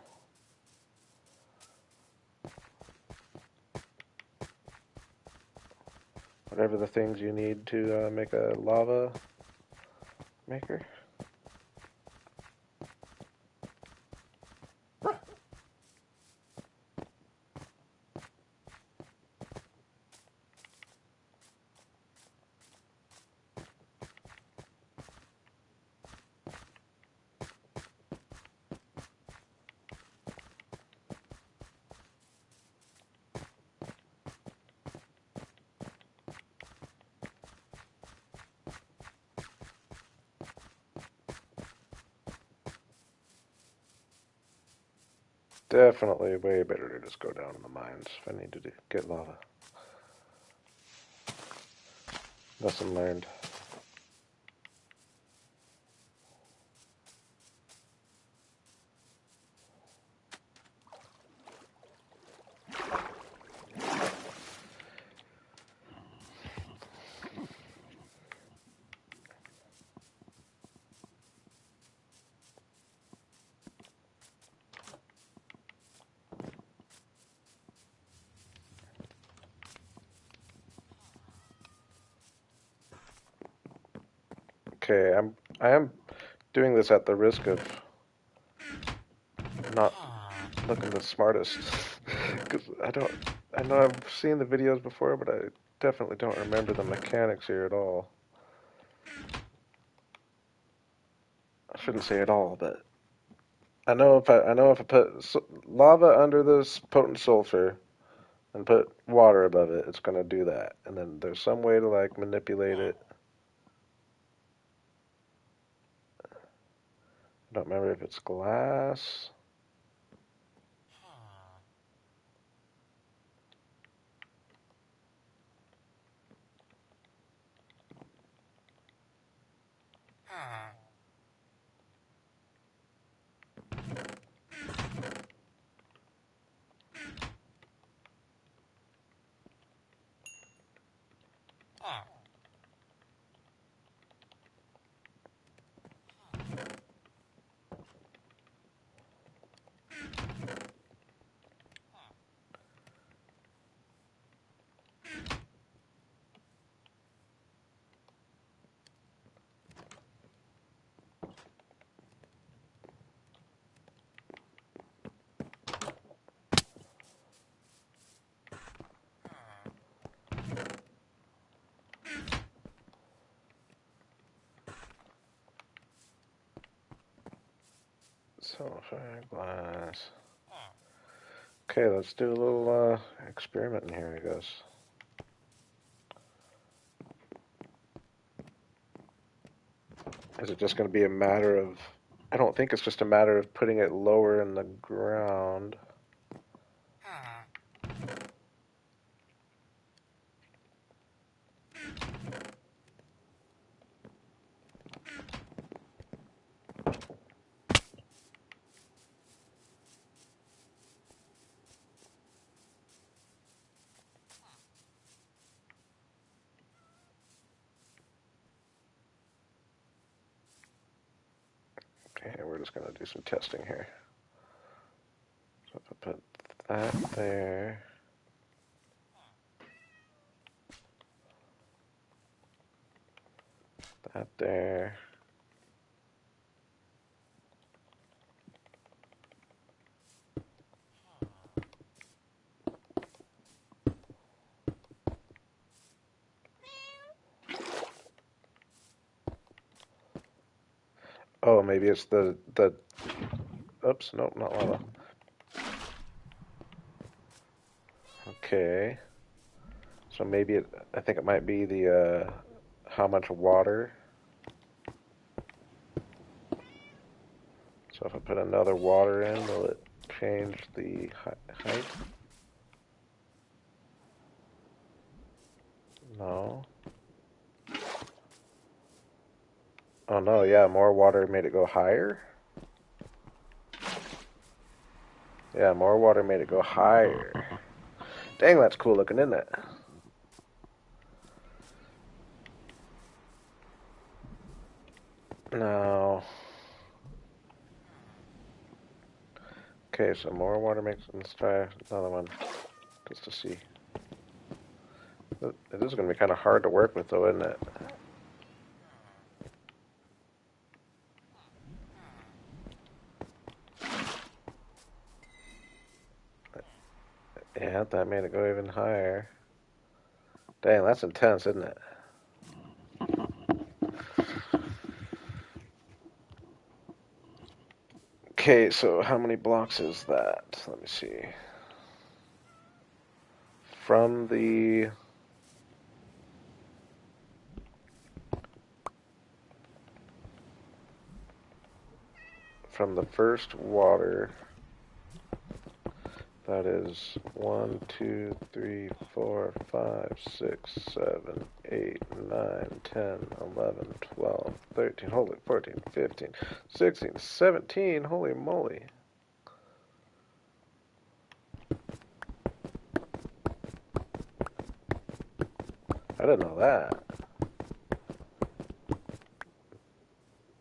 [SPEAKER 1] Whatever the things you need to make a lava maker. Definitely way better to just go down in the mines if I need to get lava. Lesson learned. Okay, I am doing this at the risk of not looking the smartest. Because I know I've seen the videos before, but I definitely don't remember the mechanics here at all. I shouldn't say at all, but I know if I put lava under this potent sulfur and put water above it, it's gonna do that. And then there's some way to like manipulate it. I don't remember if it's glass. Sulfur glass. Okay, let's do a little experiment in here, I guess. Is it just going to be a matter of... I don't think it's just a matter of putting it lower in the ground. Okay, we're just going to do some testing here. So if I put that there... That there... Oh, maybe it's the... Oops, nope, not lava. Okay. So maybe it... I think it might be the... how much water. So if I put another water in, will it change the height? No. Oh no, yeah, more water made it go higher? Yeah, more water made it go higher. Dang, that's cool looking, isn't it? No. Okay, so more water makes... Let's try another one, just to see. It is going to be kind of hard to work with, though, isn't it? Yeah, that made it go even higher. Dang, that's intense, isn't it? Okay, so how many blocks is that? Let me see. From the... From the first water... That is 1, 2, 3, 4, 5, 6, 7, 8, 9, 10, 11, 12, 13, holy, 14, 15, 16, 17, holy moly. I didn't know that.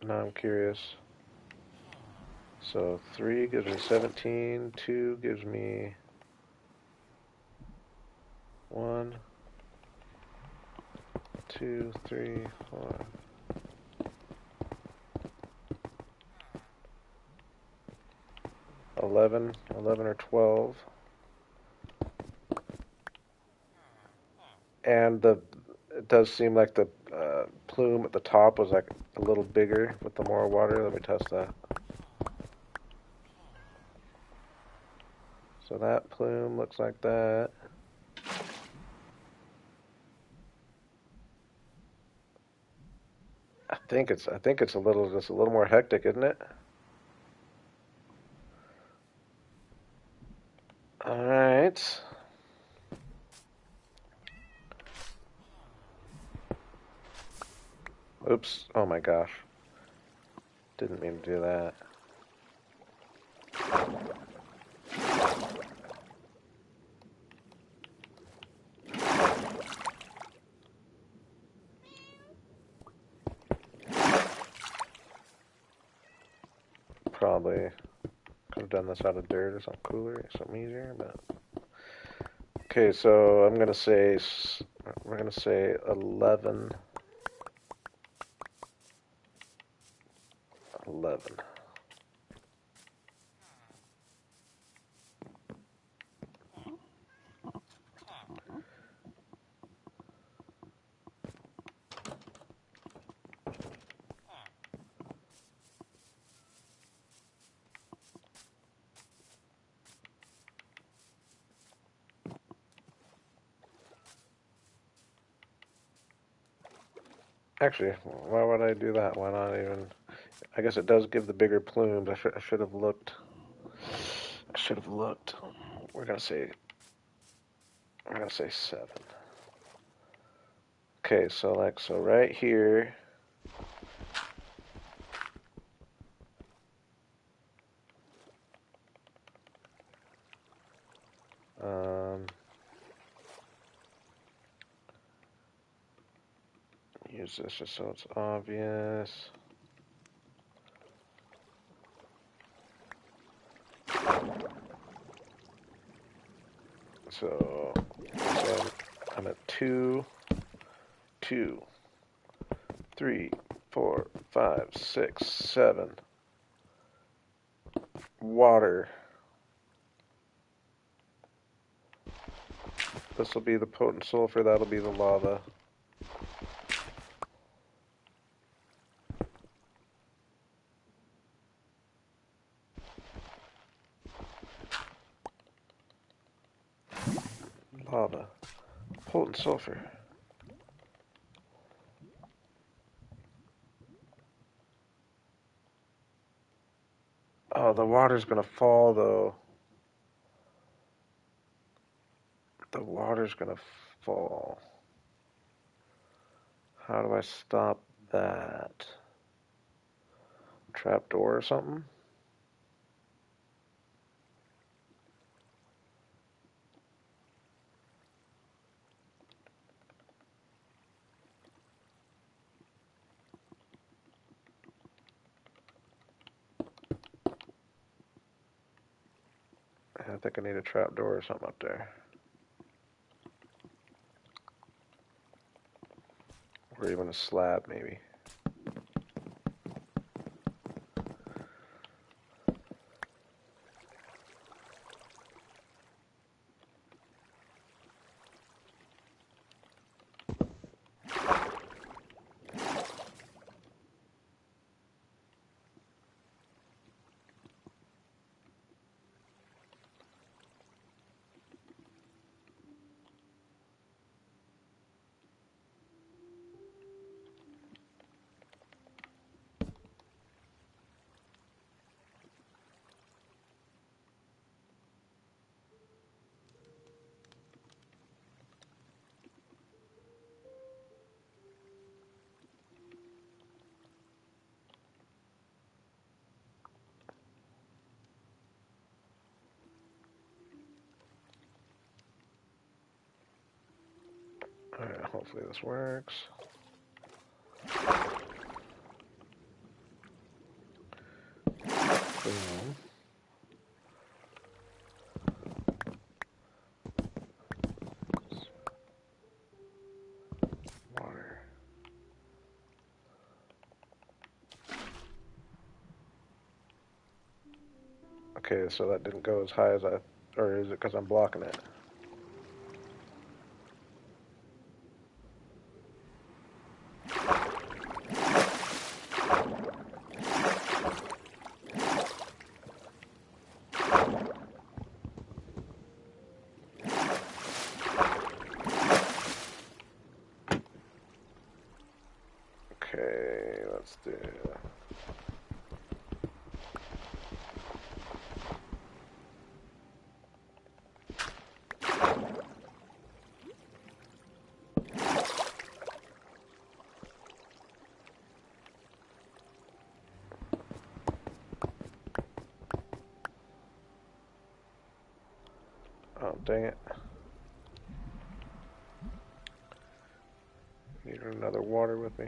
[SPEAKER 1] Now I'm curious. So 3 gives me 17, 2 gives me 1, 2, 3, 4. 11 or 12. And it does seem like the plume at the top was like a little bigger with the more water. Let me test that. So that plume looks like that. I think it's just a little more hectic, isn't it? All right. Oops. Oh my gosh. Didn't mean to do that. Probably could have done this out of dirt or something cooler, something easier, but okay. So we're gonna say 11. 11. Actually, why would I do that? Why not even? I guess it does give the bigger plumes. I should have looked. I should have looked. We're gonna say we're gonna say 7. Okay, so right here. Um, use this just so it's obvious. So I'm at 2, 2, 3, 4, 5, 6, 7. Water. This will be the potent sulfur. That'll be the lava. Lava. Potent sulfur. Oh, the water's gonna fall though. The water's gonna fall. How do I stop that? Trapdoor or something? I think I need a trapdoor or something up there. Or even a slab, maybe. Alright, hopefully this works. Boom. Water. Okay, so that didn't go as high as I, or is it because I'm blocking it? Okay, let's do. Oh, dang it. Need another water with me.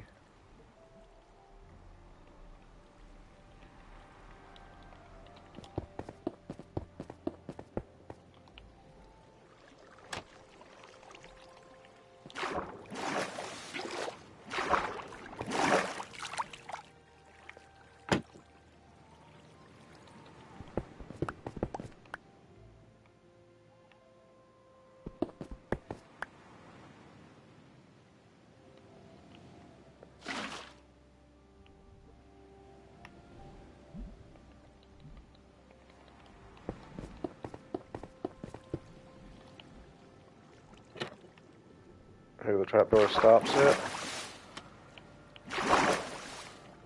[SPEAKER 1] Maybe the trapdoor stops it.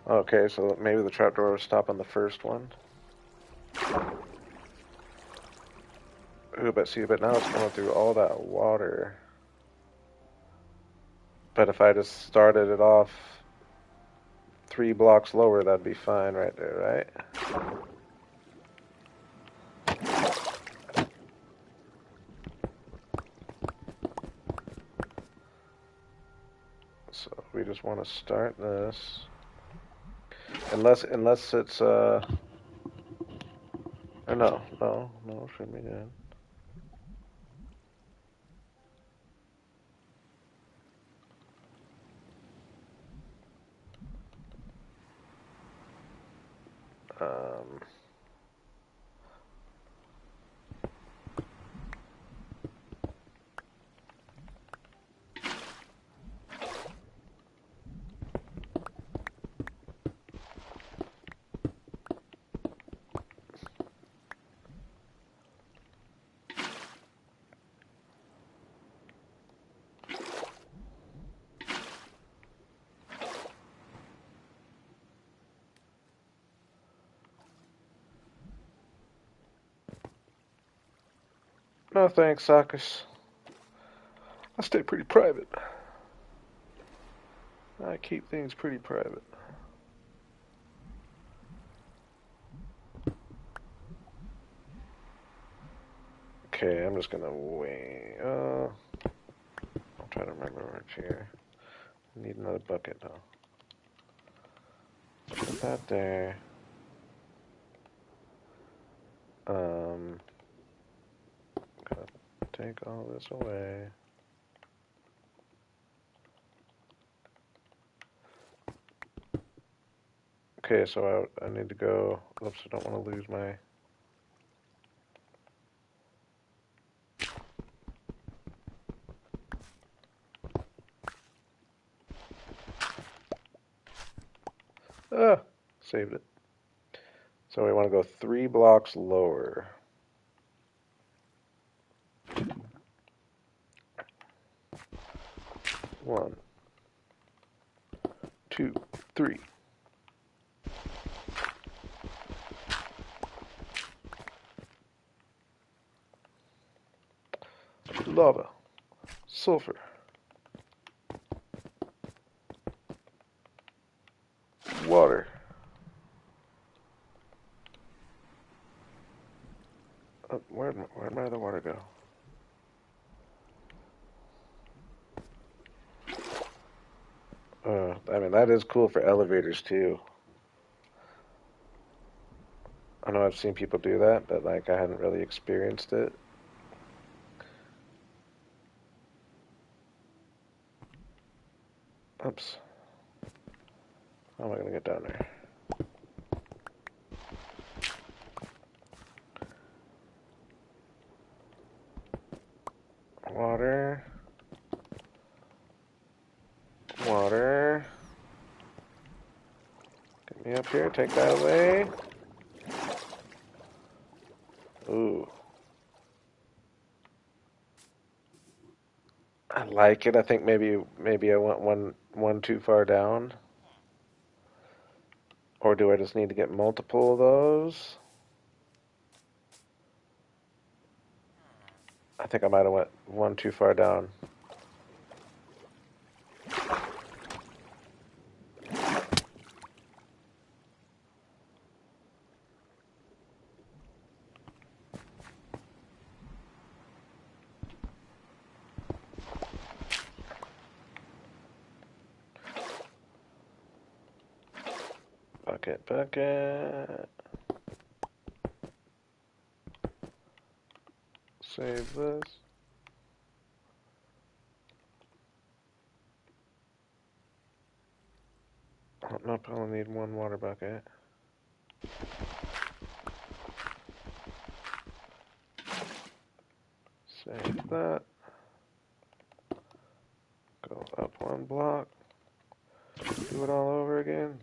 [SPEAKER 1] Okay, so maybe the trapdoor was stopping the first one. Ooh, but see, but now it's going through all that water. But if I just started it off 3 blocks lower, that'd be fine right there, right? So we just want to start this. Unless it's, or no, shouldn't be good. Um, no thanks, Sakis. I stay pretty private. I keep things pretty private. Okay, I'm just gonna wait. I'm trying to remember what's here. I need another bucket though. Put that there. Gotta take all this away. Okay, so I need to go. Oops, I don't want to lose my. Ah, saved it. So we want to go 3 blocks lower. 1, 2, 3. Lava, sulfur, water. Where'd my other water go? I mean, that is cool for elevators too. I know I've seen people do that, but like I hadn't really experienced it. Oops. How am I gonna get down there? Water. Water. Get me up here. Take that away. Ooh. I like it. I think maybe I went one too far down. Or do I just need to get multiple of those? I think I might have went one too far down. Bucket, bucket. Save this. Oh, nope, I only need one water bucket. Save that. Go up one block. Do it all over again.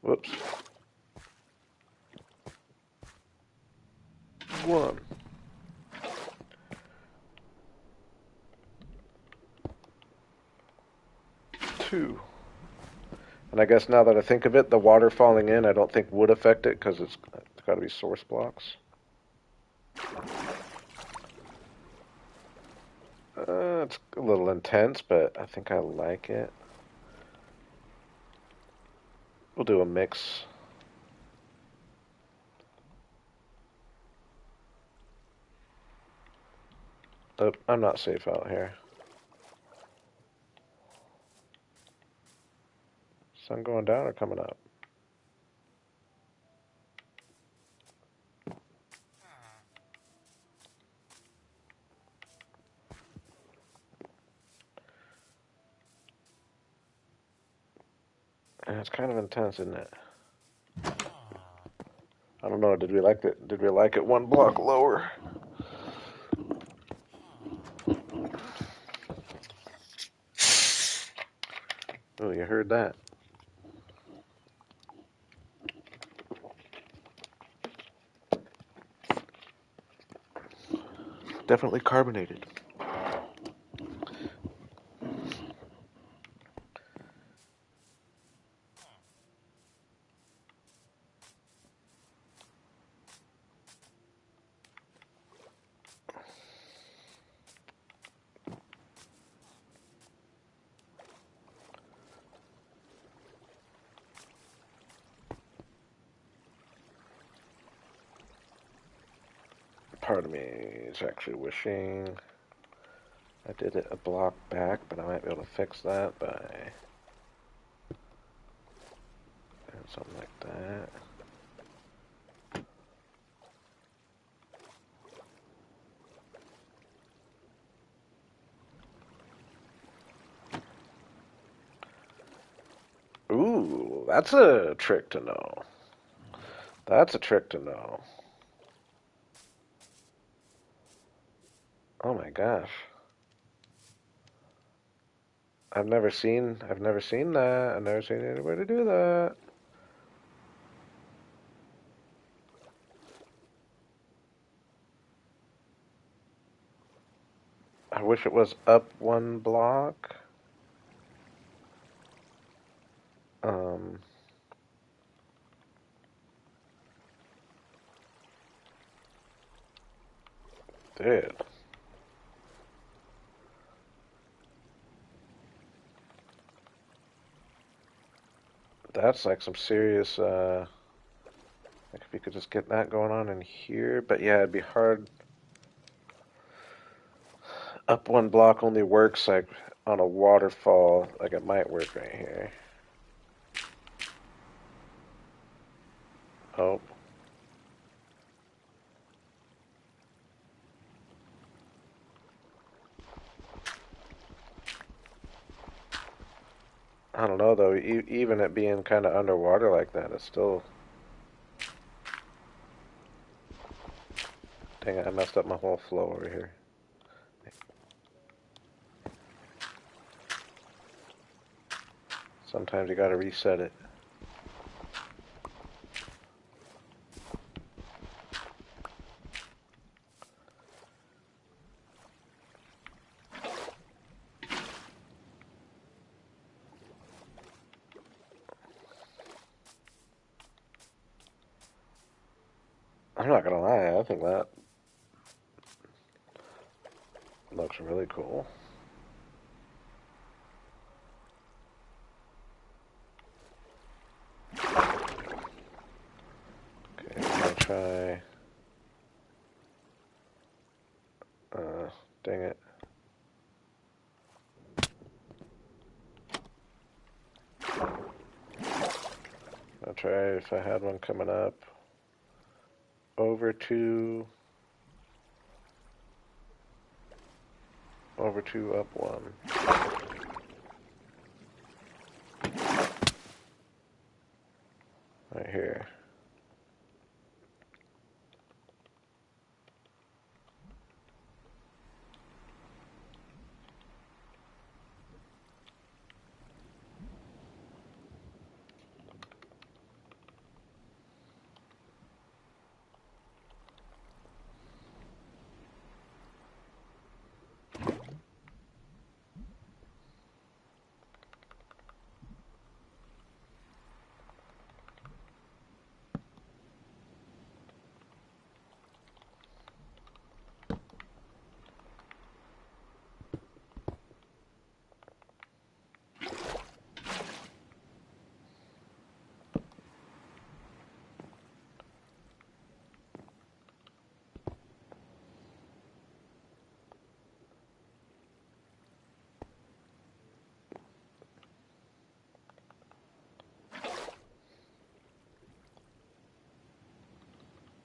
[SPEAKER 1] Whoops. One. Two. And I guess now that I think of it, the water falling in I don't think would affect it because it's got to be source blocks. It's a little intense, but I think I like it. We'll do a mix. Oh, I'm not safe out here. Sun going down or coming up? And it's kind of intense, isn't it? I don't know. Did we like it? Did we like it one block lower? Oh, you heard that? Definitely carbonated. Part of me is actually wishing I did it a block back, but I might be able to fix that by doing something like that. Ooh, that's a trick to know. That's a trick to know. Oh my gosh. I've never seen that. I've never seen anybody do that. I wish it was up one block. Um, dude. That's like some serious, like if you could just get that going on in here. But yeah, it'd be hard. Up one block only works like on a waterfall. Like it might work right here. Oh. I don't know though. Even it being kind of underwater like that, it's still Dang it, I messed up my whole flow over here. Sometimes you gotta reset it. I'm not gonna lie, I think that looks really cool. Okay, I'm gonna try. Dang it. I'll try if I had one coming up. Over two, up one. Right here.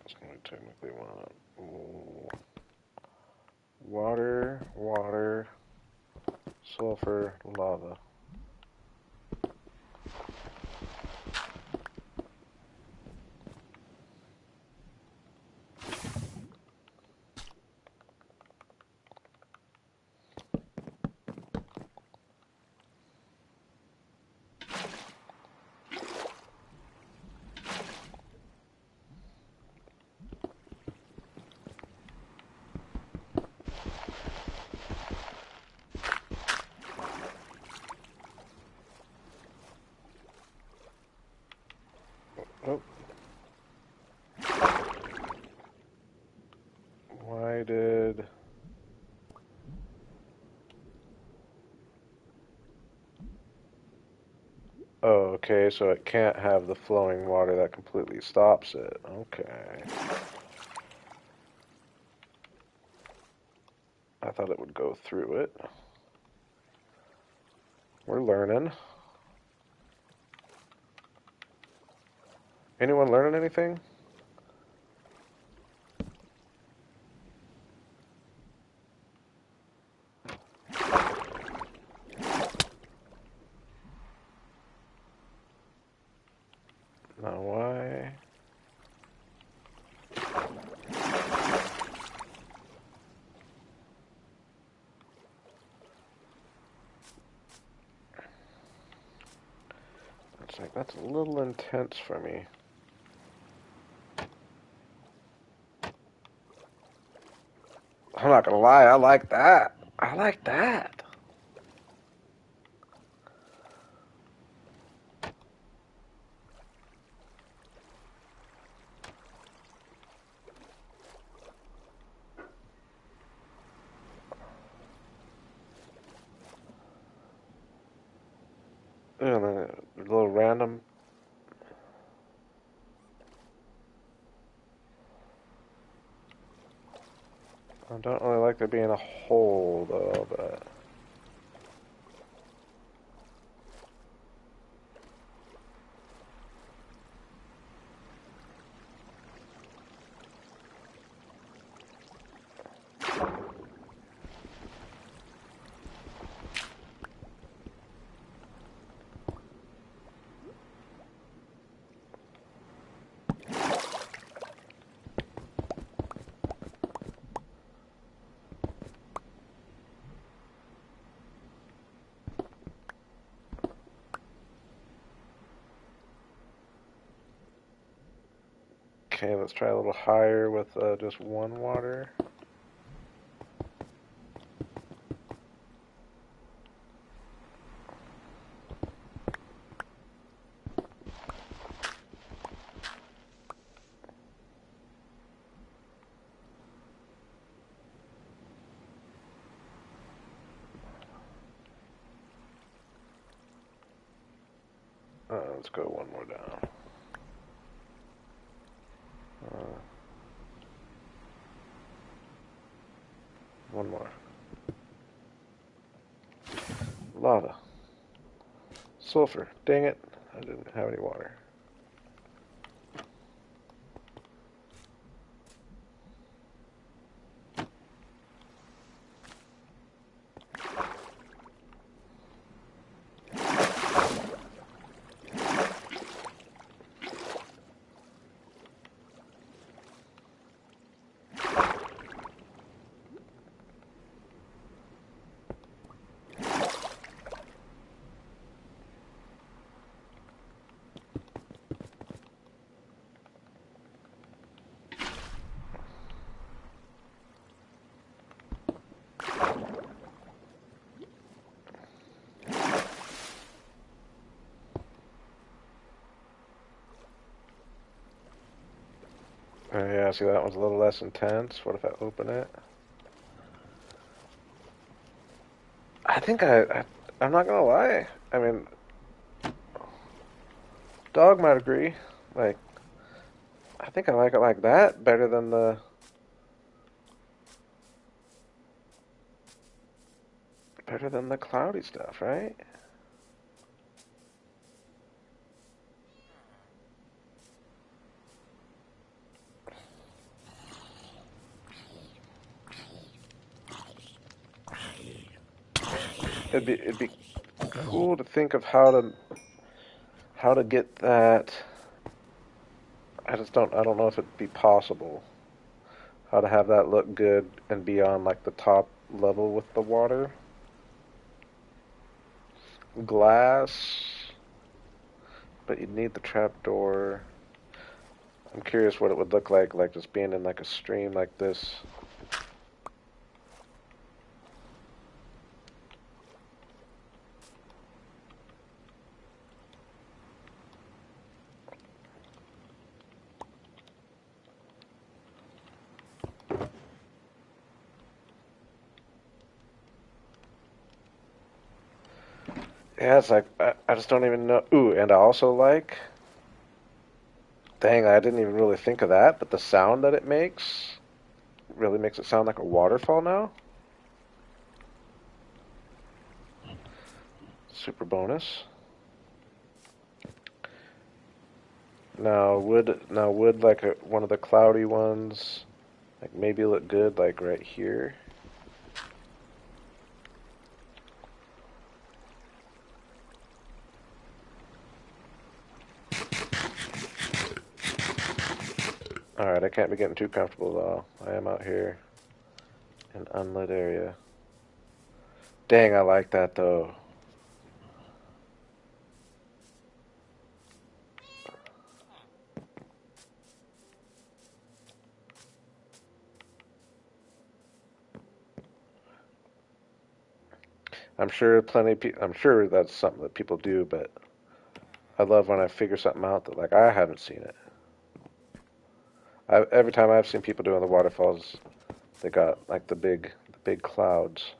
[SPEAKER 1] That's what I technically want. Ooh. Water, sulfur, lava. Oh. Why did... Oh, okay, so it can't have the flowing water, that completely stops it. Okay. I thought it would go through it. We're learning. Anyone learning anything? Now why? It's like, that's a little intense for me. I'm not gonna lie, I like that. I like that. And then a little random. I don't really like there being a hole though, but Okay, let's try a little higher with just one water. Let's go one more down. One more. Lava. Sulfur. Dang it. I didn't have any water. Oh, yeah, see that one's a little less intense. What if I open it? I think I'm not gonna lie. I mean, dog might agree. Like, I think I like it like that better than the cloudy stuff, right? It'd be cool to think of how to get that. I don't know if it'd be possible how to have that look good and be on like the top level with the water. Glass, but you'd need the trapdoor. I'm curious what it would look like just being in like a stream like this. Yeah, it's like I just don't even know. Ooh, and I also like. Dang, I didn't even really think of that, but the sound that it makes really makes it sound like a waterfall now. Super bonus. Now would like one of the cloudy ones, like maybe look good like right here. All right, I can't be getting too comfortable though. I am out here in unlit area. Dang, I like that though. I'm sure that's something that people do, but I love when I figure something out that like I haven't seen it. Every time I've seen people doing the waterfalls, they got like the big clouds.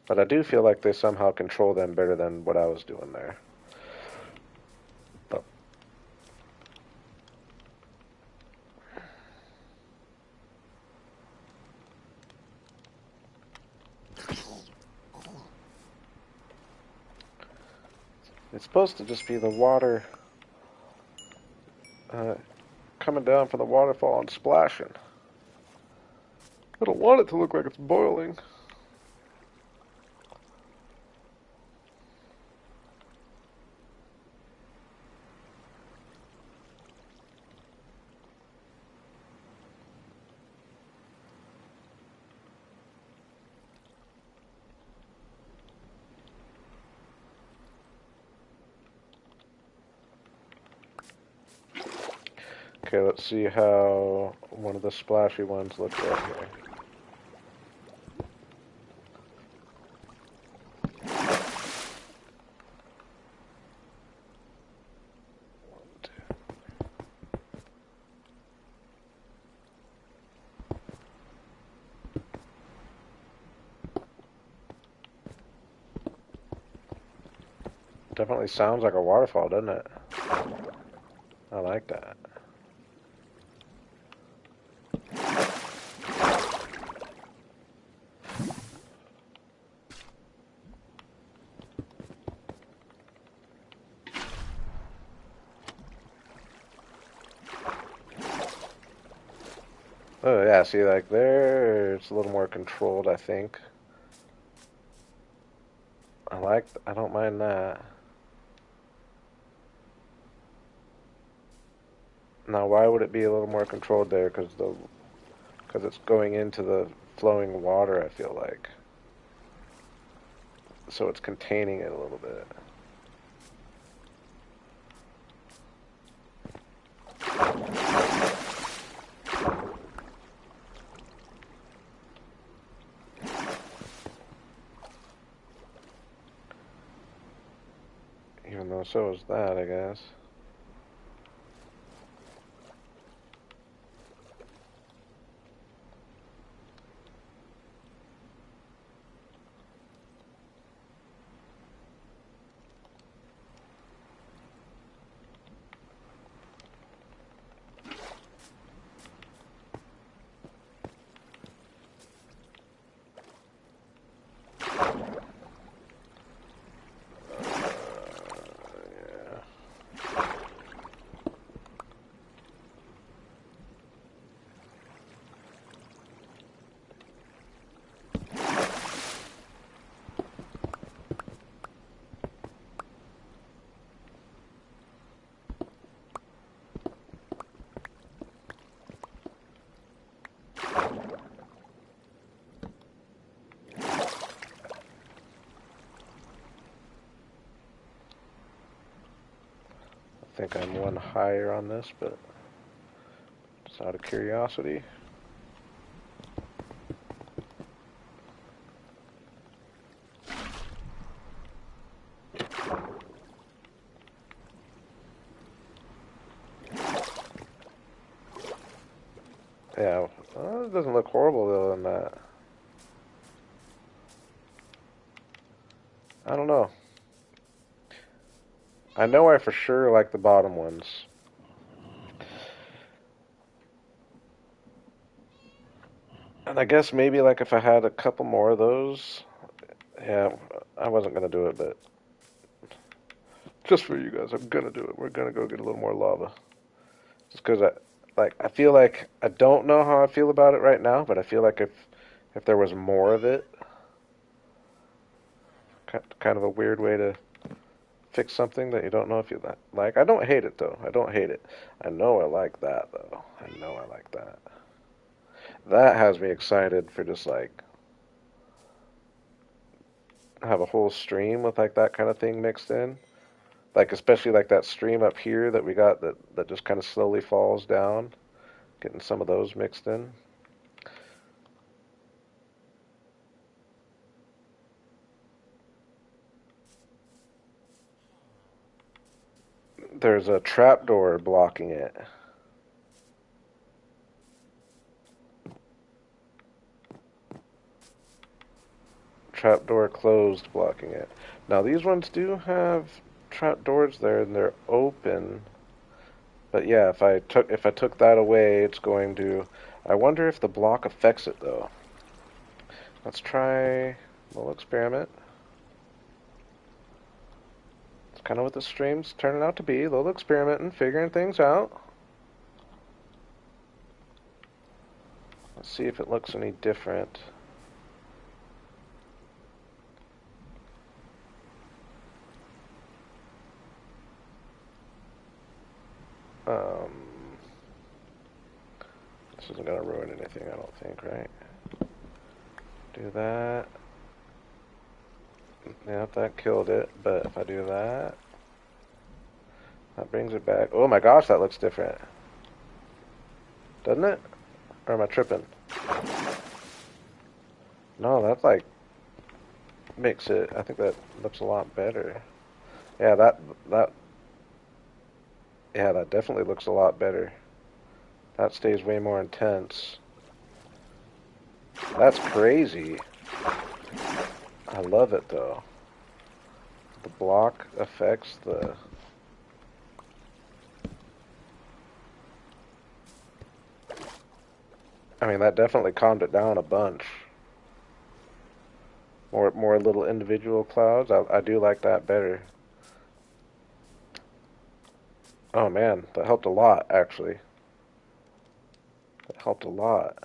[SPEAKER 1] But I do feel like they somehow control them better than what I was doing there. But it's supposed to just be the water uh, coming down from the waterfall and splashing. I don't want it to look like it's boiling. Okay, let's see how one of the splashy ones looks right here. Definitely sounds like a waterfall, doesn't it? I like that. Oh yeah, see like there, it's a little more controlled, I think. I don't mind that. Now, why would it be a little more controlled there? Because it's going into the flowing water, I feel like. So it's containing it a little bit. Even though so is that, I guess. I think I'm one higher on this, but just out of curiosity. Yeah, well, it doesn't look horrible though in that. I don't know. I know I for sure like the bottom ones. And I guess maybe like if I had a couple more of those, yeah, I wasn't gonna do it, but just for you guys, I'm gonna do it. We're gonna go get a little more lava. Just because I feel like I don't know how I feel about it right now, but I feel like if there was more of it, kind of a weird way to fix something that you don't know if you like. I don't hate it though. I don't hate it. I know I like that though. I know I like that. That has me excited for just like have a whole stream with like that kind of thing mixed in. Like especially like that stream up here that we got that just kind of slowly falls down. Getting some of those mixed in. There's a trapdoor blocking it. Trapdoor closed blocking it. Now these ones do have trapdoors there and they're open. But yeah, if I took that away, it's going to. I wonder if the block affects it though. Let's try a little experiment. It's kind of what the stream's turning out to be. A little experimenting, figuring things out. Let's see if it looks any different. Um, this isn't going to ruin anything, I don't think, right? Do that. Yep, that killed it. But if I do that, that brings it back. Oh my gosh, that looks different. Doesn't it? Or am I tripping? No, that's like makes it. I think that looks a lot better. Yeah, that yeah, that definitely looks a lot better. That stays way more intense. That's crazy. I love it though. The block affects the. I mean, that definitely calmed it down a bunch. More little individual clouds. I do like that better. Oh man, that helped a lot actually. That helped a lot.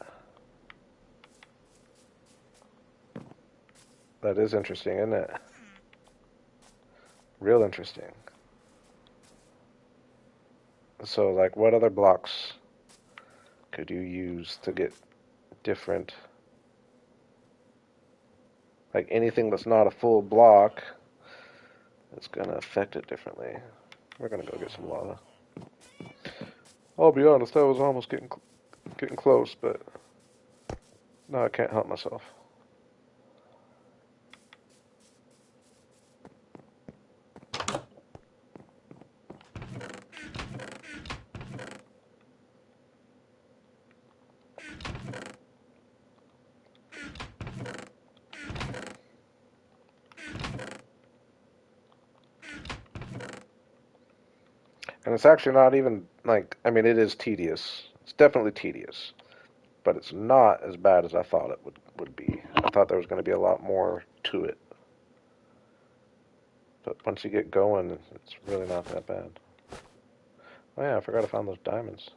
[SPEAKER 1] That is interesting, isn't it? Real interesting. So, like, what other blocks could you use to get different? Like, anything that's not a full block is going to affect it differently. We're going to go get some lava. I'll be honest, I was almost getting close, but no, I can't help myself. And it's actually not even like, I mean, it is tedious. It's definitely tedious, but it's not as bad as I thought it would be. I thought there was going to be a lot more to it. But once you get going, it's really not that bad. Oh yeah, I forgot I found those diamonds.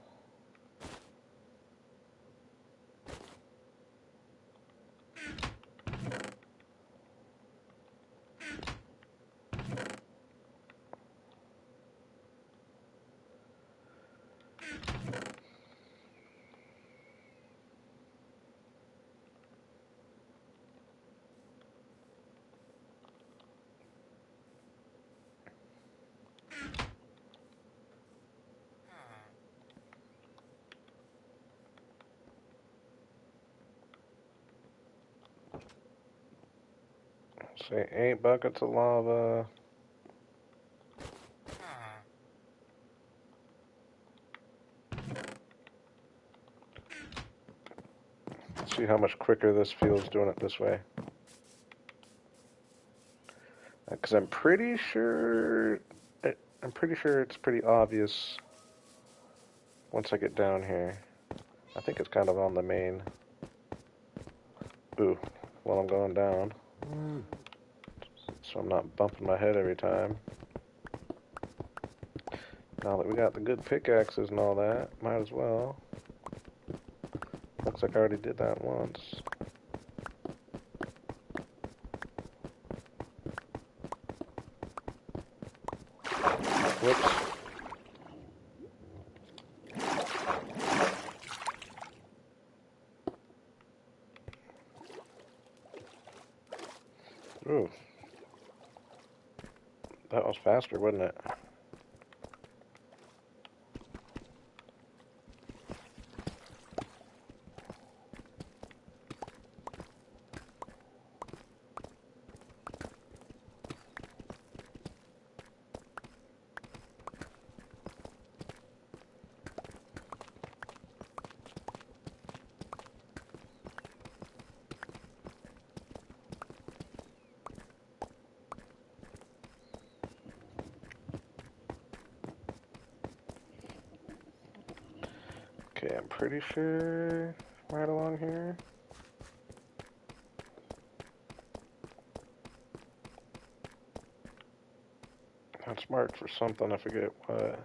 [SPEAKER 1] Say 8 buckets of lava. Let's see how much quicker this feels doing it this way. Because I'm pretty sure it's pretty obvious once I get down here. I think it's kind of on the main. Ooh, while I'm going down. So I'm not bumping my head every time. Now that we got the good pickaxes and all that, might as well. Looks like I already did that once. Whoops. Ooh. That was faster, wasn't it? Okay, I'm pretty sure right along here. That's marked for something, I forget what.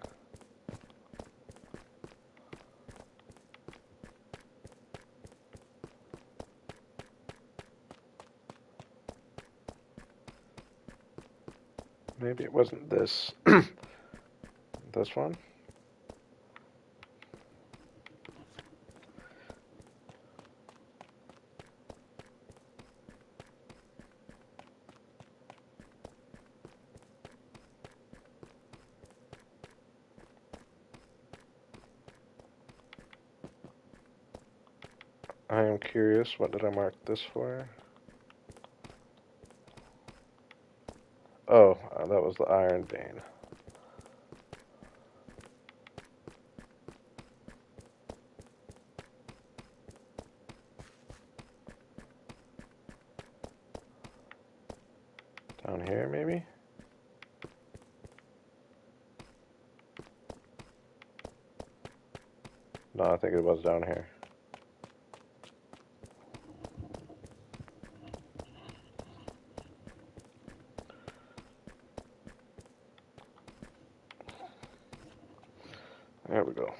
[SPEAKER 1] Maybe it wasn't this. This one? I am curious. What did I mark this for? Oh, that was the iron vein. Down here, maybe? No, I think it was down here. There we go.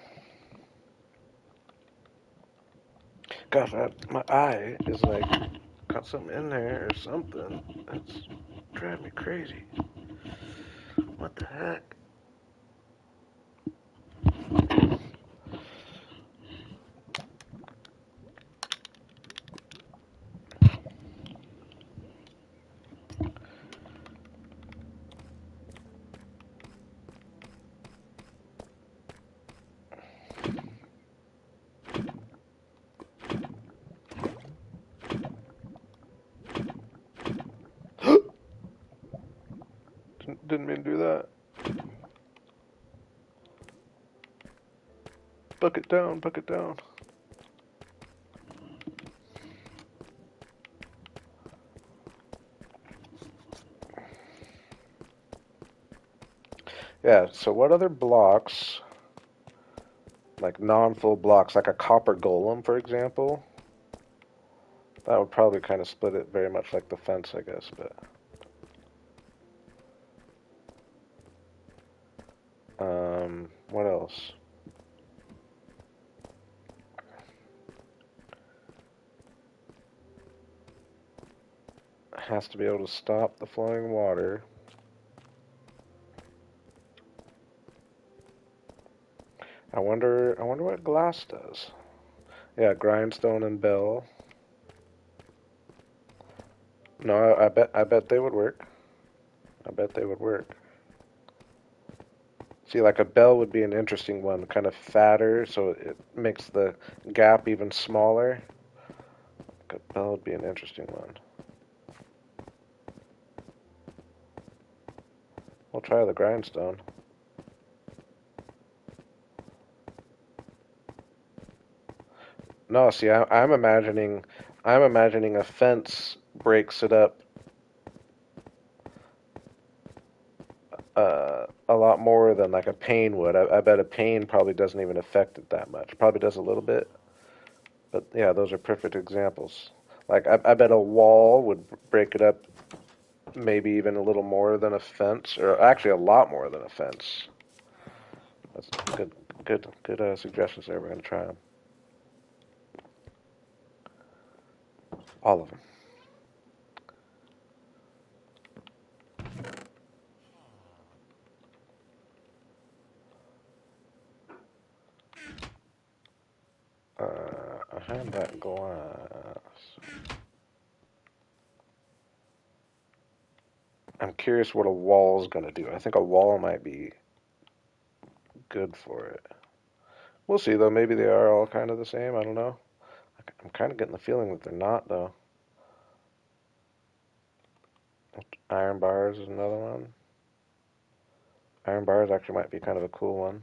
[SPEAKER 1] Gosh, my eye is like got something in there or something. That's driving me crazy. What the heck? Didn't mean to do that. Bucket down, bucket down. Yeah, so what other blocks, like non-full blocks, like a copper golem, for example, that would probably kind of split it very much like the fence, I guess, but... what else? Has to be able to stop the flowing water. I wonder what glass does. Yeah, grindstone and bell. No, I bet they would work. I bet they would work. See, like a bell would be an interesting one, kind of fatter, so it makes the gap even smaller. Like a bell would be an interesting one. We'll try the grindstone. No, see, I'm imagining a fence breaks it up a lot more than like a pane would. I bet a pane probably doesn't even affect it that much. Probably does a little bit, but yeah, those are perfect examples. Like I bet a wall would break it up maybe even a little more than a fence, or actually a lot more than a fence. That's good suggestions there. We're gonna try them, all of them. I had that glass. I'm curious what a wall's gonna do. I think a wall might be good for it. We'll see though. Maybe they are all kind of the same. I don't know. I'm kind of getting the feeling that they're not though. Iron bars is another one. Iron bars actually might be kind of a cool one.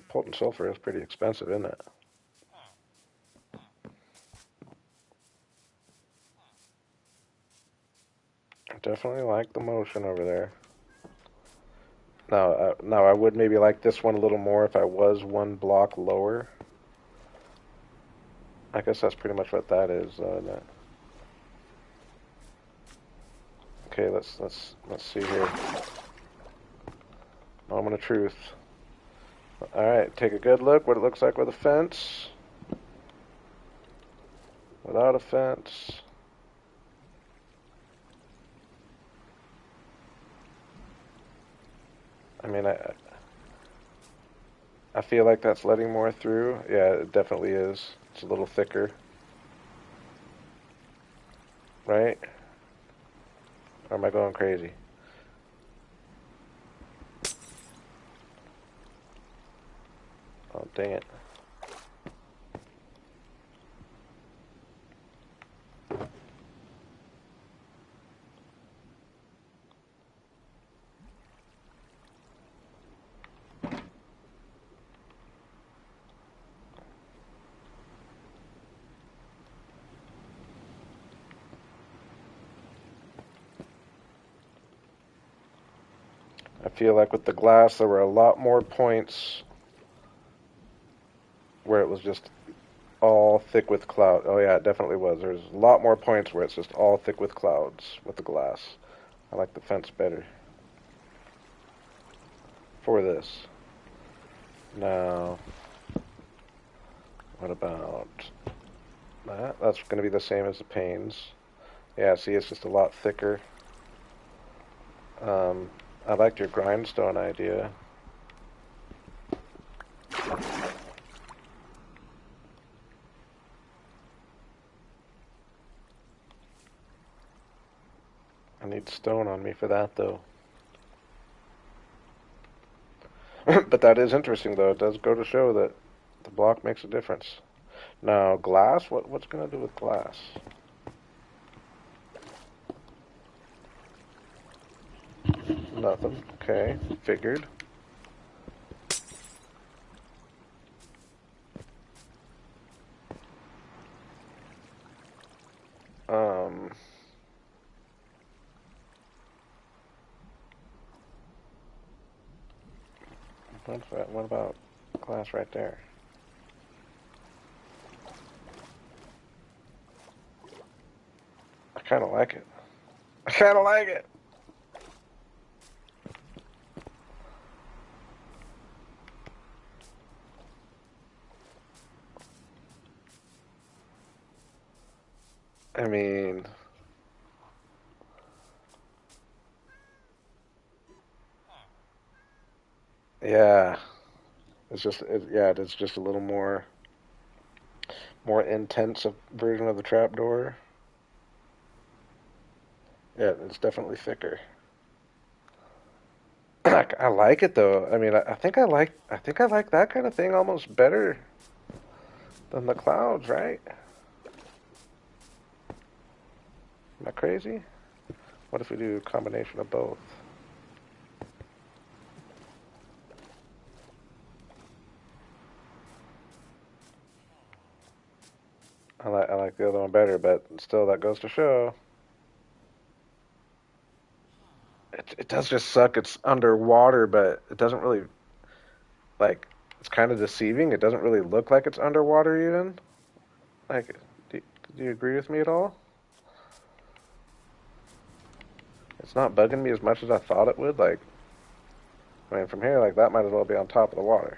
[SPEAKER 1] Potent sulfur is pretty expensive, isn't it? I definitely like the motion over there. Now I would maybe like this one a little more if I was one block lower. I guess that's pretty much what that is, though, isn't it? Okay, let's see here. Moment of truth. Alright, take a good look what it looks like with a fence. Without a fence. I mean, I feel like that's letting more through. Yeah, it definitely is. It's a little thicker. Right? Or am I going crazy? Oh, dang it. I feel like with the glass, there were a lot more points where it was just all thick with cloud. Oh yeah, it definitely was. There's a lot more points where it's just all thick with clouds with the glass. I like the fence better for this. Now, what about that? That's going to be the same as the panes. Yeah, see, it's just a lot thicker. I liked your grindstone idea. I need stone on me for that, though. But that is interesting, though. It does go to show that the block makes a difference. Now, glass? What's going to do with glass? Nothing. Okay, figured. Um, what's that? What about glass right there? I kind of like it. I kind of like it. I mean, yeah. Yeah, it's just a little more intense version of the trapdoor. Yeah, it's definitely thicker. I like it though. I mean, I think I like that kind of thing almost better than the clouds, right? Am I crazy? What if we do a combination of both? I like the other one better, but still, that goes to show it does just suck. It's underwater, but it doesn't really like. It's kind of deceiving. It doesn't really look like it's underwater even. Like, do you agree with me at all? It's not bugging me as much as I thought it would. Like, I mean, from here, like that might as well be on top of the water.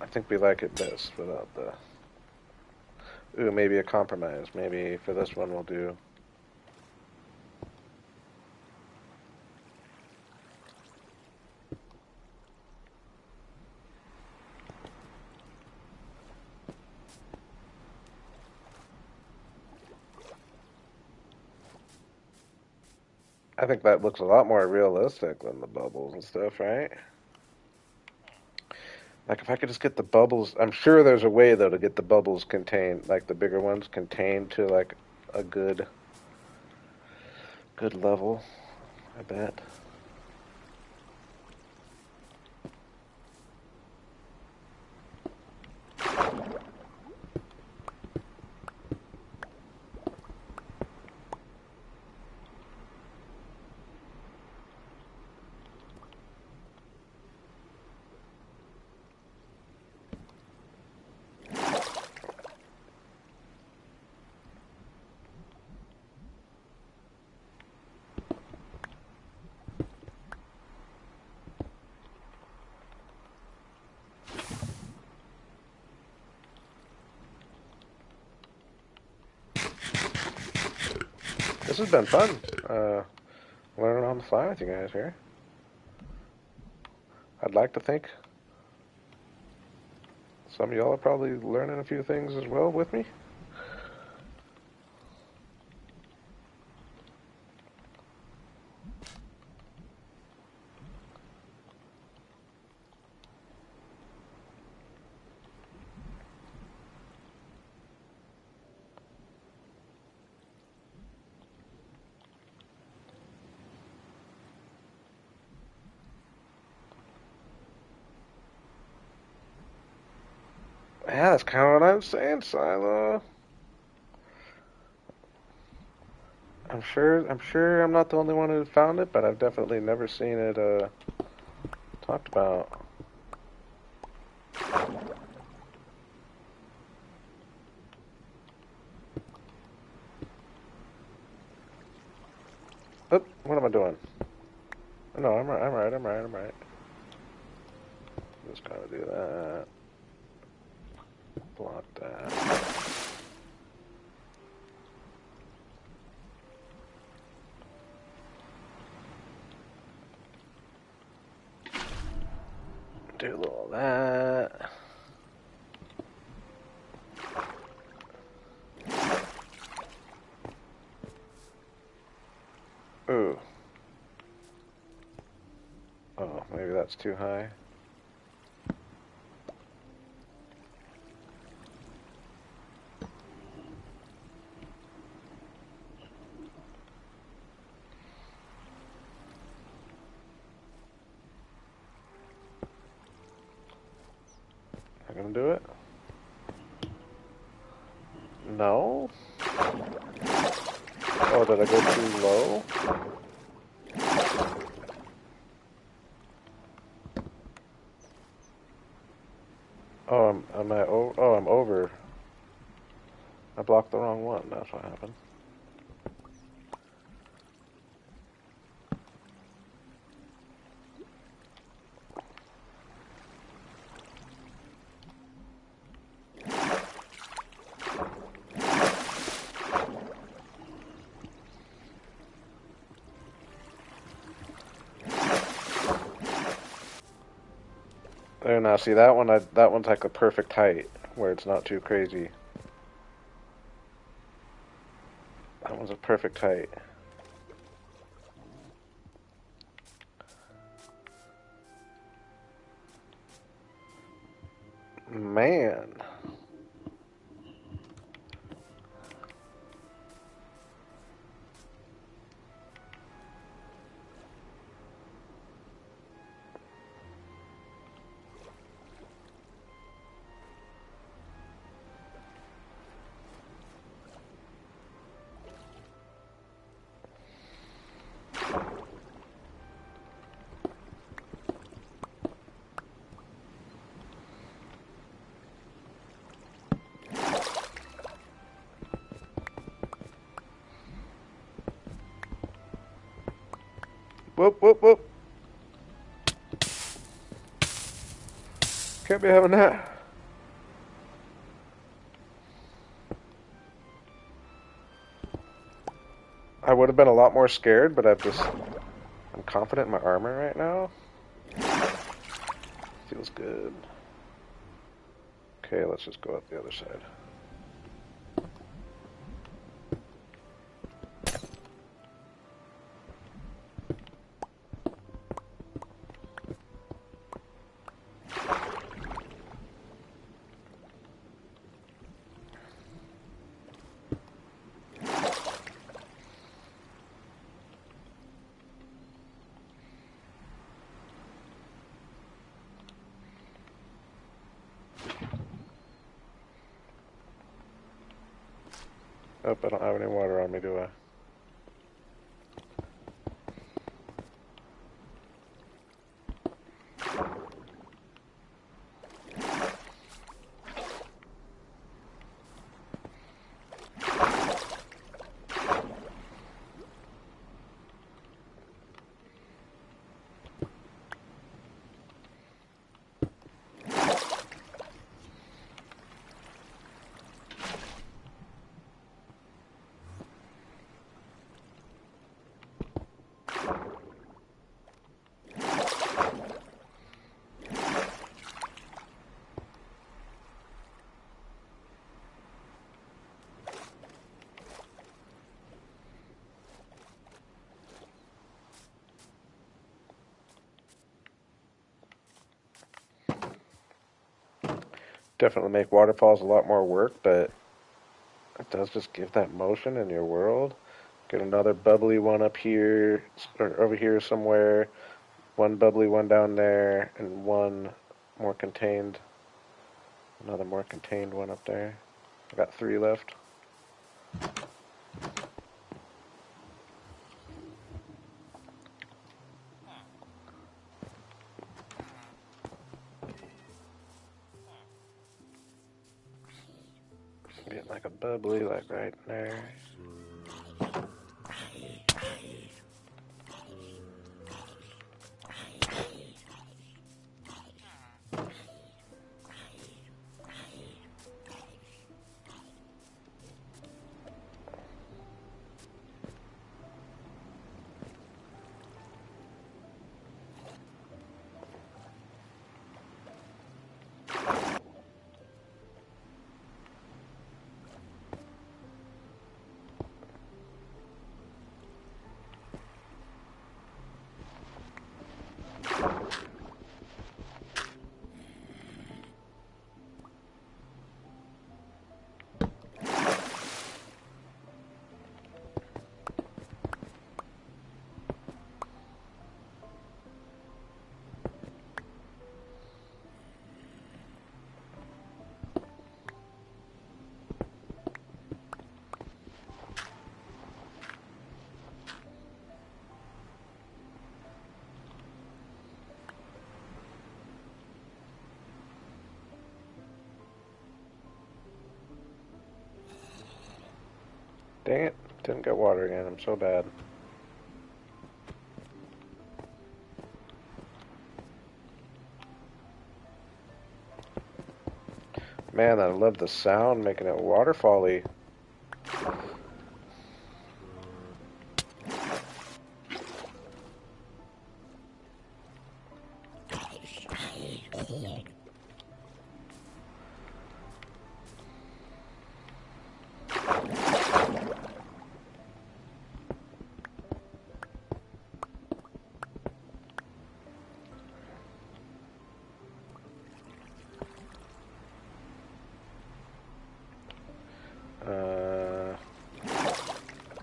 [SPEAKER 1] I think we like it best without the. Ooh, maybe a compromise. Maybe for this one we'll do. I think that looks a lot more realistic than the bubbles and stuff, right? Like if I could just get the bubbles, I'm sure there's a way though to get the bubbles contained, like the bigger ones contained to like a good level. I bet. has been fun. Learning on the fly with you guys here. I'd like to think some of y'all are probably learning a few things as well with me. Yeah, that's kind of what I'm saying, Silo. I'm sure I'm not the only one who found it, but I've definitely never seen it talked about. Oh, what am I doing? No, I'm right. Just gotta do that. Block that. Do a little of that. Ooh. Oh, maybe that's too high. I'm gonna do it. No? Oh, did I go too low? Oh, I'm over. I blocked the wrong one. That's what happened. There now, see that one. That one's like the perfect height, where it's not too crazy. That one's a perfect height. Man. Whoop, whoop, whoop. Can't be having that. I would have been a lot more scared, but I'm confident in my armor right now. Feels good. Okay, let's just go up the other side. Oh, I don't have any water on me, do I? Definitely make waterfalls a lot more work, but it does just give that motion in your world. Get another bubbly one up here, or over here somewhere. One bubbly one down there, and one more contained. Another more contained one up there. I got 3 left. Get like a bubbly, like right there. Dang it, didn't get water again. I'm so bad. Man, I love the sound, making it waterfall-y.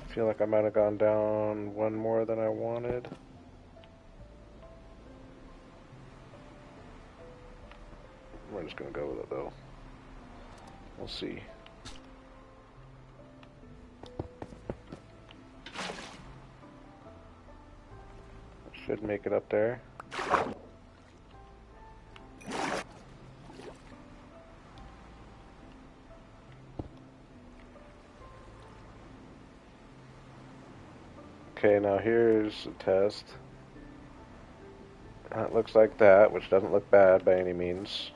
[SPEAKER 1] I feel like I might have gone down one more than I wanted. We're just gonna go with it though. We'll see. Should make it up there. Okay, now here's the test. It looks like that, which doesn't look bad by any means.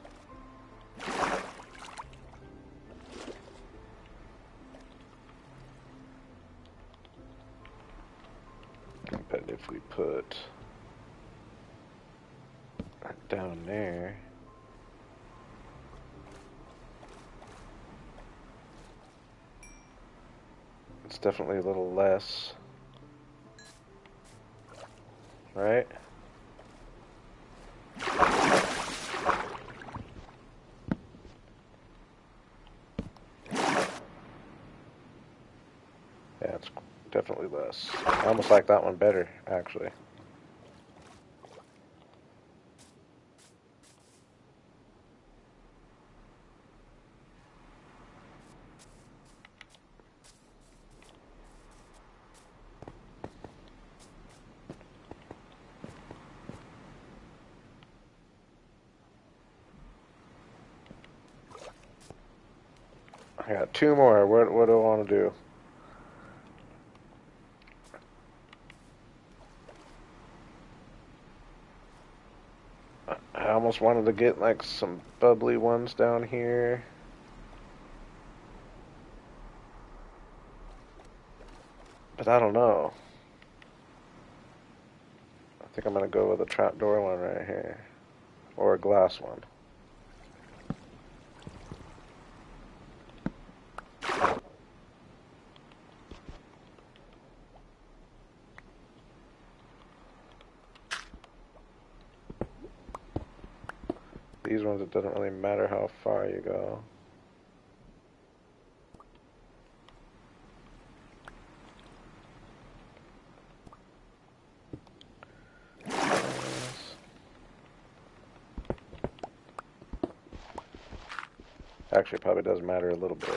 [SPEAKER 1] But if we put that down there, it's definitely a little less, right? Yeah, it's definitely less. I almost like that one better, actually. I got 2 more. What do I want to do? I almost wanted to get like some bubbly ones down here. But I don't know. I think I'm gonna go with a trapdoor one right here. Or a glass one. these ones, it doesn't really matter how far you go. Actually, it probably does matter a little bit.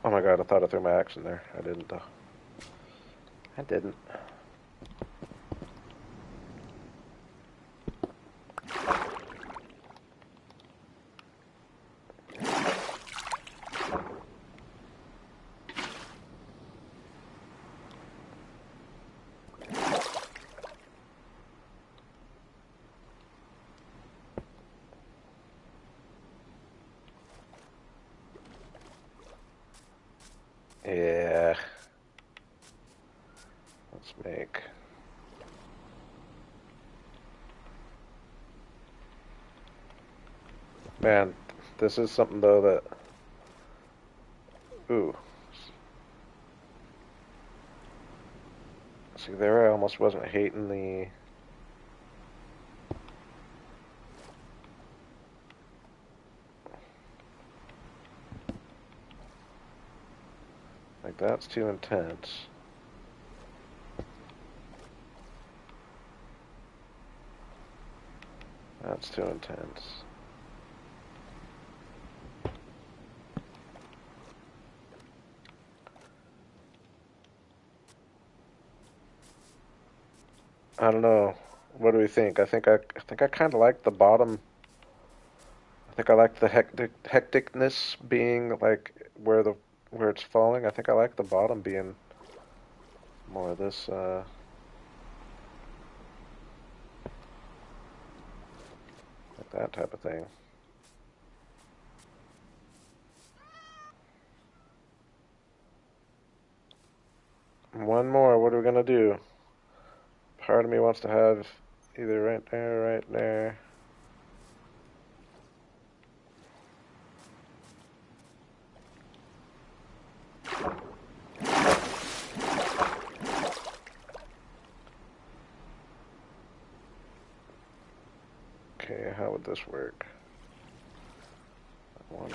[SPEAKER 1] Oh my god, I thought I threw my axe in there. I didn't though. I didn't. Yeah. Let's make... Man, this is something though that... Ooh. See, there I almost wasn't hating the... Like, that's too intense. That's too intense. I don't know. What do we think? I think I kind of like the bottom. I think I like the hecticness being like where it's falling. I think I like the bottom being more of this like that type of thing. One more. What are we gonna do? Part of me wants to have either right there, right there. Okay, how would this work? One.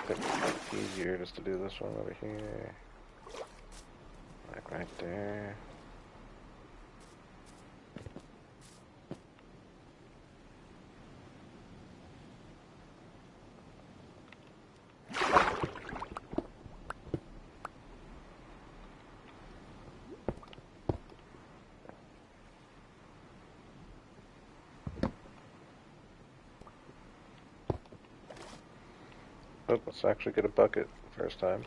[SPEAKER 1] I think it'd be easier just to do this one over here. Like right there. Oh, let's actually get a bucket first time.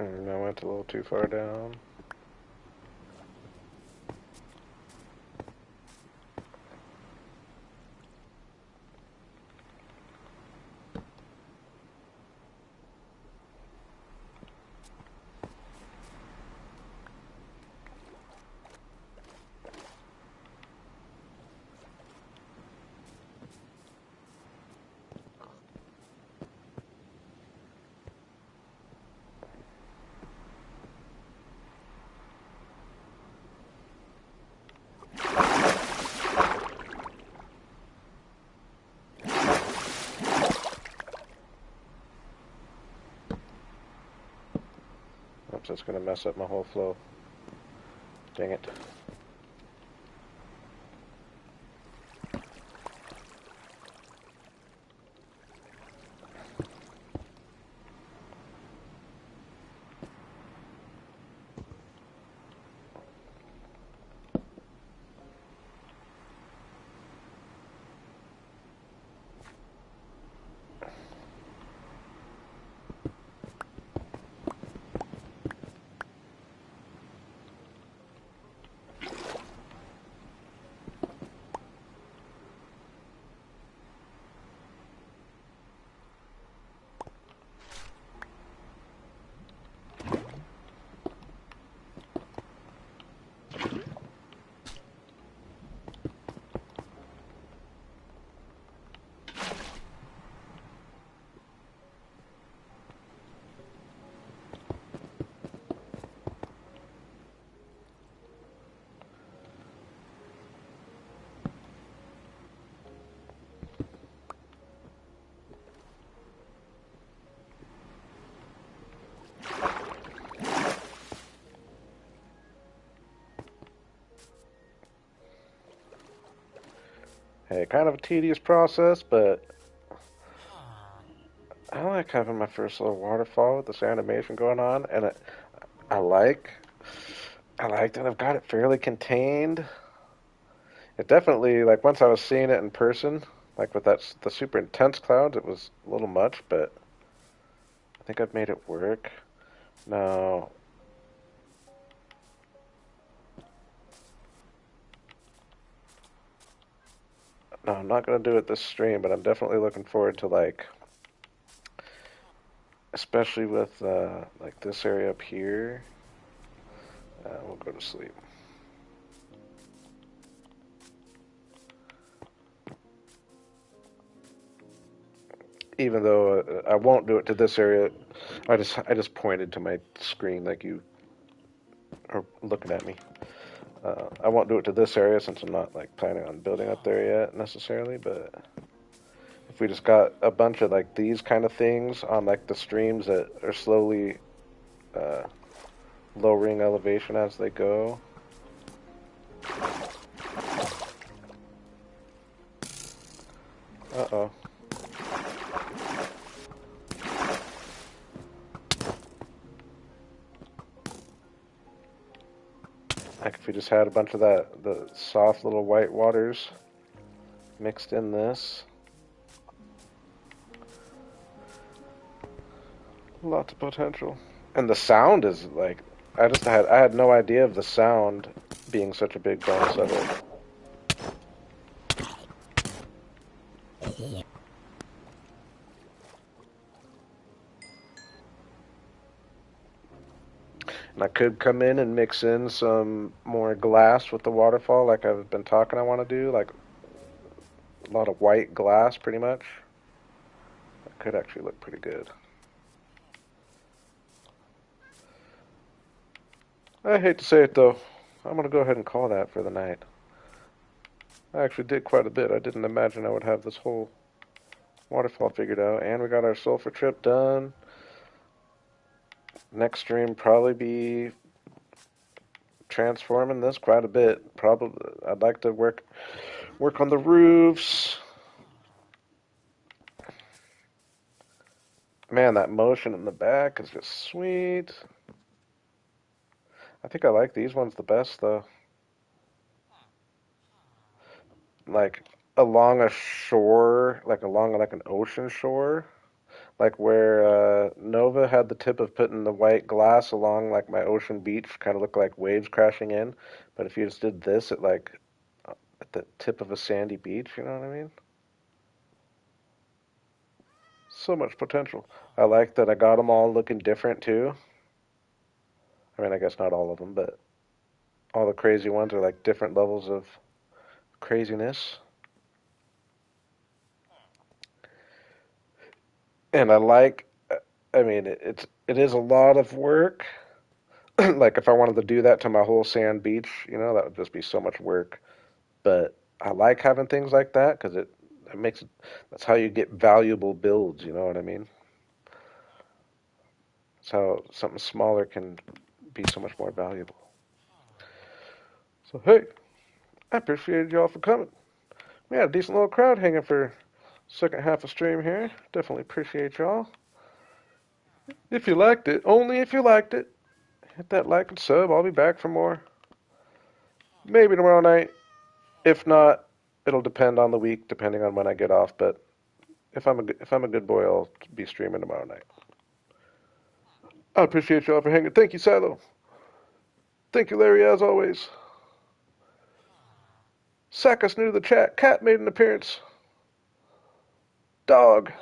[SPEAKER 1] I went a little too far down. Oops, that's gonna mess up my whole flow. Dang it. Hey, kind of a tedious process, but I like having my first little waterfall with this animation going on, and I like I like that I've got it fairly contained. It definitely, like, once I was seeing it in person, like with the super intense clouds, it was a little much, but I think I've made it work. Now, no, I'm not gonna do it this stream, but I'm definitely looking forward to, like, especially with like this area up here. We'll go to sleep. Even though I won't do it to this area, I just pointed to my screen like you are looking at me. I won't do it to this area since I'm not like planning on building up there yet necessarily. But if we just got a bunch of like these kind of things on like the streams that are slowly uh, lowering elevation as they go. Uh oh. Like if we just had a bunch of the soft little white waters mixed in this. Lots of potential. And the sound is like I had no idea of the sound being such a big bonus of it. And I could come in and mix in some more glass with the waterfall like I've been talking I want to do, like a lot of white glass pretty much. That could actually look pretty good. I hate to say it though. I'm gonna go ahead and call that for the night. I actually did quite a bit. I didn't imagine I would have this whole waterfall figured out. And we got our sulfur trip done. Next stream probably be transforming this quite a bit. Probably I'd like to work on the roofs. Man, that motion in the back is just sweet. I think I like these ones the best though. Like along a shore, like along like an ocean shore. Like where Nova had the tip of putting the white glass along like my ocean beach, kind of looked like waves crashing in. But if you just did this at like at the tip of a sandy beach, you know what I mean? So much potential. I like that I got them all looking different too. I mean, I guess not all of them, but all the crazy ones are like different levels of craziness. And I like, I mean, it is a lot of work. Like if I wanted to do that to my whole sand beach, you know, that would just be so much work. But I like having things like that because it makes it, that's how you get valuable builds. You know what I mean? That's how something smaller can be so much more valuable. So hey, I appreciate y'all for coming. We had a decent little crowd hanging for second half of stream here. Definitely appreciate y'all. If you liked it, only if you liked it, hit that like and sub. I'll be back for more. Maybe tomorrow night. If not, it'll depend on the week, depending on when I get off. But if I'm a good boy, I'll be streaming tomorrow night. I appreciate y'all for hanging. Thank you, Silo. Thank you, Larry, as always. Sakas new to the chat. Cat made an appearance. Dog.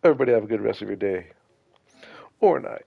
[SPEAKER 1] Everybody have a good rest of your day or night.